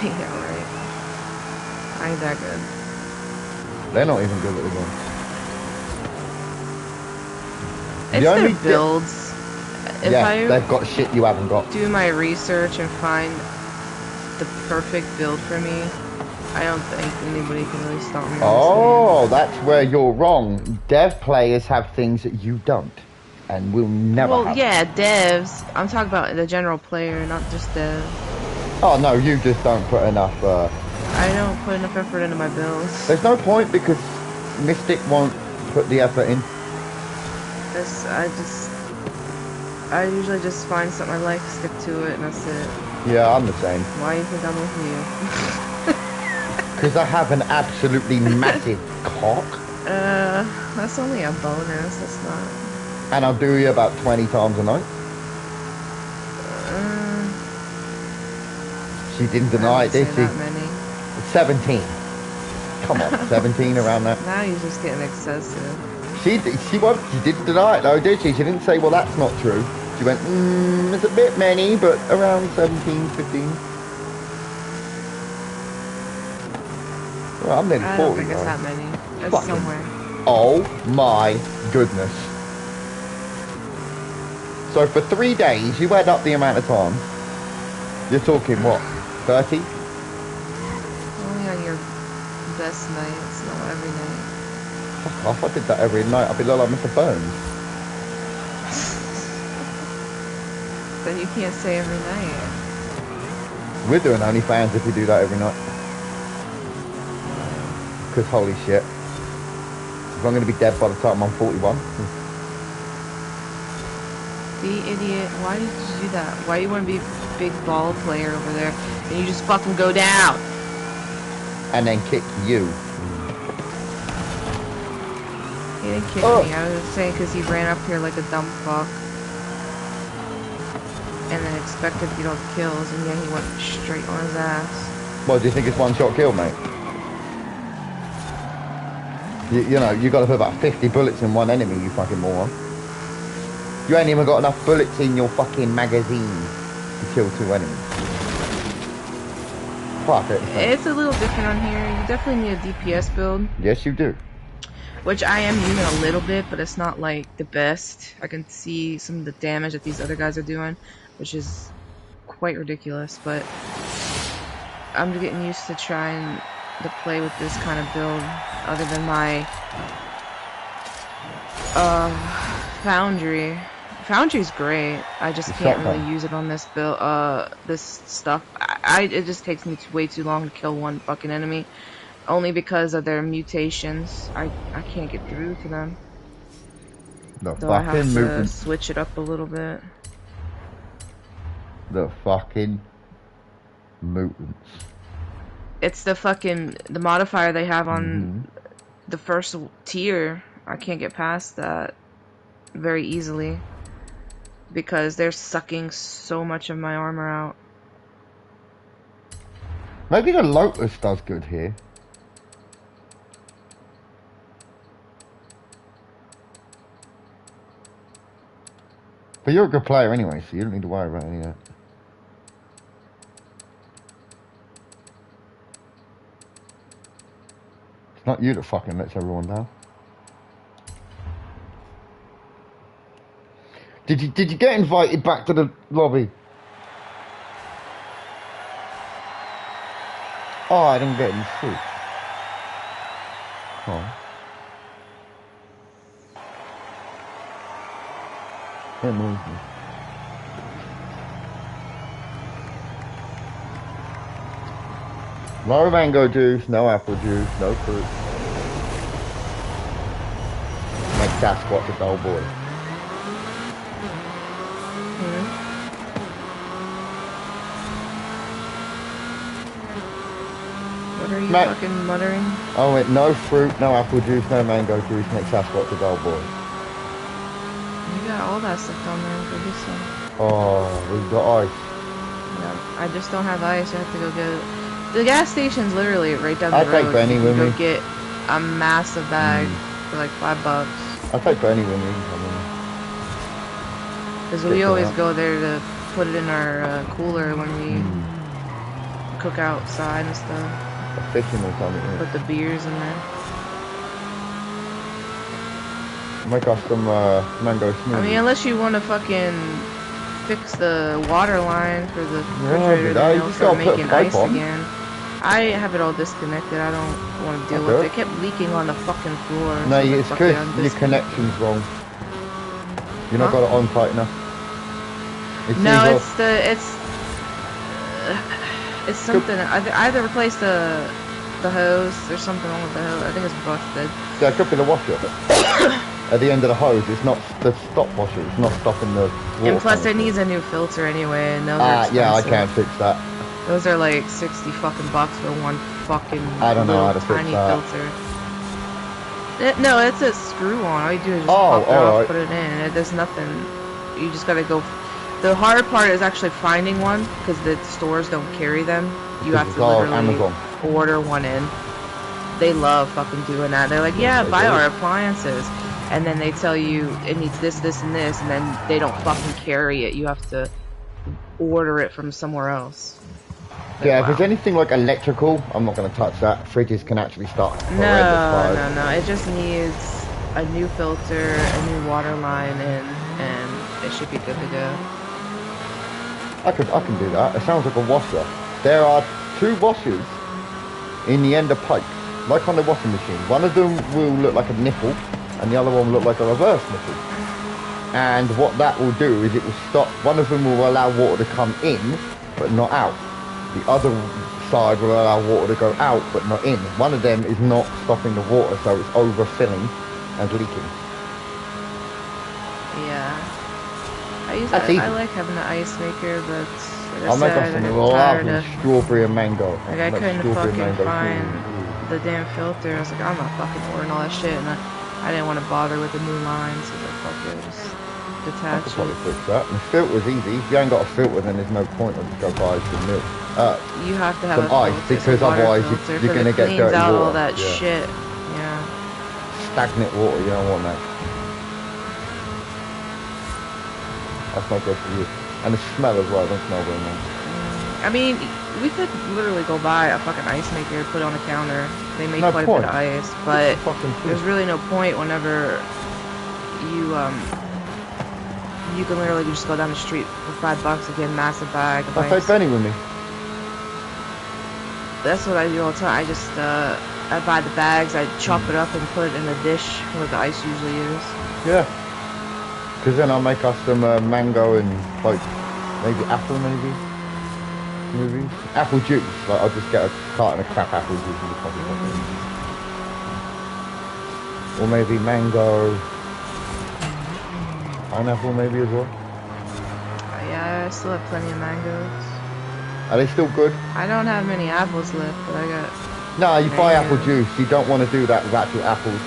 Yeah, right. I ain't that good. They're not even good at the game. It's their builds. If Yeah, they've got shit you haven't got. Do my research and find the perfect build for me, I don't think anybody can really stop me. Oh, that's where you're wrong. Dev players have things that you don't, and will never have. Well, yeah, devs. I'm talking about the general player, not just dev. Oh no, you just don't put enough. I don't put enough effort into my builds. There's no point because Mystic won't put the effort in. I usually just find something I like, stick to it, and that's it. Yeah, I'm the same. Why do you think I'm with you? Because I have an absolutely massive cock. That's only a bonus, that's not... And I'll do you about 20 times a night. She didn't deny it, did she? That many. 17. Come on, 17 around that. Now you're just getting excessive. She didn't deny it though, did she? She didn't say, well, that's not true. She went, it's a bit many, but around 17, 15. Well, I'm nearly 40. I don't think it's that many. It's Fucking somewhere. Oh my goodness. So for 3 days, you add up the amount of time. You're talking what, 30? Only on your best nights, not every night. Fuck off, I did that every night. I'd be like Mr. Burns. Then you can't say every night. We're doing OnlyFans if we do that every night. Because holy shit. If I'm going to be dead by the time I'm 41. The idiot. Why did you do that? Why you want to be a big ball player over there and you just fucking go down? And then kick you. He didn't kick me. I was saying because he ran up here like a dumb fuck. And then expected to get all the kills, and yet he went straight on his ass. Well, do you think it's one-shot kill, mate? You know, you got to put about 50 bullets in one enemy, you fucking moron. You ain't even got enough bullets in your fucking magazine to kill 2 enemies. Fuck it. It's a little different on here. You definitely need a DPS build. Yes, you do. Which I am using a little bit, but it's not like the best. I can see some of the damage that these other guys are doing, which is quite ridiculous, but I'm getting used to trying to play with this kind of build other than my Foundry. Foundry's great. I just can't really use it on this build, this stuff. It just takes me way too long to kill one fucking enemy. Only because of their mutations. I can't get through to them. So I have to switch it up a little bit. The fucking mutants. It's the modifier they have on the first tier. I can't get past that very easily. Because they're sucking so much of my armor out. Maybe the Lotus does good here. But you're a good player anyway, so you don't need to worry about any of that. not you that fucking lets everyone down. Did you get invited back to the lobby? Oh, I didn't get any fruit. Oh. It annoys me. No mango juice, no apple juice, no fruit. Make Sasquatch a dull boy. What are you fucking muttering? I went no fruit, no apple juice, no mango juice, make Sasquatch a dull boy. You got all that stuff down there. Go get some. Oh, we've got ice. Yeah, I just don't have ice. I have to go get it. The gas station's literally right down the road. I'll take Benny with me. Go get a massive bag for like $5. I'll take Benny with me. Because we always go there to put it in our cooler when we cook outside and stuff. Fishing or something. Put the beers in there. Make us some mango smoothie. I mean, unless you want to fucking fix the water line for the refrigerator, then they'll start making ice again. I have it all disconnected. I don't want to deal with it. It kept leaking on the fucking floor. No, it's because your connection's wrong. You're not got it on tight enough. No, it's something. I either replace the hose. There's something wrong with the hose. I think it's busted. Yeah, it could be the washer. At the end of the hose, it's not the stop washer. It's not stopping the water. And plus, it needs a new filter anyway, and those are expensive. Yeah, I can't fix that. Those are like 60 fucking bucks for one fucking I don't know how to fix tiny that. filter. No, it's a screw on. All you do is just pop it off, put it in, and it does nothing. You just gotta go. The hard part is actually finding one, because the stores don't carry them. You have to literally order one in. They love fucking doing that. They're like, yeah, buy our appliances. And then they tell you it needs this, this, and this, and then they don't fucking carry it. You have to order it from somewhere else. Like, yeah, if it's anything like electrical, I'm not going to touch that. Fridges can actually start. No. It just needs a new filter, a new water line, and it should be good to go. I can do that. It sounds like a washer. There are two washers in the end of pipes, like on the washing machine. One of them will look like a nipple, and the other one will look like a reverse nipple. And what that will do is it will stop. One of them will allow water to come in, but not out. The other side will allow water to go out, but not in. One of them is not stopping the water, so it's overfilling and leaking. Yeah. I like having an ice maker, but I'll make us some lovely strawberry and mango. Like, I couldn't fucking find the damn filter. I was like, I'm not fucking ordering all that shit, and I didn't want to bother with the new line, so I was like, fuck it, just detach it. I could probably fix that. And the filter's easy. If you ain't got a filter, then there's no point. I'll just go buy some milk. You have to have some ice, because otherwise you're going to get dirty water. Out all that shit. Yeah. Stagnant water, you don't want that. That's not good for you. And the smell as well, don't smell very nice. I mean, we could literally go buy a fucking ice maker, put it on the counter. They make quite a bit of ice, but there's really no point whenever you can literally just go down the street for $5 and get a massive bag of ice. I'll take Benny with me. That's what I do all the time. I just, I buy the bags, I chop it up and put it in a dish where the ice usually is. Yeah. Because then I'll make us some mango and, like, maybe apple, maybe? Apple juice. Like, I'll just get a carton of crap apple juice and just or maybe mango, pineapple maybe as well. Yeah, I still have plenty of mangoes. Are they still good? I don't have many apples left, but I got... No, you buy apple juice. You don't want to do that with actual apples.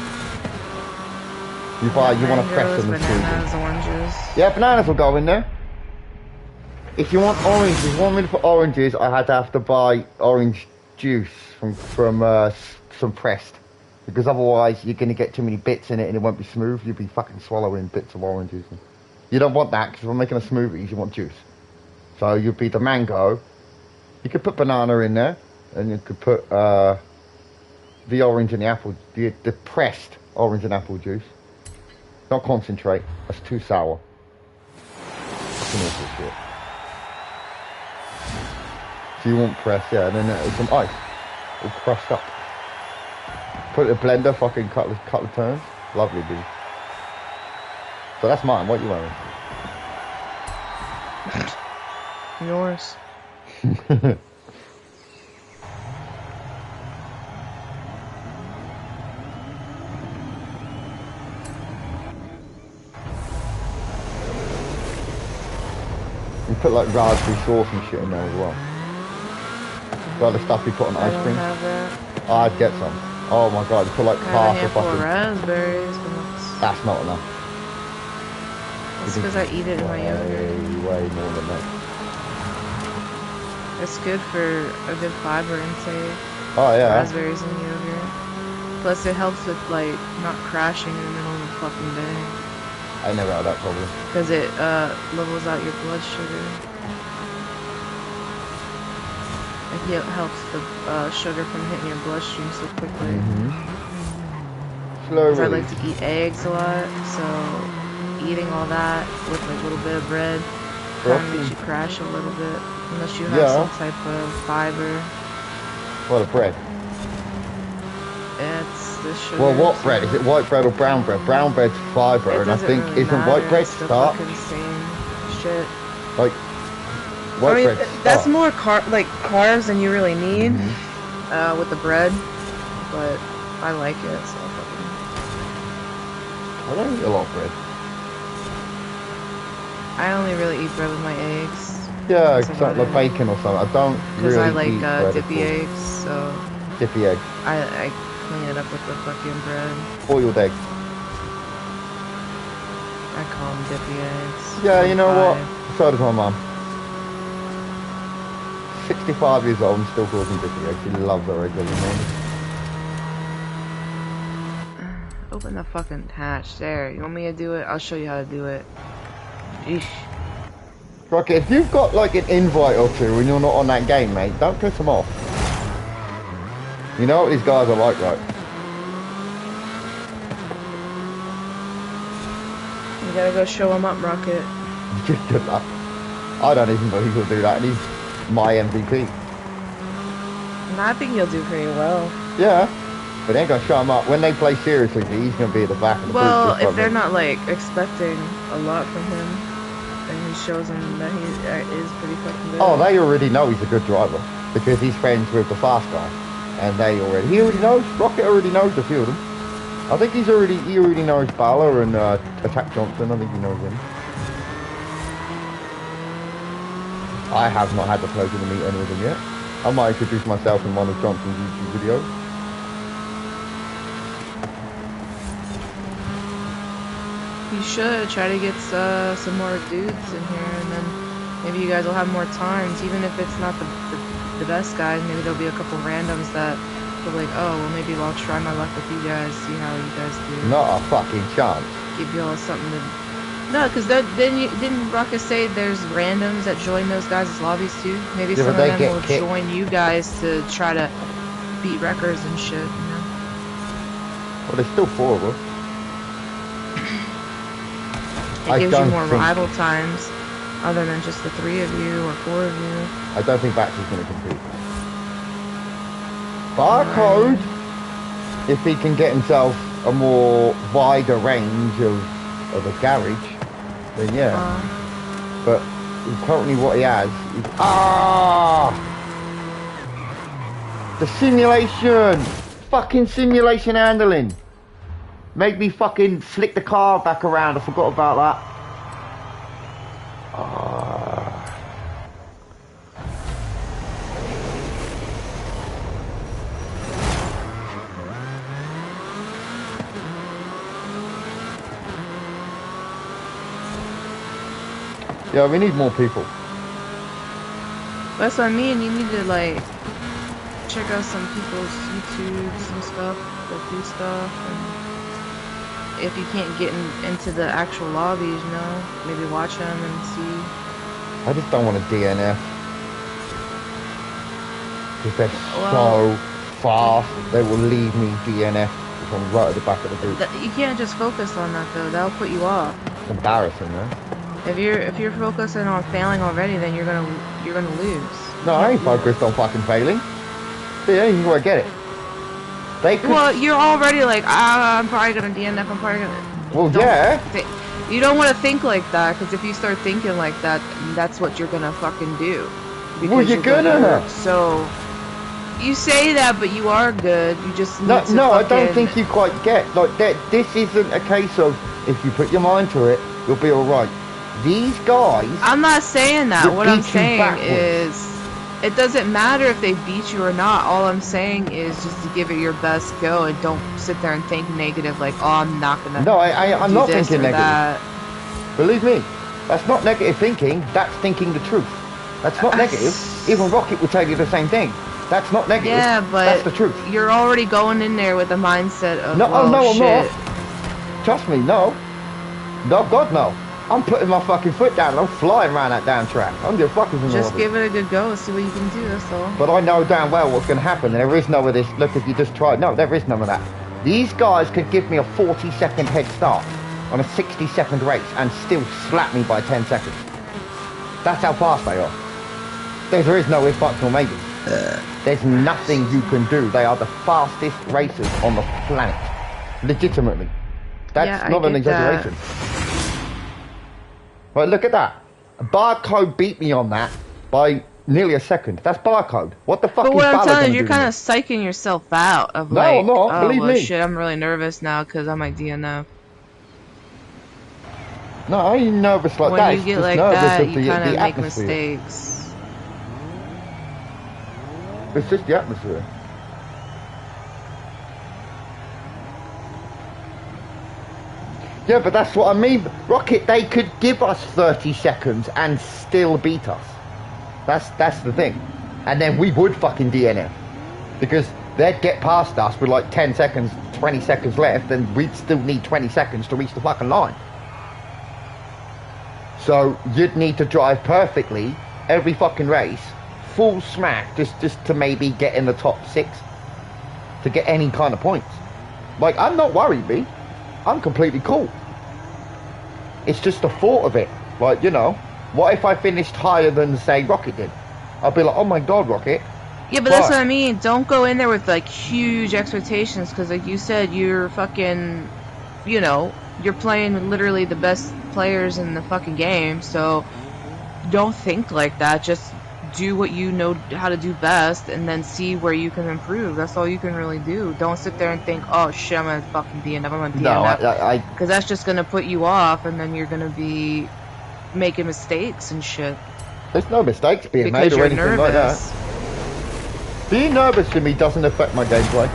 You want to press them and bananas, oranges. Yeah, bananas will go in there. If you want oranges, if you want me to put oranges, I have to buy orange juice from some pressed. Because otherwise you're going to get too many bits in it and it won't be smooth. You'll be fucking swallowing bits of oranges. You don't want that, because if I'm making a smoothie, you want juice. So you'll be the mango. You could put banana in there, and you could put the orange and the apple, the pressed orange and apple juice. Not concentrate. That's too sour. That's an awful shit. So you want press, yeah, and then some ice. All crushed up. Put it in a blender, fucking cut the turns. Lovely, dude. So that's mine. What are you wearing? Yours. You put like raspberry sauce and shit in there as well. Like the stuff you put on I ice don't cream. have that. Oh, I'd get some. Oh my god, you put like I have a half a handful of fucking... raspberries, but That's not enough. that's because I eat it in my yogurt. Way more than that. It's good for a good fiber intake. Oh yeah. Raspberries in yogurt. Plus it helps with like not crashing in the middle of the fucking day. I never had that problem. Because it levels out your blood sugar. It helps the sugar from hitting your bloodstream so quickly. Slow Because I release. like to eat eggs a lot, so eating all that with like a little bit of bread kind of makes you crash a little bit. Unless you have some type of fiber. What, a bread? It's the sugar. Well, what bread? Is it white bread or brown bread? Brown bread's fiber, It and I doesn't think really isn't matter. white bread It's the starch? fucking same shit. Like white bread. That's starch. more carbs than you really need with the bread, but I like it. So I don't eat a lot of bread. I only really eat bread with my eggs. Yeah, something like bacon or something. I don't Because really I like eat bread dippy at all. eggs, so Dippy egg. I clean it up with the fucking bread. Boiled egg. I call them dippy eggs. Yeah, you know what? 25. So does my mum. 65 years old and still calls them dippy eggs. She loves her eggs every morning. Open the fucking hatch. There. You want me to do it? I'll show you how to do it. Eesh. Rocky, if you've got like an invite or two and you're not on that game, mate, don't piss them off. You know what these guys are like, right? You gotta go show him up, Rocket. Good luck. I don't even know he'll do that, and he's my MVP. And I think he'll do pretty well. Yeah, but they ain't gonna show him up. When they play seriously, he's gonna be at the back of the Well, booth. if they're not like expecting a lot from him, and he shows them that he is pretty fucking good. Oh, they already know he's a good driver because he's friends with the fast guy, and he already knows. Rocket already knows a few of them. I think he already knows Bala and Attack Johnson. I think he knows him. I have not had the pleasure to meet any of them yet. I might introduce myself in one of Johnson's YouTube videos. You should try to get some more dudes in here, and then maybe you guys will have more times. Even if it's not the best guys, maybe there'll be a couple randoms that will be like, oh, well, maybe I'll try my luck with you guys, see how you guys do. Not a fucking chance. Give y'all something to... No, because didn't Ruckus say there's randoms that join those guys' lobbies too? Maybe Yeah, some of but they them get will kicked. join you guys to try to beat records and shit, you know? Well, there's still 4 of us. It gives you more rival times, other than just the 3 of you or 4 of you. I don't think Bax is going to compete. Barcode, if he can get himself a more wider range of a garage, then yeah. But currently what he has is... The simulation! Fucking simulation handling! Made me fucking flick the car back around. I forgot about that. Yeah, we need more people. That's what I mean. You need to like check out some people's YouTube, some stuff that do stuff, and if you can't get into the actual lobbies, you know, maybe watch them and see. I just don't want to DNF. Because they're so fast they will leave me DNF if I'm right at the back of the group. You can't just focus on that though. That'll put you off. It's embarrassing, man. If you're focusing on failing already, then you're gonna lose. No, I ain't focused on fucking failing. See, I ain't even gonna get it. They could... Well, you're already like, I'm probably gonna DNF. I'm probably gonna. Well, yeah. You don't want to think like that, because if you start thinking like that, that's what you're gonna fucking do. Well, you're gonna. So, you say that, but you are good. You just need to no, fucking... I don't think you quite get like that. This isn't a case of if you put your mind to it, you'll be all right. These guys. I'm not saying that. What I'm saying backwards. is, it doesn't matter if they beat you or not. All I'm saying is just to give it your best go and don't sit there and think negative like, oh, I'm not gonna. No, I'm not thinking negative. That. Believe me, that's not negative thinking. That's thinking the truth. That's not negative. Even Rocket would tell you the same thing. That's not negative. Yeah, but that's the truth. You're already going in there with a mindset of, no, well, no, I'm shit. not. Trust me, no. No, God, no. I'm putting my fucking foot down and I'm flying around that damn track. I don't give a fuck if Just give it a good go and see what you can do, that's all. But I know damn well what's going to happen. There is none of this, look, if you just try. No, there is none of that. These guys could give me a 40-second head start on a 60-second race and still slap me by 10 seconds. That's how fast they are. There is no if, buts, or maybe. There's nothing you can do. They are the fastest racers on the planet. Legitimately. That's not an exaggeration. Right, look at that. Barcode beat me on that by nearly a second. That's Barcode. What the fuck but is what I'm telling you, you're kind of psyching yourself out of no, like, I'm not. oh, Believe well, me. shit, I'm really nervous now because I might DNF. No, I ain't nervous like when that. When you get like that, you kind of make atmosphere. mistakes. It's just the atmosphere. Yeah, but that's what I mean. Rocket, they could give us 30 seconds and still beat us. That's the thing. And then we would fucking DNF. Because they'd get past us with like 10 seconds, 20 seconds left, and we'd still need 20 seconds to reach the fucking line. So you'd need to drive perfectly every fucking race, full smack, just to maybe get in the top 6, to get any kind of points. Like, I'm not worried, B. I'm completely cool. It's just the thought of it. Like, you know, what if I finished higher than, say, Rocket did? I'd be like, oh my god, Rocket. Yeah, but that's what I mean. Don't go in there with, like, huge expectations, because, like you said, you're fucking, you know, you're playing with literally the best players in the fucking game, so don't think like that. Just do what you know how to do best, and then see where you can improve. That's all you can really do. Don't sit there and think, oh shit, I'm gonna fucking DNF, I'm gonna DNF. Because that's just gonna put you off, and then you're gonna be making mistakes and shit. There's no mistakes being made or anything like that. Being nervous to me doesn't affect my gameplay.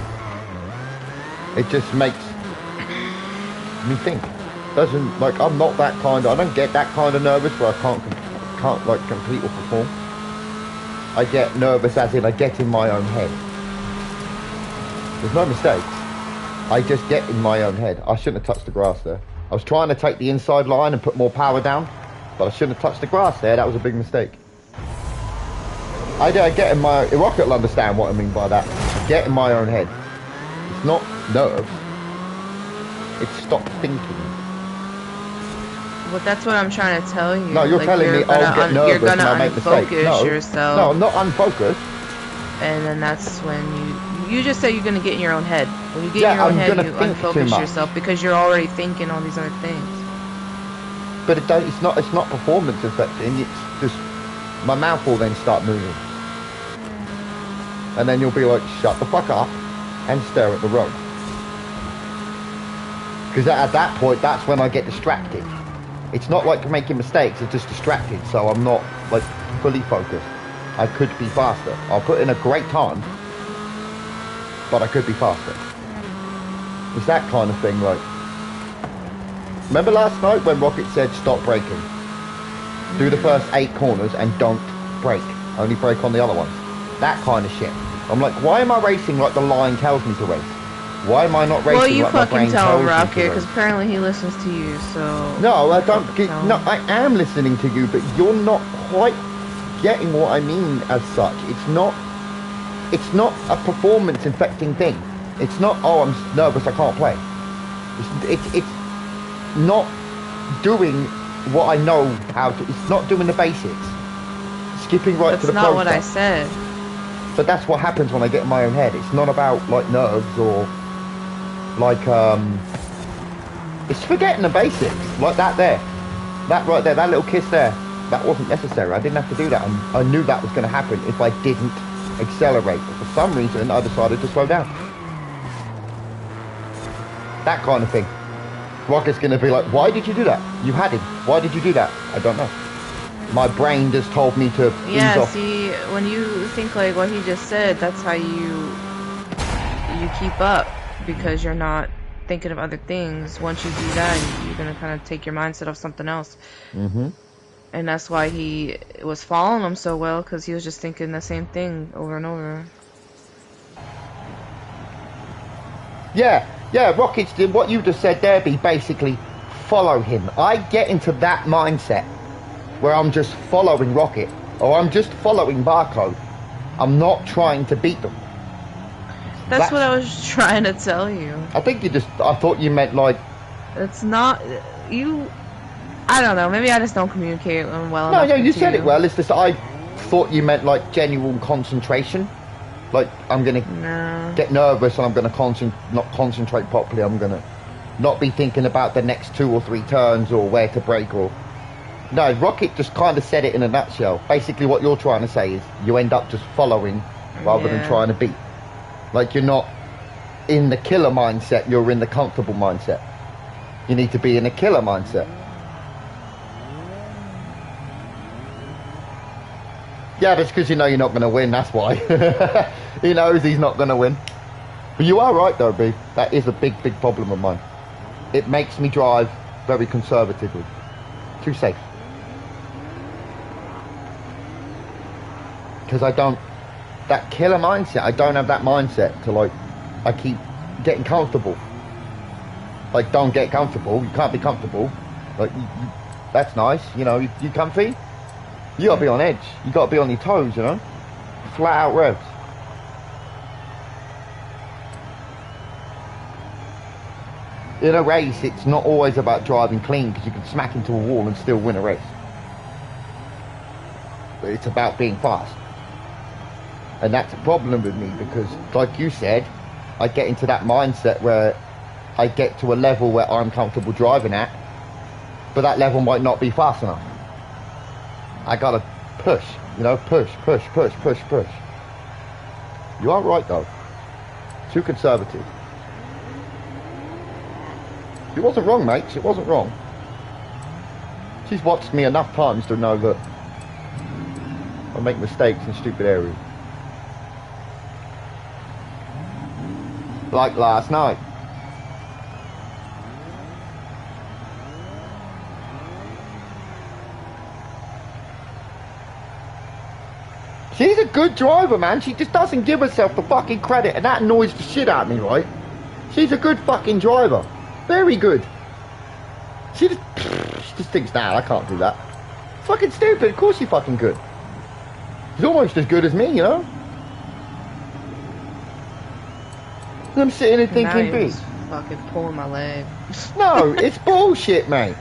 It just makes me think. Doesn't, like, I'm not that kind of, I don't get that kind of nervous where I can't like compete or perform. I get nervous as in I get in my own head. There's no mistakes. I just get in my own head. I shouldn't have touched the grass there. I was trying to take the inside line and put more power down, but I shouldn't have touched the grass there. That was a big mistake. I get in my... Rocket will understand what I mean by that. Get in my own head. It's not nerves. It's stop thinking. Well, that's what I'm trying to tell you. No, you're like, telling me I'll get nervous and I'll make mistakes. No, yourself. No, I'm not unfocused. And then that's when you just said you're going to get in your own head. When you get in your own head, you unfocus yourself because you're already thinking all these other things. But it's not performance affecting. It's just my mouth will then start moving, and then you'll be like, shut the fuck up and stare at the road. Because at that point, that's when I get distracted. It's not like making mistakes, it's just distracted, so I'm not like fully focused. I could be faster. I'll put in a great time, but I could be faster. It's that kind of thing, like... Remember last night when Rocket said stop braking? Do the first 8 corners and don't brake. Only brake on the other ones. That kind of shit. I'm like, why am I racing like the line tells me to race? Why am I not racing? Well, you like fucking tell him, Rocket, because apparently he listens to you, so... No, I don't... No, I am listening to you, but you're not quite getting what I mean as such. It's not... it's not a performance infecting thing. It's not, oh, I'm nervous, I can't play. It's not doing what I know how to. It's not doing the basics. Skipping right to the pro That's not what I stuff. said. But that's what happens when I get in my own head. It's not about like nerves or like it's forgetting the basics. Like that there. That right there, that little kiss there. That wasn't necessary. I didn't have to do that. I knew that was going to happen if I didn't accelerate. But for some reason, I decided to slow down. That kind of thing. Rocket's going to be like, why did you do that? You had him. Why did you do that? I don't know. My brain just told me to ease off. See, when you think like what he just said, that's how you keep up, because you're not thinking of other things. Once you do that, you're going to kind of take your mindset off something else. Mm-hmm. And that's why he was following him so well, because he was just thinking the same thing over and over. Yeah, Rockets did what you just said there, be basically follow him. I get into that mindset where I'm just following Rocket, or I'm just following Barcode. I'm not trying to beat them. That's what I was trying to tell you. I think I thought you meant like... It's not, I don't know, maybe I just don't communicate well enough. No, you said it well. It's just I thought you meant like genuine concentration. Like I'm gonna get nervous and I'm gonna not concentrate properly. I'm gonna not be thinking about the next 2 or 3 turns or where to brake or... No, Rocket just kind of said it in a nutshell. Basically what you're trying to say is you end up just following rather than trying to beat. Like you're not in the killer mindset, you're in the comfortable mindset. You need to be in a killer mindset. Yeah, that's because you know you're not going to win, that's why. He knows he's not going to win. But you are right though, B. That is a big, big problem of mine. It makes me drive very conservatively. Too safe. Because I don't... That killer mindset, I don't have that mindset to like... I keep getting comfortable. Like, don't get comfortable. You can't be comfortable. Like, that's nice. You know, you comfy? You gotta be on edge. You gotta be on your toes, you know? Flat out revs. In a race, it's not always about driving clean, because you can smack into a wall and still win a race. But it's about being fast. And that's a problem with me, because, like you said, I get into that mindset where I get to a level where I'm comfortable driving at, but that level might not be fast enough. I gotta push, you know, push. You are right though. Too conservative. She wasn't wrong, mate. She wasn't wrong. She's watched me enough times to know that I make mistakes in stupid areas. Like last night. She's a good driver, man. She just doesn't give herself the fucking credit, and that annoys the shit out of me, right? She's a good fucking driver. Very good. She just thinks, nah, I can't do that. Fucking stupid. Of course she's fucking good. She's almost as good as me, you know? I'm sitting here thinking, now you're just fucking pulling my leg. No, it's bullshit, mate.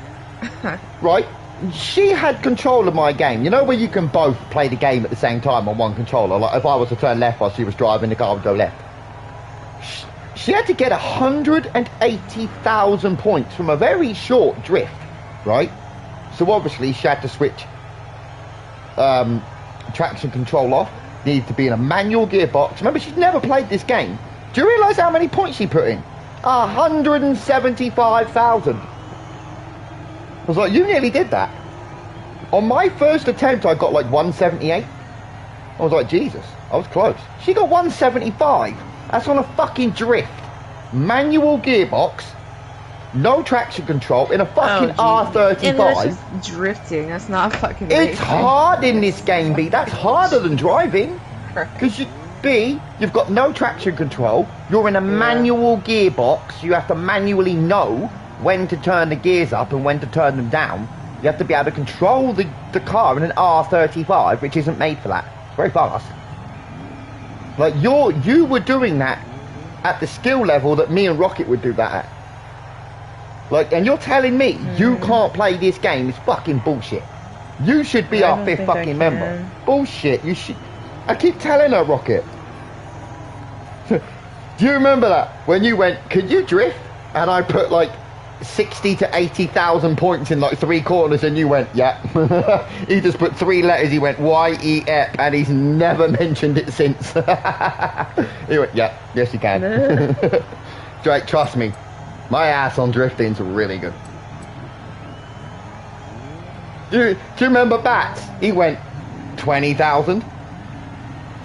Right? She had control of my game. You know where you can both play the game at the same time on one controller? Like if I was to turn left while she was driving, the car would go left. She had to get 180,000 points from a very short drift, right? So obviously she had to switch traction control off. Needed to be in a manual gearbox. Remember, she's never played this game. Do you realise how many points she put in? 175,000. I was like, you nearly did that. On my first attempt, I got like 178. I was like, Jesus, I was close. She got 175. That's on a fucking drift. Manual gearbox. No traction control in a fucking R35. And that's just drifting. That's not fucking racing. It's hard in this game, B. That's harder than driving. Because you've got no traction control. You're in a manual gearbox. You have to manually know when to turn the gears up and when to turn them down. You have to be able to control the car in an R35, which isn't made for that. It's very fast. Like, you were doing that at the skill level that me and Rocket would do that at. Like, and you're telling me you can't play this game? It's fucking bullshit. You should be our fifth fucking member. Bullshit. You should. I keep telling her, Rocket. Do you remember that when you went, could you drift? And I put like 60 to 80,000 points in like 3 corners, and you went, yeah. He just put 3 letters. He went Y-E-P, and he's never mentioned it since. He went, yeah, yes you can. Drake, trust me, my ass on drifting's really good. Do you remember Bats? He went 20,000,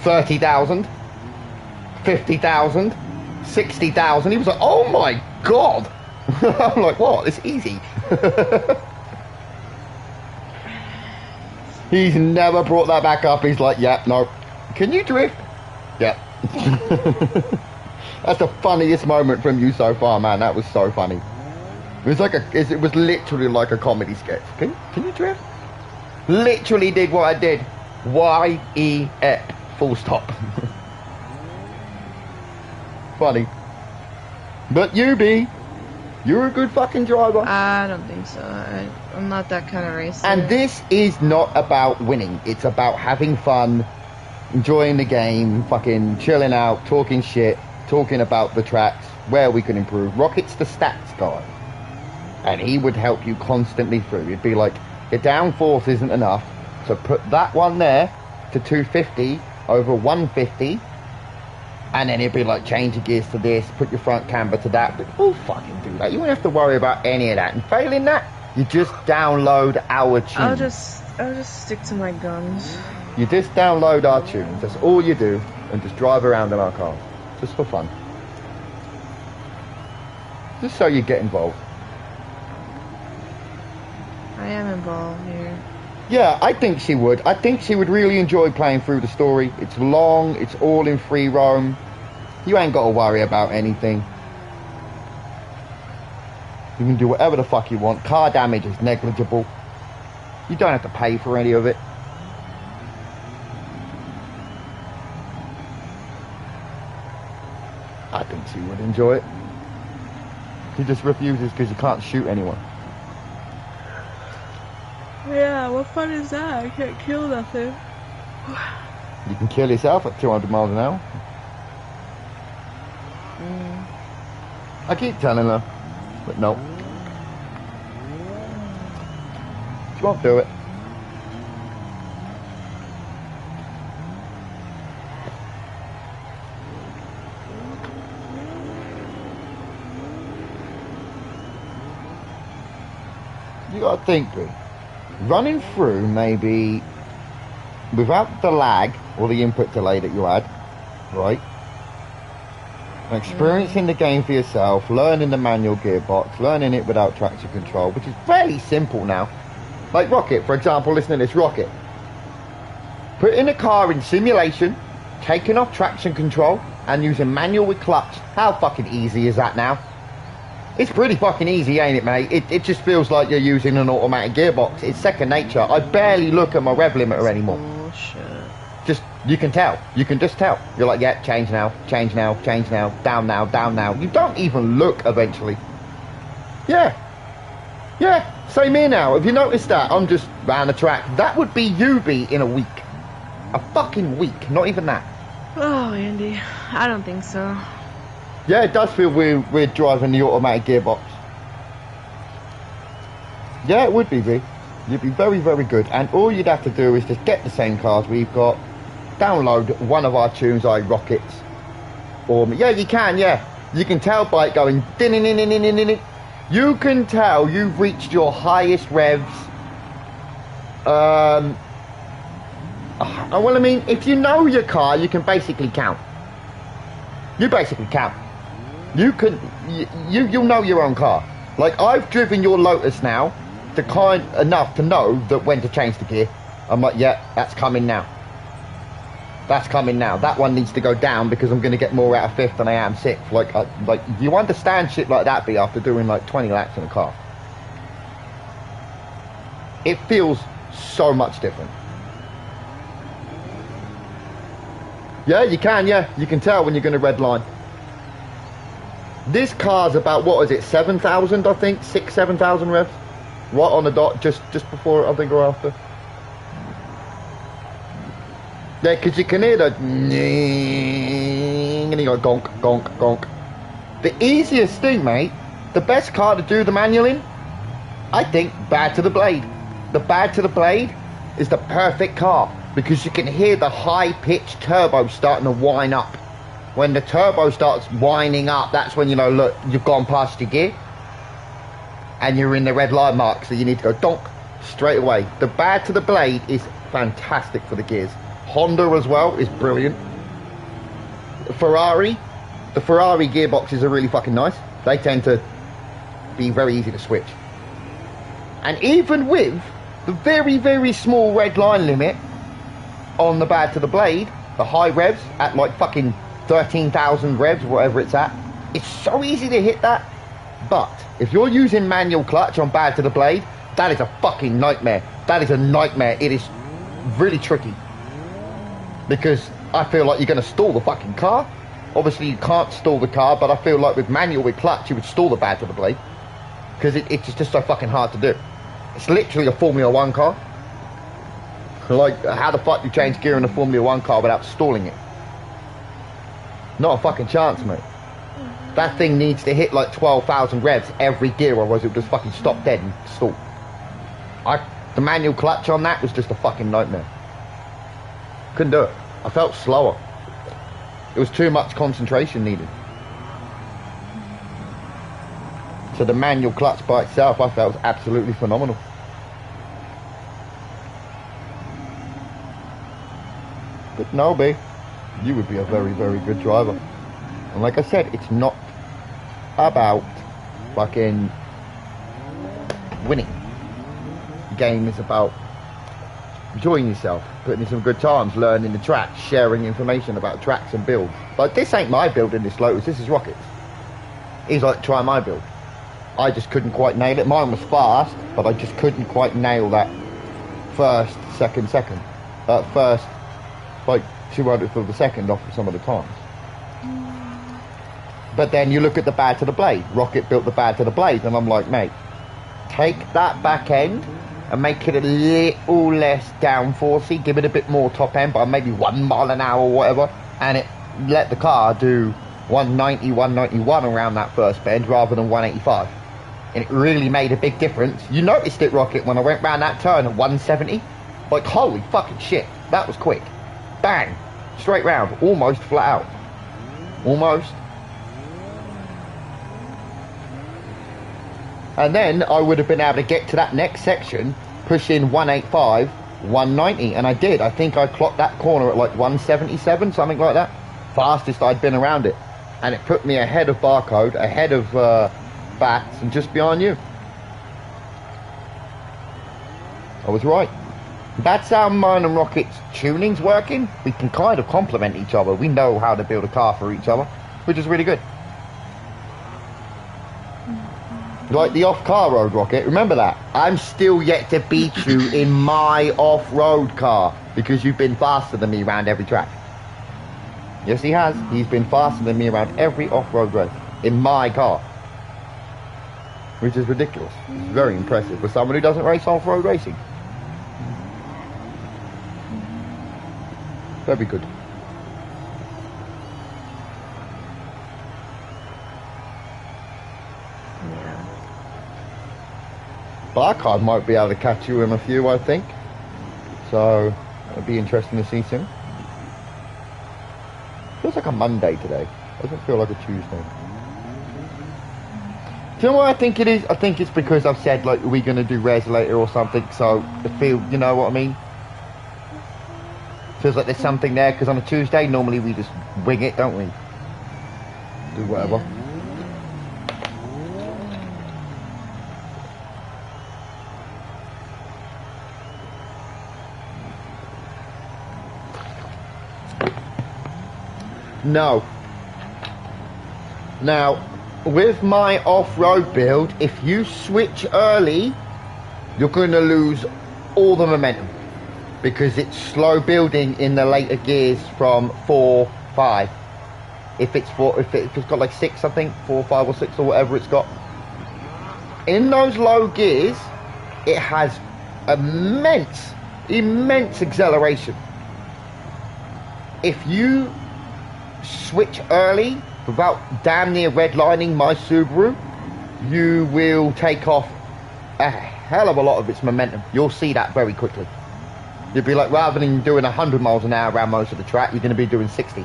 30,000, 50,000, 60,000. He was like, oh my god. I'm like, what? It's easy. He's never brought that back up. He's like, yeah, no. Can you drift? Yeah. That's the funniest moment from you so far, man. That was so funny. It was like it was literally like a comedy sketch. Can you drift? Literally did what I did. Y-E-P, full stop. Funny. But you, B, you're a good fucking driver. I don't think so. I'm not that kind of racer. And this is not about winning. It's about having fun, enjoying the game, fucking chilling out, talking shit, talking about the tracks, where we can improve. Rocket's the stats guy. And he would help you constantly through. He'd be like, your downforce isn't enough, so put that one there to 250 over 150. And then it'd be like, change your gears to this, put your front camber to that. But we'll fucking do that. You won't have to worry about any of that. And failing that, you just download our tunes. I'll just stick to my guns. You just download our tunes. That's all you do. And just drive around in our cars. Just for fun. Just so you get involved. I am involved here. Yeah, I think she would. I think she would really enjoy playing through the story. It's long, it's all in free roam. You ain't got to worry about anything. You can do whatever the fuck you want. Car damage is negligible. You don't have to pay for any of it. I think she would enjoy it. She just refuses because you can't shoot anyone. Yeah, what fun is that? I can't kill nothing. You can kill yourself at 200 miles an hour. I keep telling her, but no. She won't do it. You gotta think, B. Running through maybe without the lag or the input delay that you had, right? Experiencing the game for yourself, learning the manual gearbox, learning it without traction control, which is fairly simple now. Like Rocket, for example, listen to this, Rocket. Putting a car in simulation, taking off traction control, and using manual with clutch. How fucking easy is that now? It's pretty fucking easy, ain't it, mate? It just feels like you're using an automatic gearbox. It's second nature. I barely look at my rev limiter anymore. Bullshit. Just, you can tell. You can just tell. You're like, yeah, change now, change now, change now, down now, down now. You don't even look eventually. Yeah. Yeah, same here now. Have you noticed that? I'm just round the track. That would be you be in a week. A fucking week. Not even that. Oh, Andy. I don't think so. Yeah, it does feel weird driving the automatic gearbox. Yeah, it would be, B. You'd be very, very good. And all you'd have to do is just get the same cars we've got, download one of our tunes, like Rockets. Or, yeah, you can, yeah. You can tell by it going, din-in-in-in-in-in-in. You can tell you've reached your highest revs. Well, I mean, if you know your car, you can basically count. You basically count. You can, you'll know your own car. Like, I've driven your Lotus now, enough to know that when to change the gear. I'm like, yeah, that's coming now. That's coming now. That one needs to go down because I'm going to get more out of fifth than I am sixth. Like, you understand shit like that, B, after doing like 20 laps in a car. It feels so much different. Yeah, you can, yeah. You can tell when you're going to red line. This car's about, what is it, 7,000, I think? 7,000 revs. Right on the dot, just before, I think, or after. Yeah, because you can hear the and you go gonk, gonk, gonk. The easiest thing, mate, the best car to do the manual in, I think, bad to the blade. The bad to the blade is the perfect car because you can hear the high-pitched turbo starting to whine up. When the turbo starts whining up, that's when you know, look, you've gone past your gear and you're in the red line mark, so you need to go donk straight away. The bad to the blade is fantastic for the gears. Honda as well is brilliant. The Ferrari gearboxes are really fucking nice. They tend to be very easy to switch. And even with the very, very small red line limit on the bad to the blade, the high revs at like fucking 13,000 revs, whatever it's at, it's so easy to hit that. But if you're using manual clutch on bad to the blade, that is a fucking nightmare. That is a nightmare. It is really tricky. Because I feel like you're going to stall the fucking car. Obviously you can't stall the car, but I feel like with manual, with clutch, you would stall the bad to the blade. Because it's just so fucking hard to do. It's literally a Formula 1 car. Like, how the fuck do you change gear in a Formula 1 car without stalling it? Not a fucking chance, mate. That thing needs to hit like 12,000 revs every gear, otherwise it would just fucking stop dead and stall. The manual clutch on that was just a fucking nightmare. Couldn't do it. I felt slower. It was too much concentration needed. So the manual clutch by itself, I felt was absolutely phenomenal. But no, B, you would be a very, very good driver. And like I said, it's not about fucking winning. The game is about enjoying yourself, putting in some good times, learning the track, sharing information about tracks and builds. Like, this ain't my build in this Lotus, this is Rocket's. He's like, try my build. I just couldn't quite nail it. Mine was fast, but I just couldn't quite nail that first, second. First, like, 200th of a second off of some of the times. But then you look at the bad to the blade. Rocket built the bad to the blade, and I'm like, mate, take that back end and make it a little less downforcey, give it a bit more top end by maybe 1 mile an hour or whatever, and it let the car do 190, 191 around that first bend rather than 185. And it really made a big difference. You noticed it, Rocket, when I went round that turn at 170. Like, holy fucking shit, that was quick. Bang, straight round, almost flat out. Almost. And then I would have been able to get to that next section, push in 185, 190, and I did. I think I clocked that corner at like 177, something like that. Fastest I'd been around it. And it put me ahead of Barcode, ahead of Bats, and just behind you. I was right. That's how mine and Rocket's tuning's working. We can kind of complement each other. We know how to build a car for each other, which is really good. Like the off-car road, Rocket, remember that? I'm still yet to beat you in my off-road car because you've been faster than me around every track. Yes, he has. He's been faster than me around every off-road race in my car, which is ridiculous. It's very impressive for someone who doesn't race off-road racing. Very good. Barcard might be able to catch you in a few, I think. So it'll be interesting to see soon. Feels like a Monday today. Doesn't feel like a Tuesday. Do you know what I think it is? I think it's because I've said, like, are we going to do res later or something? So I feel, you know what I mean? Feels like there's something there, because on a Tuesday, normally we just wing it, don't we? Do whatever. Yeah. No. Now, with my off-road build, if you switch early, you're going to lose all the momentum. because it's slow building in the later gears from 4, 5. If it's got like 6, I think 4, 5 or 6 or whatever it's got. In those low gears, it has immense acceleration. If you switch early without damn near redlining my Subaru, you will take off a hell of a lot of its momentum. You'll see that very quickly. You'll be like, rather than doing 100 miles an hour around most of the track, you're going to be doing 60.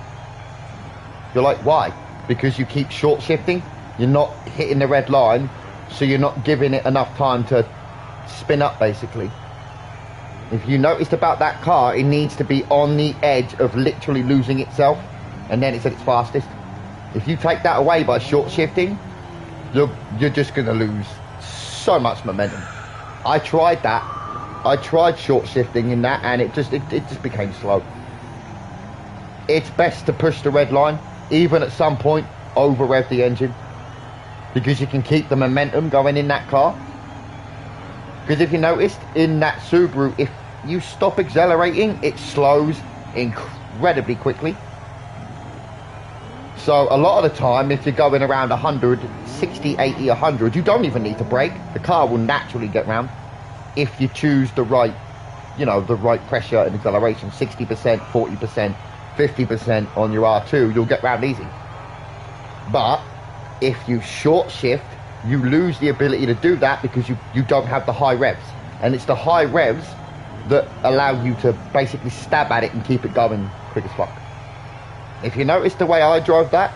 You're like, why? Because you keep short shifting, you're not hitting the red line, so you're not giving it enough time to spin up, basically. If you noticed about that car, it needs to be on the edge of literally losing itself, and then it's at its fastest. If you take that away by short shifting, you're just going to lose so much momentum. I tried that. I tried short shifting in that, and it just became slow. It's best to push the red line, even at some point over rev the engine, because you can keep the momentum going in that car. Because if you noticed in that Subaru, if you stop accelerating, it slows incredibly quickly. So a lot of the time, if you're going around 100, 60, 80, 100, you don't even need to brake. The car will naturally get round if you choose the right, the right pressure and acceleration. 60%, 40%, 50% on your R2, you'll get round easy. But if you short shift, you lose the ability to do that because you don't have the high revs. And it's the high revs that allow you to basically stab at it and keep it going quick as fuck. If you notice the way I drove that,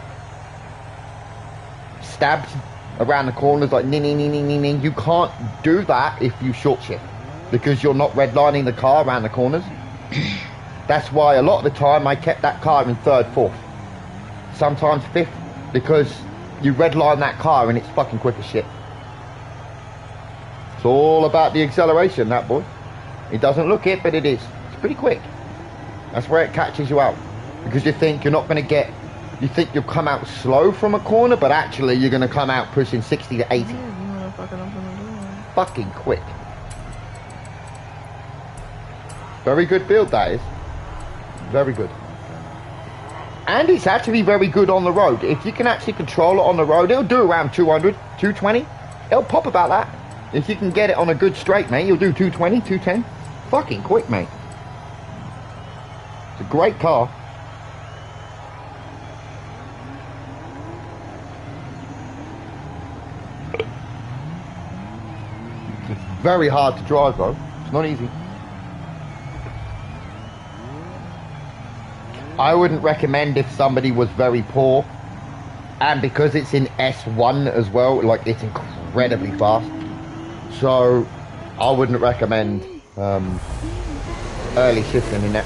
stabs around the corners like ning, you can't do that if you short shift because you're not redlining the car around the corners. That's why a lot of the time I kept that car in 3rd, 4th, sometimes 5th, because you redline that car and it's fucking quick as shit. It's all about the acceleration, that boy. It doesn't look it, but it is. It's pretty quick. That's where it catches you out. Because you think you're not going to get... You think you'll come out slow from a corner, but actually you're going to come out pushing 60 to 80. Fucking quick. Very good build, that is. Very good. And it's actually very good on the road. If you can actually control it on the road, it'll do around 200, 220. It'll pop about that. If you can get it on a good straight, mate, you'll do 220, 210. Fucking quick, mate. It's a great car. It's very hard to drive, though. It's not easy. I wouldn't recommend if somebody was very poor, and because it's in S1 as well, like it's incredibly fast, so I wouldn't recommend early shifting in that.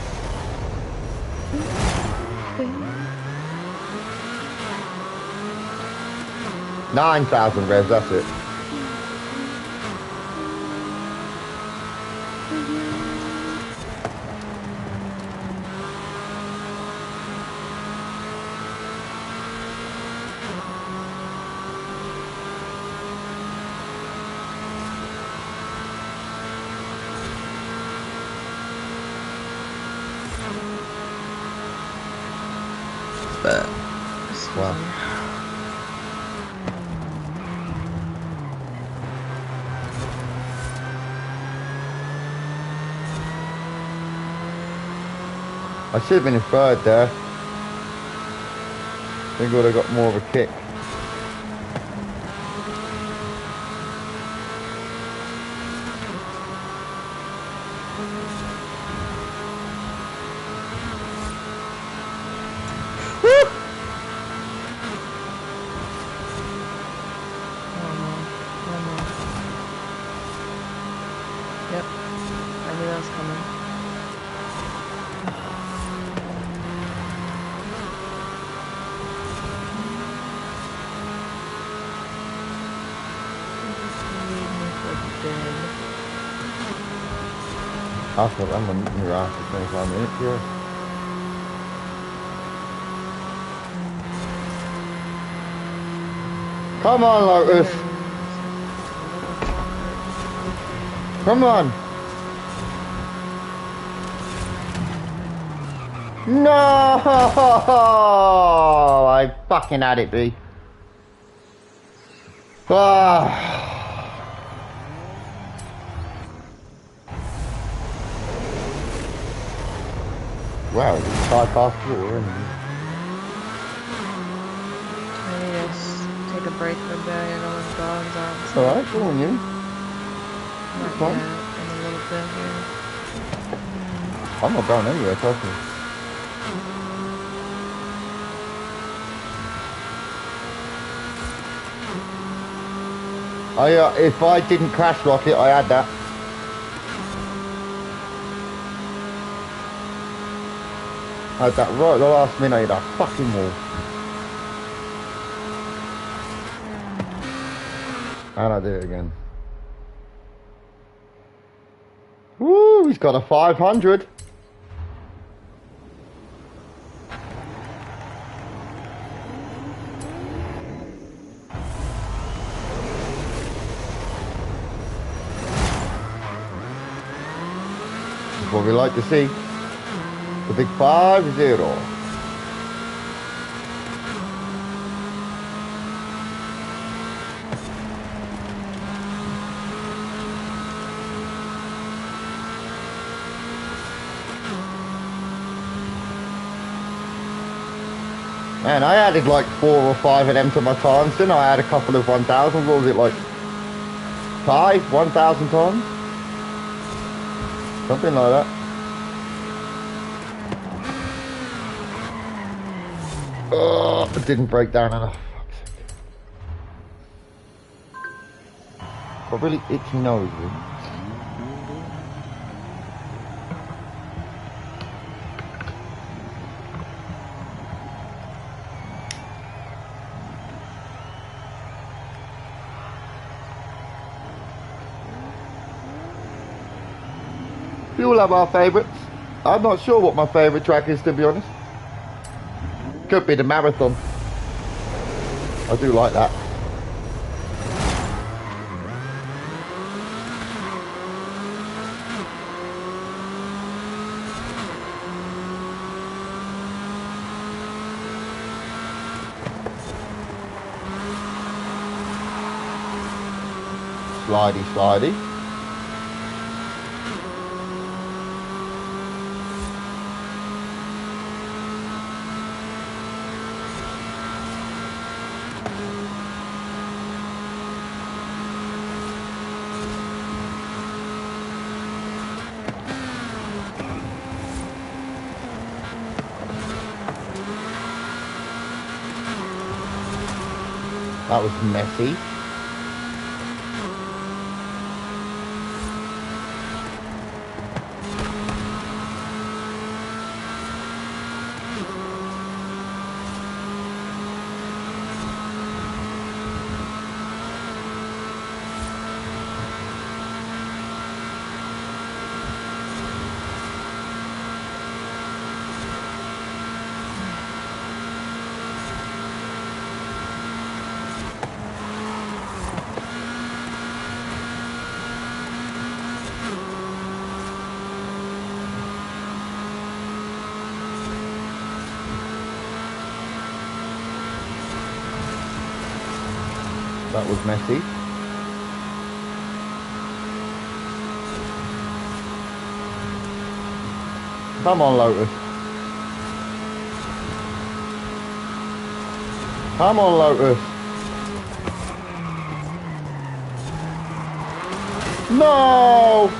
9,000 revs, that's it. Wow. I should have been in 3rd there. I think I would have got more of a kick. I thought I'm gonna meet your ass for 25 minutes, yeah. Come on, Lotus. Come on. No! I fucking had it, B. Ah. Wow, it's 5 past 4, isn't it? I need to take a break for a bit. I gotta let the dogs out. Alright, go on, you. Not Fine. yet. In a little bit here. I'm not going anywhere, trust me. If I didn't crash rocket, I had that. I had that right at the last minute, that fucking wall. And I do it again. Woo, he's got a 500. This is what we like to see. The big 5-0. Man, I added like 4 or 5 of them to my times, didn't I? I had a couple of 1,000, what was it, like 5, 1,000 times? Something like that. Oh, it didn't break down enough. Got really itchy nose, really. We all have our favourites. I'm not sure what my favourite track is, to be honest. Could be the marathon. I do like that. Slidey, slidey. That was messy. That was messy. Come on, Lotus. Come on, Lotus. No!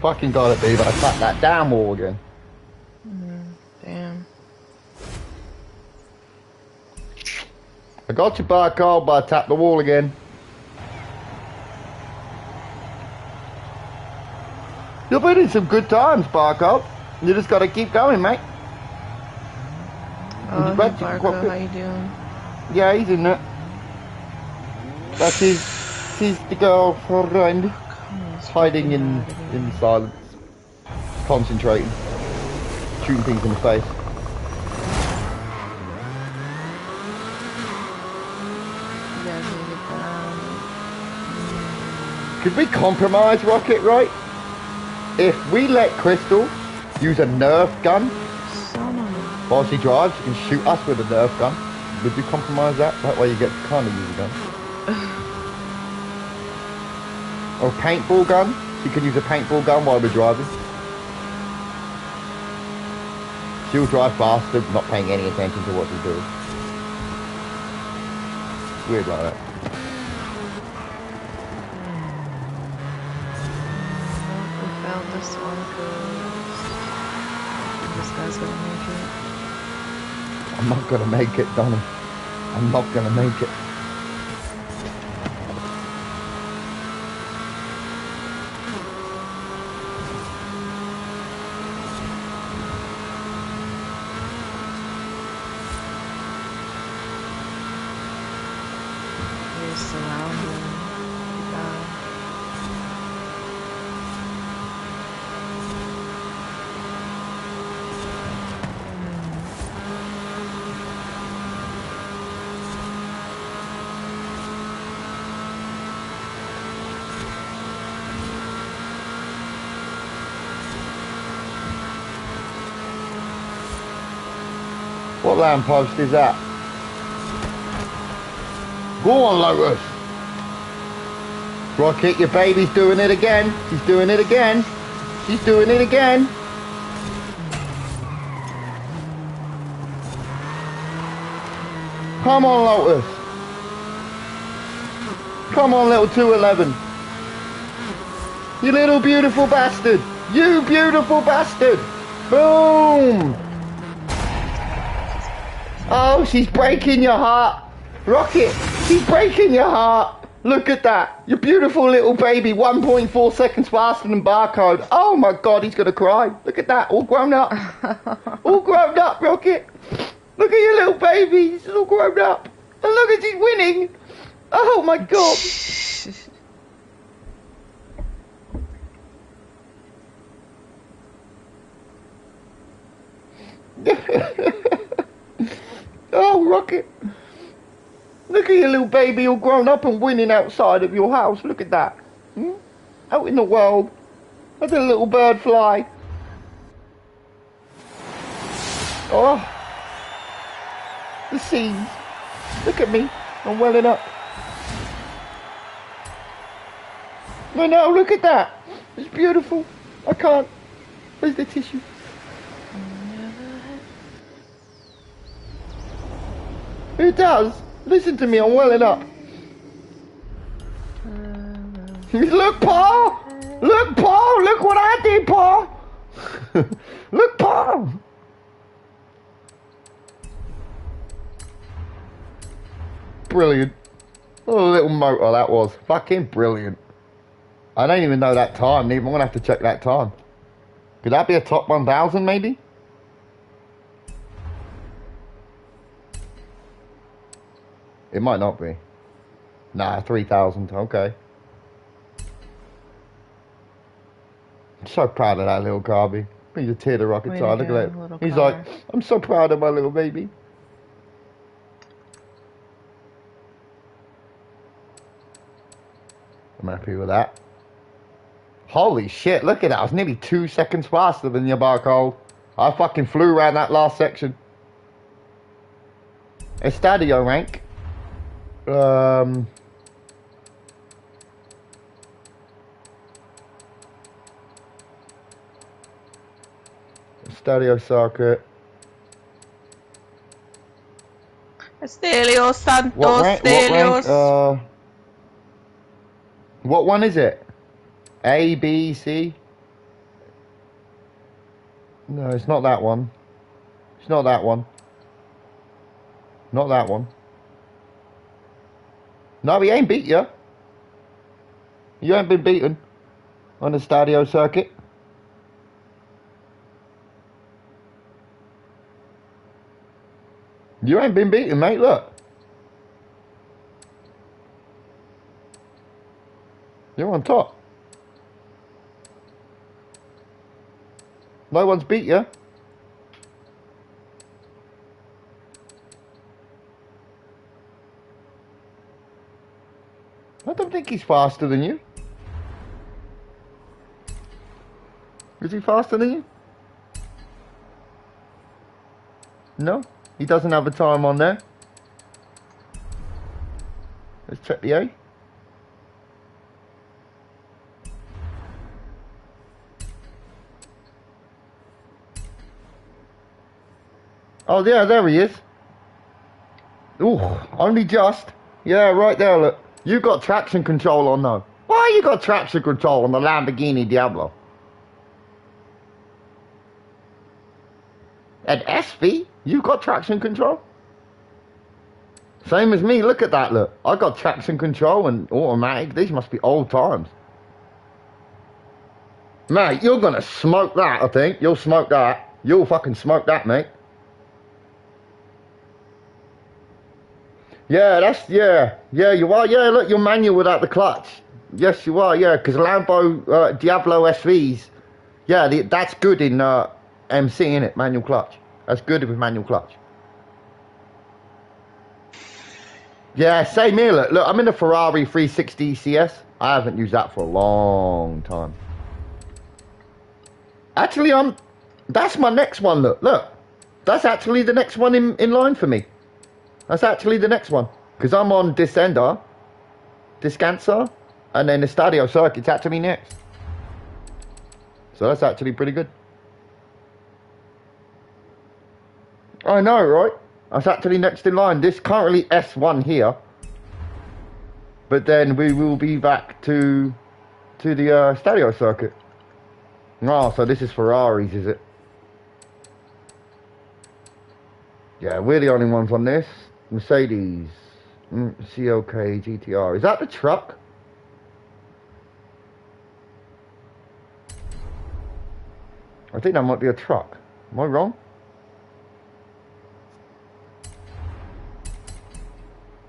Fucking gotta be, but I tapped that damn wall again. Damn. I got you by a car, but I tapped the wall again. You've been in some good times, Barco. You just gotta keep going, mate. Oh, hey, Barco, how you doing? Yeah, he's in there. That's he's the girlfriend. Hiding in silence. Concentrating. Shooting things in the face. Could we compromise, Rocket, right? If we let Crystal use a Nerf gun while she drives and shoot us with a Nerf gun, would we compromise that? That way you get to kind of use a gun. Or a paintball gun. She can use a paintball gun while we're driving. She'll drive faster, not paying any attention to what she's doing. It's weird like that. We found this one because this guy's gonna make it. I'm not gonna make it, Donnie. I'm not gonna make it. You're surrounded. What lamppost is that? Go on, Lotus. Rocket, your baby's doing it again. She's doing it again. She's doing it again. Come on, Lotus. Come on, little 211. You little beautiful bastard. You beautiful bastard. Boom. Oh, she's breaking your heart. Rocket, she's breaking your heart. Look at that. Your beautiful little baby, 1.4 seconds faster than barcode. Oh my God, he's going to cry. Look at that, all grown up. All grown up, Rocket. Look at your little baby, he's all grown up. And look at she's winning. Oh my God. Oh, Rocket. Look at your little baby all grown up and winning outside of your house. Look at that. Out in the world. Let the little bird fly. Oh. The scenes. Look at me. I'm welling up. No, look at that. It's beautiful. I can't. Where's the tissue? It does. Listen to me, I'm welling up. Look, Paul! Look, Paul! Look what I did, Paul! Look, Paul! Brilliant. What a little motor that was. Fucking brilliant. I don't even know that time, Neve. I'm gonna have to check that time. Could that be a top 1000, maybe? It might not be. Nah, 3000. Okay. I'm so proud of that little Garby. Brings a tear to Rocket's eye. Look at that. He's like, I'm so proud of my little baby. I'm happy with that. Holy shit, look at that. I was nearly 2 seconds faster than your barcode. I fucking flew around that last section. Estadio rank. Estadio circuit. Estelio Santos, What rank? What one is it? A, B, C? No, it's not that one. It's not that one. Not that one. No, he ain't beat you. You ain't been beaten on the Stadio circuit. You ain't been beaten, mate, look. You're on top. No one's beat you. I don't think he's faster than you. Is he faster than you? No? He doesn't have a time on there. Let's check the A. Oh yeah, there he is. Ooh, only just. Yeah, right there, look. You got traction control on though. Why you got traction control on the Lamborghini Diablo? At SV, you got traction control? Same as me, look at that, look. I got traction control and automatic. These must be old times. Mate, you're gonna smoke that, I think. You'll smoke that. You'll fucking smoke that, mate. Yeah, yeah, you are. Yeah, look, you're manual without the clutch. Yes, you are. Yeah, because Lambo Diablo SVs. Yeah, that's good in MC, innit? Manual clutch. That's good with manual clutch. Yeah, same here. Look, I'm in a Ferrari 360 CS. I haven't used that for a long time. Actually, that's my next one. Look, that's actually the next one in line for me. That's actually the next one. Because I'm on Descender, Descansa, and then the Stadio Circuit's actually next. So that's actually pretty good. I know, right? That's actually next in line. This currently S1 here. But then we will be back to the Stadio Circuit. Oh, so this is Ferraris, is it? Yeah, we're the only ones on this. Mercedes, CLK, GTR. Is that the truck? I think that might be a truck. Am I wrong?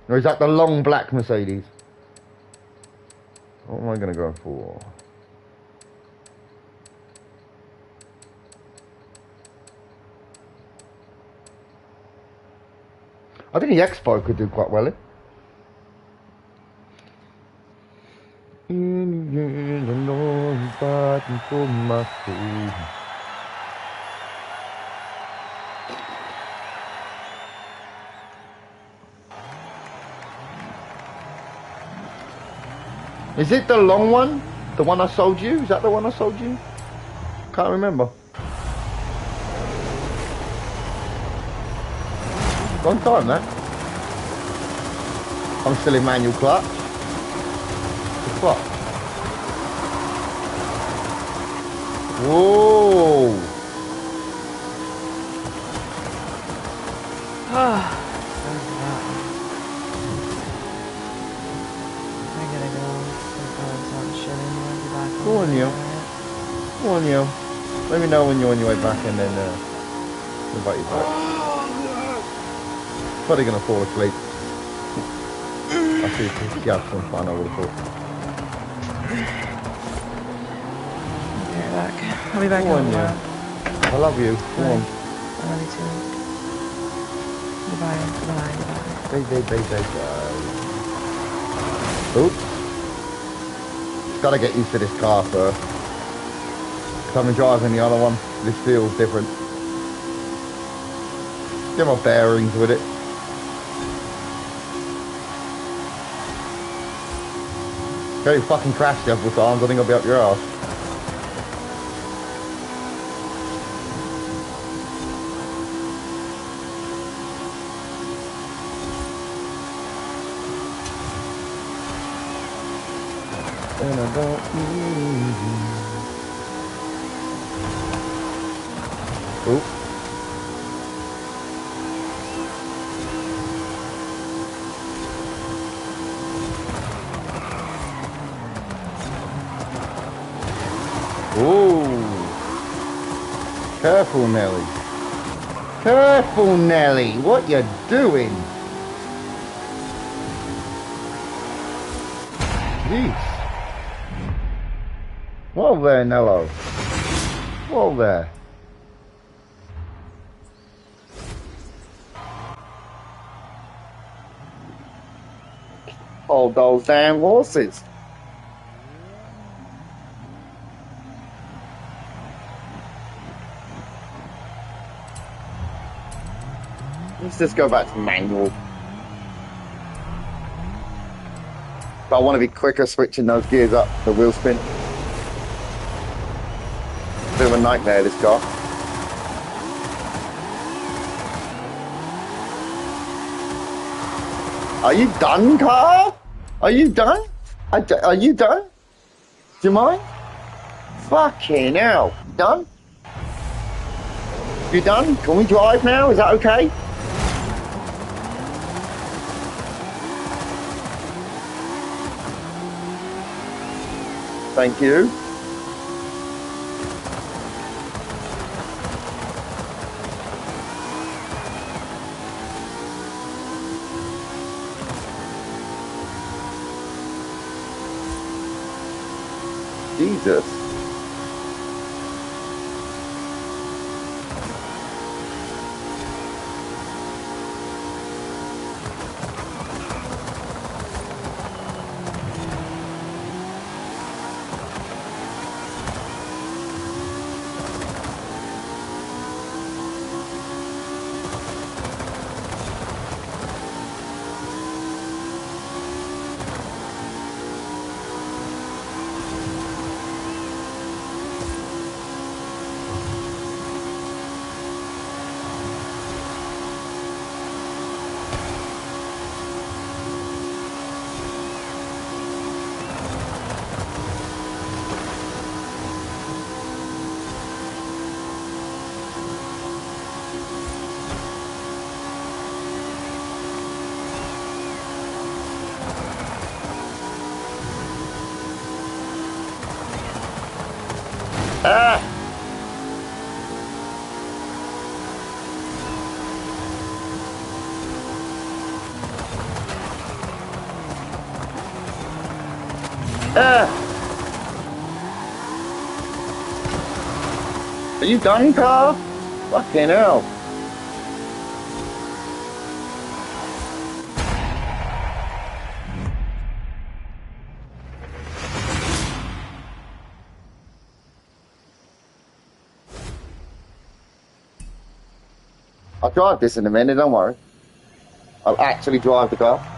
Or is that the long black Mercedes? What am I going to go for? I think the Expo could do quite well. Is it the long one? The one I sold you? Is that the one I sold you? Can't remember. Long time, that. I'm still in manual clutch. The fuck? Whoa! Go on, you. Go on, you. Let me know when you're on your way back and then invite you back. Probably gonna fall asleep. I see if you have some fun, I would have thought. Okay, back. I'll be back Go on, in a you. while. I love you. Go on. I love you too. Goodbye. Bye. Oops. Gotta get used to this car first. Cause I've been driving the other one. This feels different. Get my bearings with it. Okay, fucking crashed several times. I think I'll be up your ass. And I don't need you. Oop. Ooh. Careful, Nelly. Careful, Nelly. What you doing? Jeez. Whoa there, Nello. Whoa there. Hold those damn horses. Let's just go back to manual. But I want to be quicker switching those gears up, the wheel spin. Bit of a nightmare, this car. Are you done, car? Are you done? Are you done? Do you mind? Fucking hell. You done? You done? Can we drive now? Is that okay? Thank you. Jesus. Ah! Ah! Are you done, car? Fucking hell. I'll drive this in a minute, don't worry. I'll actually drive the car.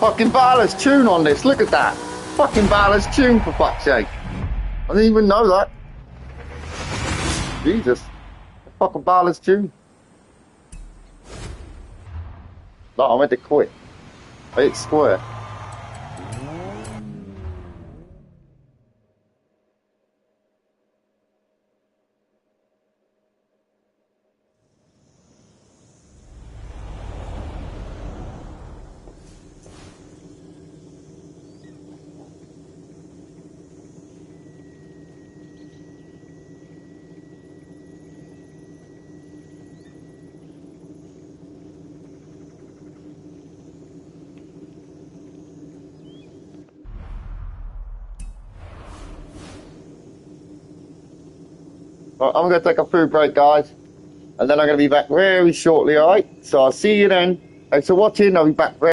Fucking Barlow's tune on this, look at that. Fucking Barlow's tune, for fuck's sake. I didn't even know that. Jesus. Fucking Barlow's tune. No, I meant to quit. I hit square. Right, I'm going to take a food break, guys. And then I'm going to be back very shortly, alright? So I'll see you then. Thanks for watching. I'll be back very